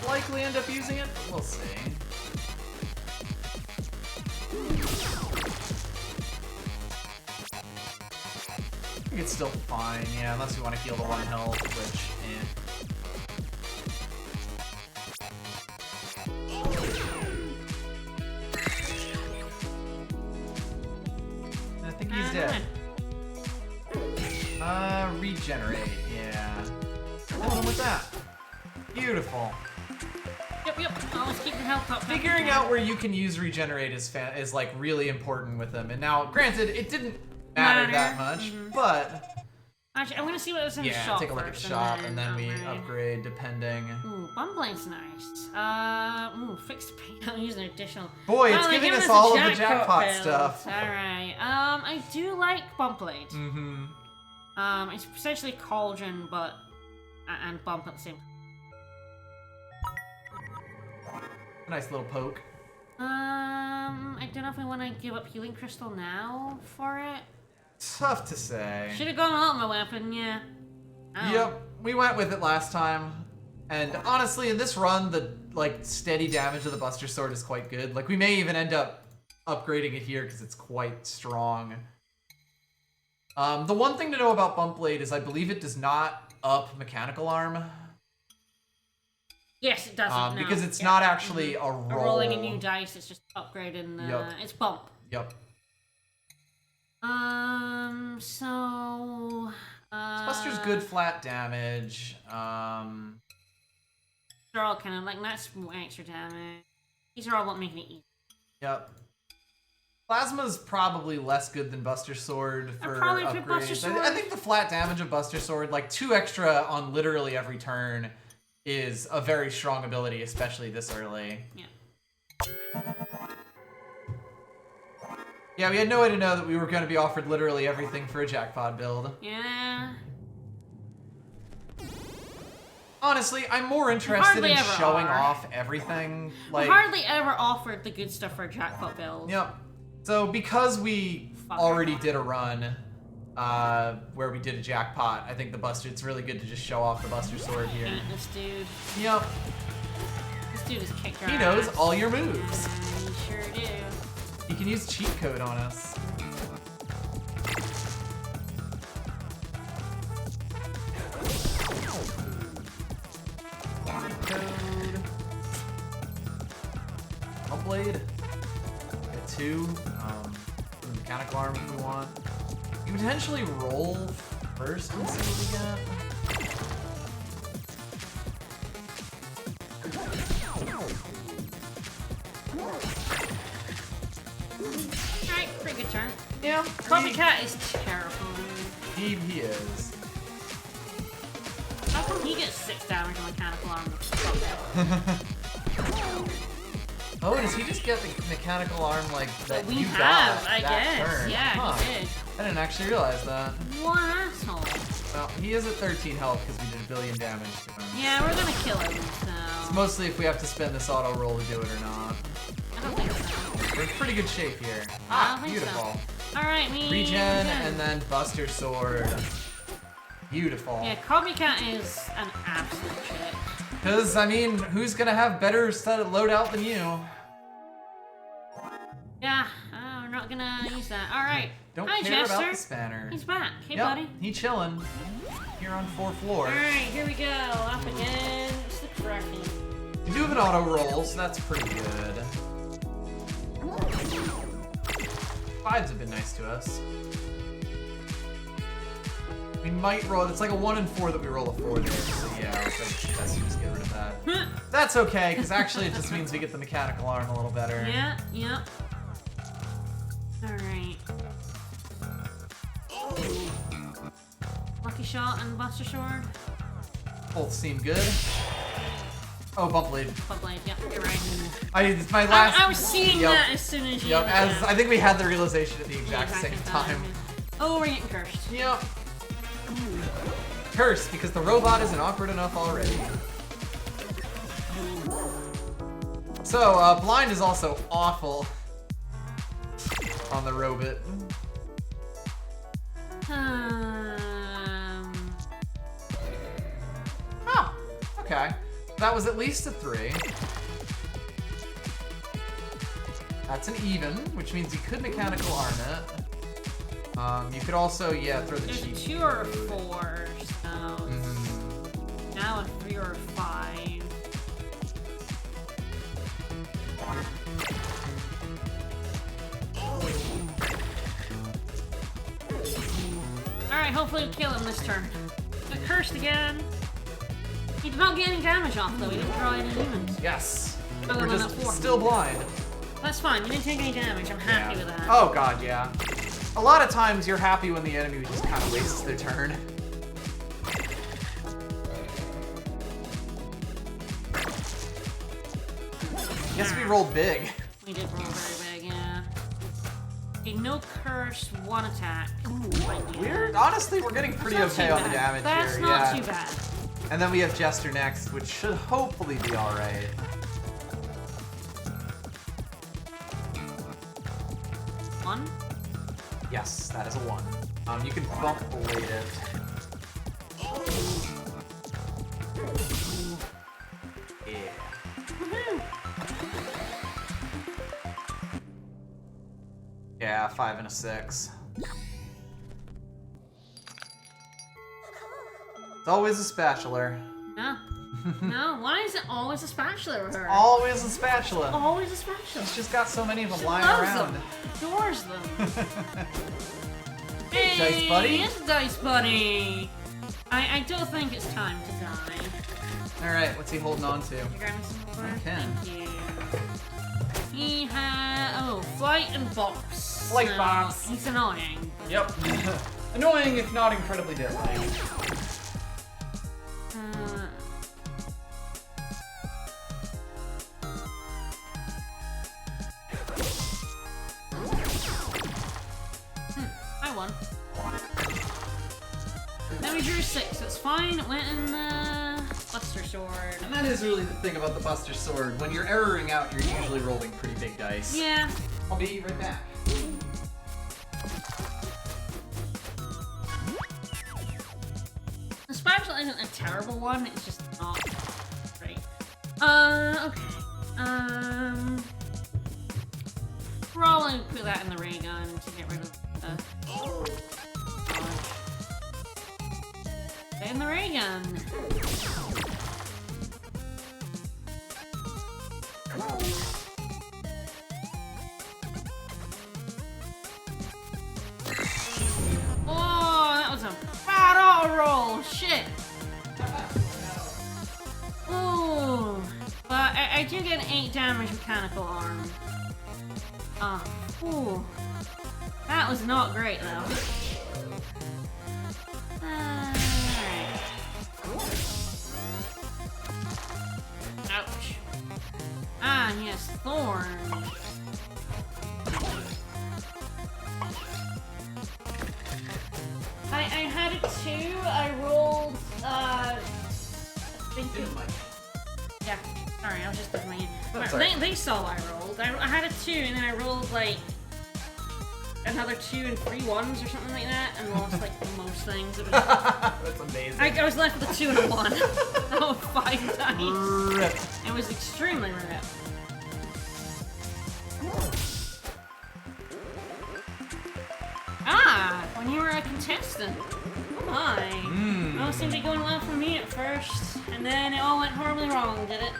Likely end up using it, but we'll see. I think it's still fine, yeah, unless you want to heal the 1 health, which, I think he's dead. Regenerate, yeah. Oh, with that. Beautiful. Yep. Always keep your health up. Figuring out where you can use regenerate is like really important with them. And now, granted, it didn't matter that much, but actually, I'm gonna see what was in the yeah, shop take a look at the shop, and then we upgrade depending. Ooh, Bumblade's nice. Ooh, fixed paint. I'll use an additional. Boy, it's giving us all of the jackpot stuff. All right. I do like Bumblade. Mm-hmm. It's essentially Cauldron, but and Bump at the same time. Nice little poke. I don't know if I want to give up Healing Crystal now for it. Tough to say. Should have gone out my weapon, yeah. Oh. Yep, we went with it last time. And honestly, in this run, the like steady damage of the Buster Sword is quite good. Like we may even end up upgrading it here because it's quite strong. The one thing to know about Bumbleblade is I believe it does not up Mechanical Arm. Yes, it doesn't. Because it's not actually a roll. Rolling a new dice, it's just upgrading the... It's Bump. Yep. So... Buster's good flat damage. They're all kind of like, that's extra damage. These are all what make it easy. Yep. Plasma's probably less good than Buster Sword for upgrades. Buster Sword. I think the flat damage of Buster Sword, like 2 extra on literally every turn, is a very strong ability, especially this early. Yeah. Yeah, we had no way to know that we were going to be offered literally everything for a jackpot build. Yeah. Honestly, I'm more interested in showing off everything. Like, we hardly ever offered the good stuff for a jackpot build. Yep. So because we already did a run where we did a jackpot, I think it's really good to just show off the Buster Sword here. Hate this dude. Yep. This dude is kicked our He knows ass. all your moves. You sure do. He can use cheat code on us. Code. Bumbleblade. Get 2. Mechanical Arm if we want. You can potentially roll first and see what we get. Alright, pretty good turn. Yeah. Copycat is terrifying. He is. How come he gets 6 damage on Mechanical Arm? Oh, does he just get the Mechanical Arm like that we you have, got I that guess. turn? Yeah, Huh. he did. I didn't actually realize that. What asshole. Well, he is at 13 health because we did 1 billion damage to him. Yeah, we're gonna kill him, It's so... mostly if we have to spend this auto roll to do it or not. I don't think so. We're in pretty good shape here. I don't think Beautiful. so. Alright, me... Regen and then Buster Sword. Beautiful. Yeah, Copycat is an absolute shit. Because, I mean, who's gonna have better set of loadout than you? Yeah, we're not gonna use that. Alright. Don't Hi, care Jester. about the spanner. He's back. Hey, Yep, buddy. he chillin'. Here on 4th floor. Alright, here we go. Up against the Kraken. We do have an auto roll, so that's pretty good. 5s have been nice to us. We might roll, it's like a 1 and 4 that we roll a 4 there, so yeah, I think that's just get rid of that. That's okay, because actually it just means we get the Mechanical Arm a little better. Yeah, yep. Alright. Lucky Shot and Buster Sword. Both seem good. Oh, Bumbleblade. Bumbleblade, yeah, you're right. It's my last... I was seeing that as soon as you... Yep, as I think we had the realization at the exact same time. Oh, we're getting cursed. Yep. Cursed, because the robot isn't awkward enough already. So, blind is also awful. on the robot. Oh, okay. That was at least a 3. That's an even, which means you could mechanical arm it. You could also, yeah, throw the There's cheat. a 2 or a 4, so now a 3 or a 5. Alright, hopefully we kill him this turn. Got cursed again. He did not get any damage off though, he didn't draw any humans. Yes. Other We're than just that 4. still blind. That's fine, we didn't take any damage, I'm happy with that. Oh god, yeah. A lot of times you're happy when the enemy just kind of wastes their turn. Guess we rolled big. We did roll very big, yeah. Okay, no curse, 1 attack. Weird. Honestly, we're getting pretty That's not okay too on the bad. damage That's here. not Yeah. too bad. And then we have Jester next, which should hopefully be alright. One. Yes, that is a 1. You can bump blade it. Yeah. Woohoo! Yeah, 5 and a 6. It's always a spatula. No. No, why is it always a spatula with her? Always a spatula. Always a spatula. She's just got so many of them She lying loves around. them. Adores them. Hey, Dice Buddy. It's Dice Buddy. I don't think it's time to die. Alright, what's he holding on to? Can you grab me some more? I can. Thank you. He has flight and box. Flight So, box. He's annoying. Yep. Annoying if not incredibly deadly. I won. Then we drew 6, that's fine. It went in the Buster Sword. And that is really the thing about the Buster Sword. When you're erroring out, you're usually rolling pretty big dice. Yeah. I'll be right back. The spatula isn't a terrible one, it's just not great. Okay. Probably put that in the ray gun to get rid of the... In the ray gun. Oh, that was a bad auto roll. Shit. Ooh. But I do get an 8 damage mechanical arm. Ooh. That was not great though. Alright. Ouch. Ah, yes, thorn. I had a 2, I rolled, I think it... Yeah, sorry, I was just looking at you. That's alright. They saw what I rolled. I had a 2 and then I rolled like another 2 and 3 1s or something like that and lost like most things. It was, That's amazing. I was left with a 2 and a 1. Oh, 5 dice. Rip. It was extremely rare. Ah, when you were a contestant. Oh my. It all seemed to be going well for me at first, and then it all went horribly wrong, did it?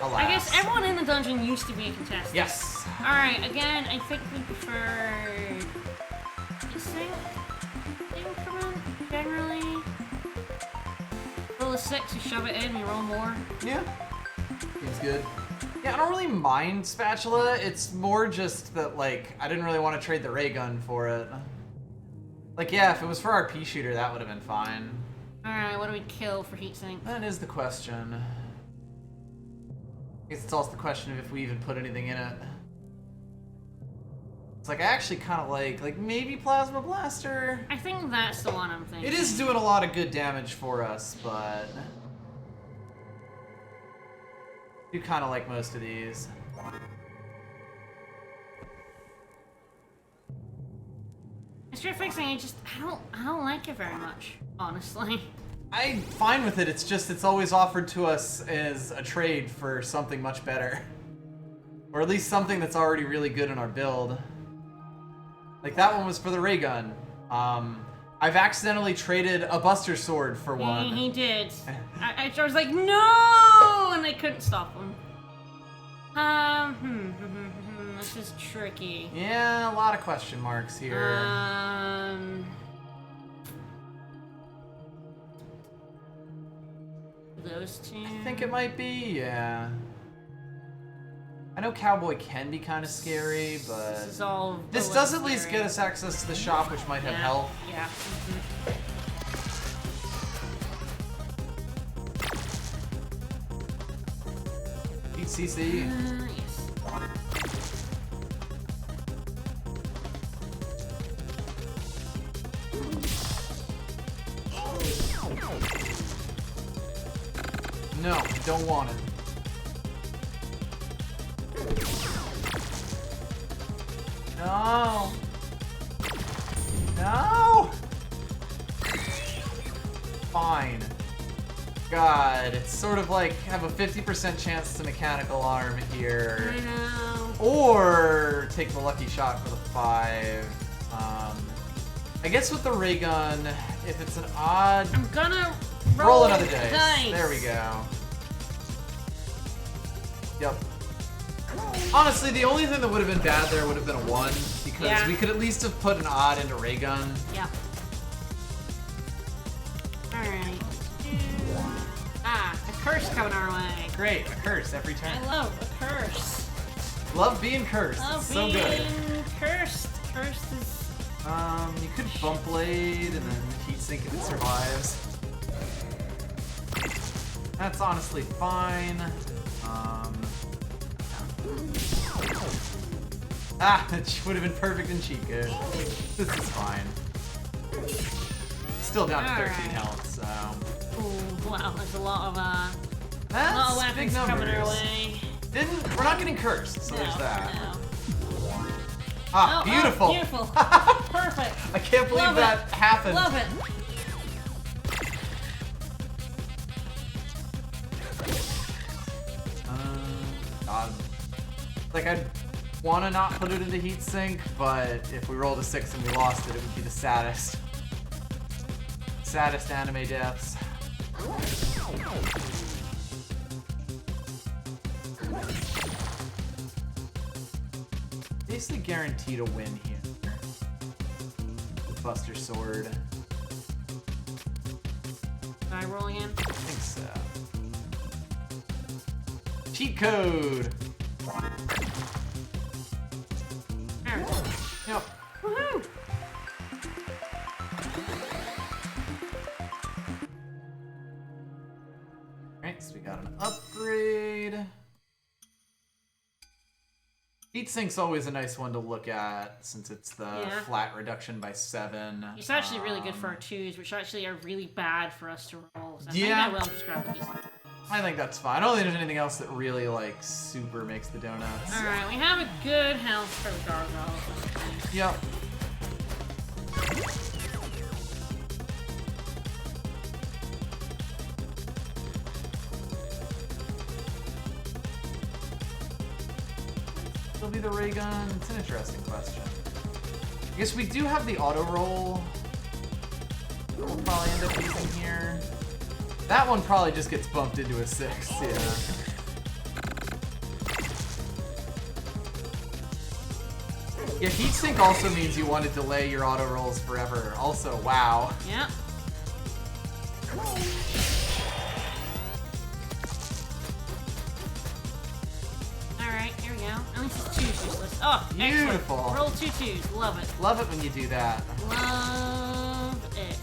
Alas. I guess everyone in the dungeon used to be a contestant. Yes. Alright, again, I think we prefer... increment, generally. Roll a 6, you shove it in, you roll more. Yeah. Seems good. Yeah, I don't really mind spatula. It's more just that, like, I didn't really want to trade the ray gun for it. Like, yeah, if it was for our pea shooter, that would have been fine. Alright, what do we kill for heatsink? That is the question. I guess it's also the question of if we even put anything in it. It's like, I actually kind of like maybe Plasma Blaster. I think that's the one I'm thinking. It is doing a lot of good damage for us, but... I do kind of like most of these. Extra fixing, I don't like it very much, honestly. I'm fine with it. It's just it's always offered to us as a trade for something much better, or at least something that's already really good in our build. Like that one was for the ray gun. I've accidentally traded a Buster Sword for one. He did. I was like, no, and I couldn't stop him. This is tricky. Yeah, a lot of question marks here. Those two. I think it might be, yeah. I know Cowboy can be kind of scary, but This is all. this does at least get us access to the shop, which might have health. Yeah. Beat CC. Yes. No, don't want it. No. No. Fine. God, it's sort of like have a 50% chance to mechanical arm here. I know. Or take the lucky shot for the 5. I guess with the ray gun, if it's an odd... I'm gonna roll another dice. dice. There we go. Yep. Honestly, the only thing that would have been bad there would have been a 1, because we could at least have put an odd into ray gun. Yeah. Alright. Ah, a curse coming our way. Great, a curse every turn. I love a curse. Love being cursed. Love It's so being good. cursed. Cursed is... You could bump blade and then heat sink if it survives. That's honestly fine. It would have been perfect in cheat code. This is fine. Still down to 13 health, so. Ooh, wow, there's a lot of That's lot of big weapons coming our numbers. way. We're not getting cursed, so No, there's that. no. Ah, Oh, beautiful. oh, beautiful. Perfect. I can't believe Love that it. happened. Love it. God. Like, I'd want to not put it into heat sink, but if we rolled a 6 and we lost it, it would be the saddest. Saddest anime deaths. Basically guaranteed a win here. With Buster Sword. Can I roll again? I think so. Cheat code! There. Yep. Woohoo! Alright, so we got an upgrade. Heat sink's always a nice one to look at since it's the flat reduction by 7. It's actually really good for our 2s, which actually are really bad for us to roll. So I think Yeah. I will just grab these. I think that's fine. I don't think there's anything else that really, like, super makes the donuts. Alright, we have a good health for the gargoyle. Yep. Will be the ray gun? It's an interesting question. I guess we do have the auto roll. We'll probably end up using here. That one probably just gets bumped into a 6, yeah. Yeah, heatsink also means you want to delay your auto rolls forever. Also, wow. Yep. Alright, here we go. At least it's 2's useless. Oh, Beautiful. Excellent. Roll 2 2s. Love it. Love it when you do that. Love it.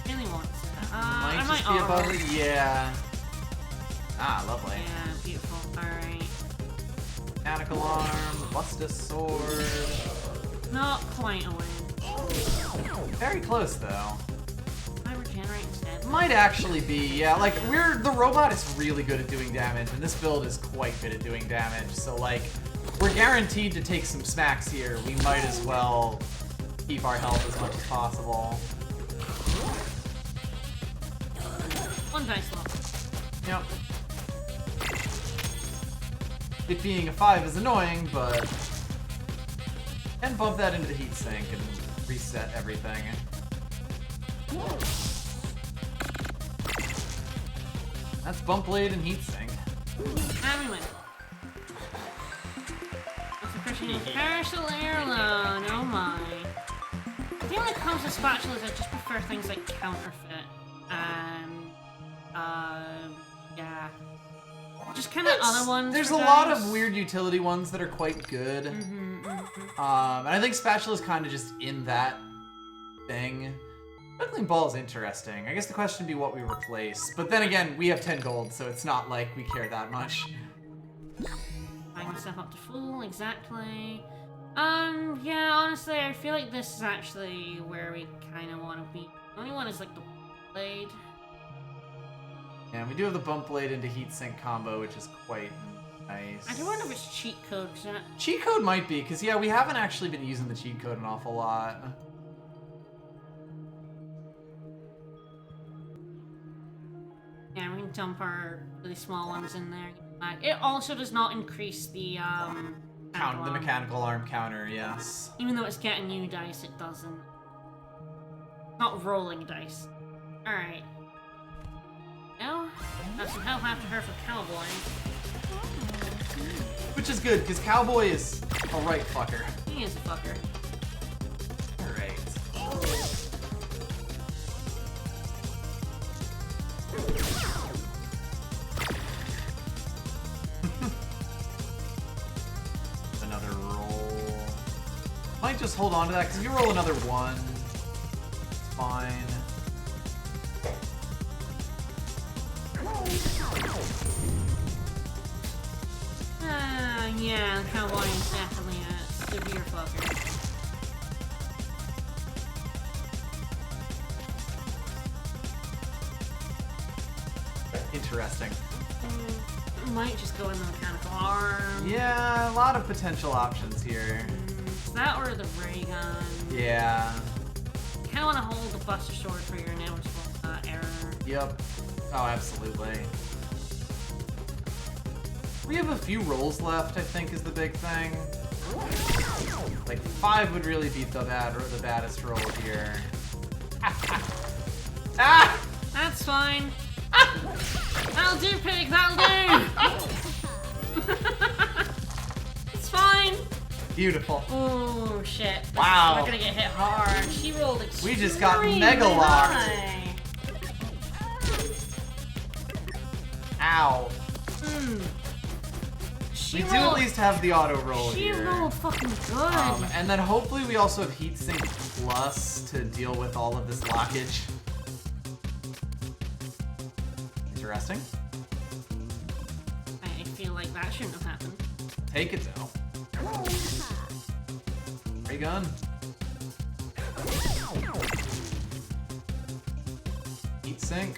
Really wants it. Might I just might be above auto-roll. it. Yeah. Ah, lovely. Yeah, beautiful. Alright. Mechanical arm, Buster Sword. Not quite a win. Very close though. I regenerate instead. Might actually be, yeah. Like, the robot is really good at doing damage, and this build is quite good at doing damage. So, like, we're guaranteed to take some smacks here. We might as well keep our health as much as possible. One dice loss. Yep. It being a 5 is annoying, but... And bump that into the heatsink and reset everything. That's bump blade and heatsink. And we win. Partial air load, oh my. I think when it comes to spatulas, I just prefer things like counterfeit and, yeah. Just kind of other ones. There's a lot of weird utility ones that are quite good. And I think spatula's kind of just in that thing. Juggling ball is interesting. I guess the question would be what we replace. But then again, we have 10 gold, so it's not like we care that much. bring myself up to full, exactly. Yeah, honestly, I feel like this is actually where we kind of want to be. The only one is like the blade. Yeah, we do have the bump blade into heatsink combo, which is quite nice. I do wonder if it's cheat code. Cheat code might be, because yeah, we haven't actually been using the cheat code an awful lot. Yeah, we can dump our really small ones in there. It also does not increase the The mechanical arm counter, yes. Even though it's getting new dice, it doesn't. Not rolling dice. Alright. Now, have some help after her for Cowboy. Which is good, because Cowboy is a right fucker. He is a fucker. Alright. Another roll. Might just hold on to that, because if you roll another one, it's fine. Yeah, Cowboy is definitely a severe fucker. Interesting. Might just go in the mechanical arm. Yeah, a lot of potential options here. That or the ray gun. Yeah. You kind of want to hold the Buster Sword for your inevitable error. Yep. Oh, absolutely. We have a few rolls left, I think, is the big thing. Like, 5 would really be the baddest roll here. Ah! That's fine. That'll do, pig. That'll do. It's fine. Beautiful. Oh shit. Wow. We're gonna get hit hard. She rolled extremely We just got mega locked. high. Ow. We do at least have the auto roll She here. rolled fucking good. And then hopefully we also have heatsink plus to deal with all of this lockage. Interesting. I feel like that shouldn't have happened. Take it though. Ray gun. Heatsink.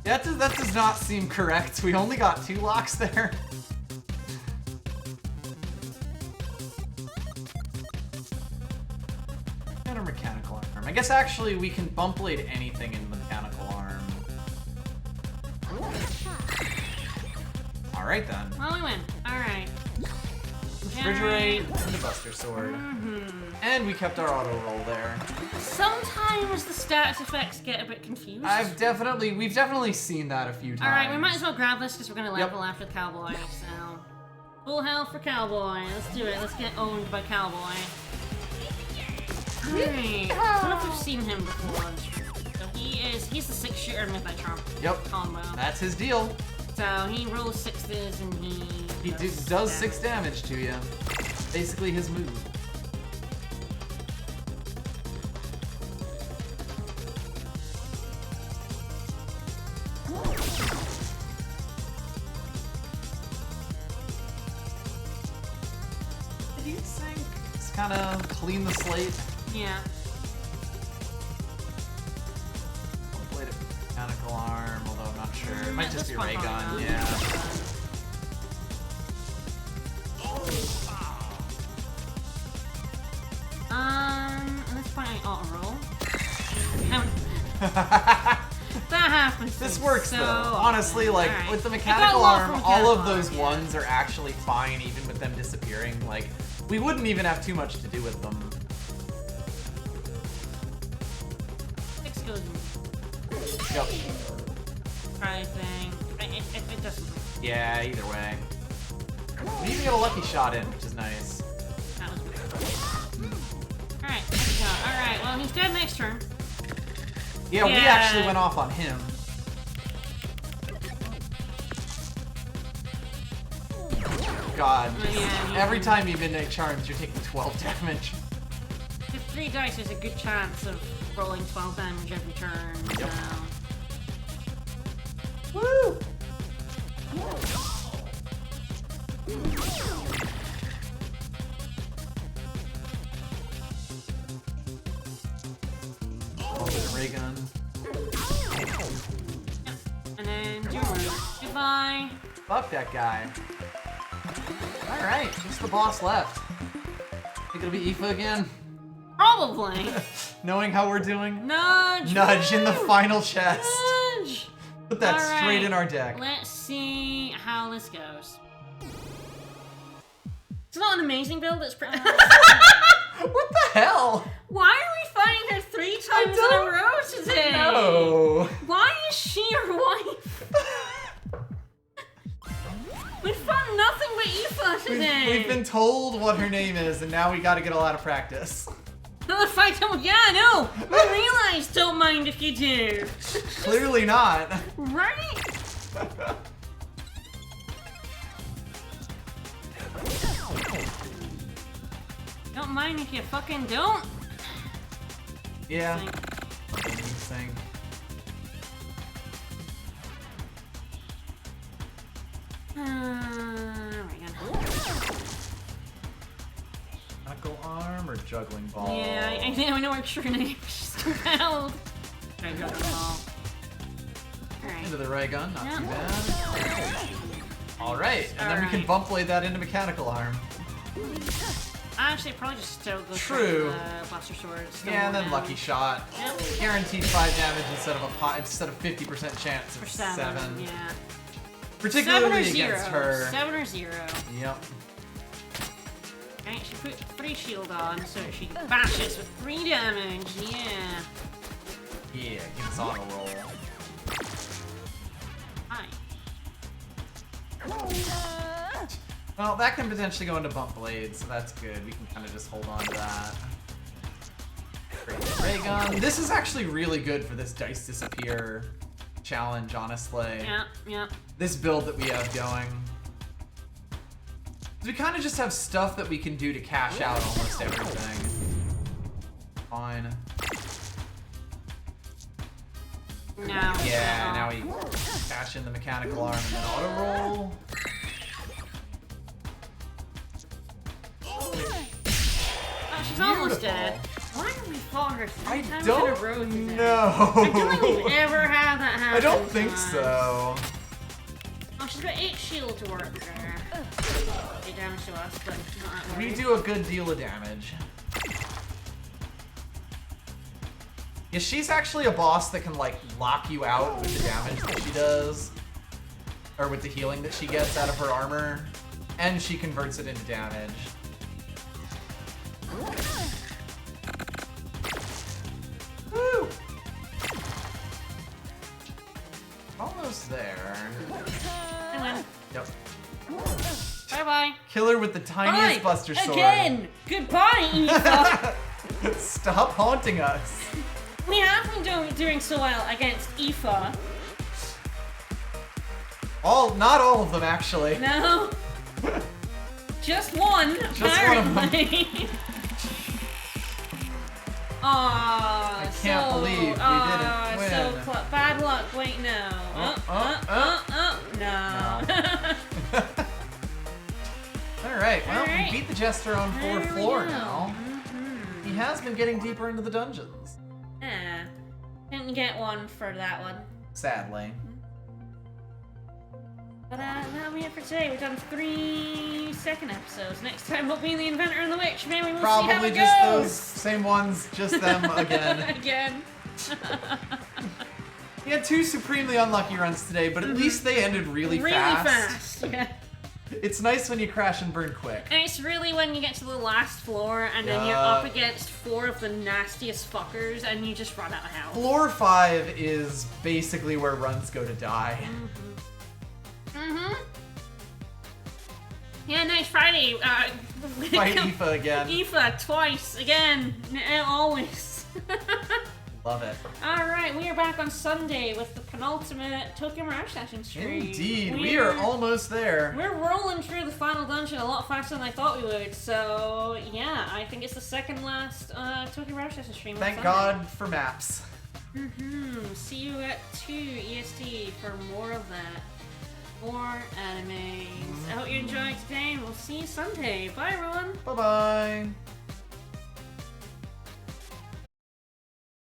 That does not seem correct. We only got 2 locks there. And a mechanical arm. I guess actually we can bump blade anything in the mechanical arm. Alright then. Well, we win. Alright. Refrigerate and the Buster Sword. And we kept our auto roll there. Sometimes the status effects get a bit confused. We've definitely seen that a few times. Alright, we might as well grab this because we're gonna level after the Cowboy, so. Full health for Cowboy. Let's do it. Let's get owned by Cowboy. Alright. I don't know if we've seen him before. So he's the 6-shooter in Midnight Charm. Yep. Combo. That's his deal. So he rolls 6s and he does 6 damage to you. Basically his move. Just kind of clean the slate. Yeah. not sure. It might just be This ray one gun, probably yeah. At this point I auto roll. That happens. This works so though. often. Honestly, like Alright. with the I got a mechanical lot arm, from all of mechanical those arm, yeah. ones are actually fine, even with them disappearing. Like, we wouldn't even have too much to do with them. 6 goes in. Yep. I think. It doesn't. Yeah, either way. We even get a lucky shot in, which is nice. That was weird. Alright, there we go. Alright, well, he's dead next turn. Yeah, we Yeah. actually went off on him. God, Oh, yeah, every time you midnight charms, you're taking 12 damage. With 3 dice, there's a good chance of rolling 12 damage every turn. Yep. So. Woo! Oh, ray gun. And then do move. Goodbye. Fuck that guy. Alright, just the boss left. Think it'll be Aoife again? Probably. Knowing how we're doing? Nudge. Nudge in the Woo! final chest. Nudge. Put that All straight right, in our deck. Let's see how this goes. It's not an amazing build. It's pretty. What the hell? Why are we fighting her 3 times in a row today? No. Why is she your wife? We've fought nothing but Aoife today. We've been told what her name is, and now we gotta get a lot of practice. Another fight. Yeah, no. I realize. Don't mind if you do. Clearly not. Right? Don't mind if you fucking don't. Yeah. Think. Thing. Knuckle arm or juggling ball? Yeah, I know her true name. She's compelled. I got them all. Alright. Into the ray gun, not Yeah. too bad. Alright, and then we can Alright. bump blade that into mechanical arm. Actually, probably just still go True. for the Blaster Sword. It's still Yeah, and then more lucky damage. shot. Yep. Guaranteed 5 damage instead of 50% chance For of 7. 7. Yeah. 7 Particularly or 0. against her. 7 or 0. Yep. Right, she put 3 shield on so she bashes with 3 damage. Yeah. Yeah, give us on a roll. Hi. Well, that can potentially go into bump blade, so that's good. We can kind of just hold on to that. Great ray gun. This is actually really good for this dice disappear challenge, honestly. Yeah, yeah. This build that we have going. We kind of just have stuff that we can do to cash out almost everything. Fine. Now. Yeah, now we cash in the mechanical arm and then auto roll. Oh, she's almost dead. Why have we fought her 3 I times don't in a row today? know. I don't think we've ever had that happen. I don't think to us. so. Oh, she's got 8 shield to work there. 8 damage to us, but not that We worried. do a good deal of damage. Yeah, she's actually a boss that can, like, lock you out with the damage that she does. Or with the healing that she gets out of her armor. And she converts it into damage. Woo! Almost there. I win. Yep. Bye-bye. Killer with the tiniest Bye. Buster Sword. Again! Goodbye, Aoife! Stop haunting us. We have been doing so well against Aoife. Not all of them, actually. No. Just one, Just one of them. apparently. Aw, I can't believe we didn't win. So bad luck. Wait, no. No. Alright, well, Alright. we beat the Jester on There 4th we floor go. now. He has been getting deeper into the dungeons. Yeah. Didn't get one for that one. Sadly. But that'll be it for today. We've done 3 second episodes. Next time we'll be the Inventor and the Witch. Maybe we'll see how Probably it just goes. those same ones, just them again. Again. We had 2 supremely unlucky runs today, but at least they ended really fast. Yeah. It's nice when you crash and burn quick. And it's really when you get to the last floor and then you're up against 4 of the nastiest fuckers and you just run out of health. Floor 5 is basically where runs go to die. Yeah, next Friday. Fight Aoife again. Aoife twice again, always. Love it. All right, we are back on Sunday with the penultimate Tokyo Mirage Session stream. Indeed, we are almost there. We're rolling through the final dungeon a lot faster than I thought we would. So yeah, I think it's the second last Tokyo Mirage Session stream. Thank God for maps. See you at 2 EST for more of that. More animes. I hope you enjoyed today, and we'll see you Sunday. Bye, everyone. Bye-bye.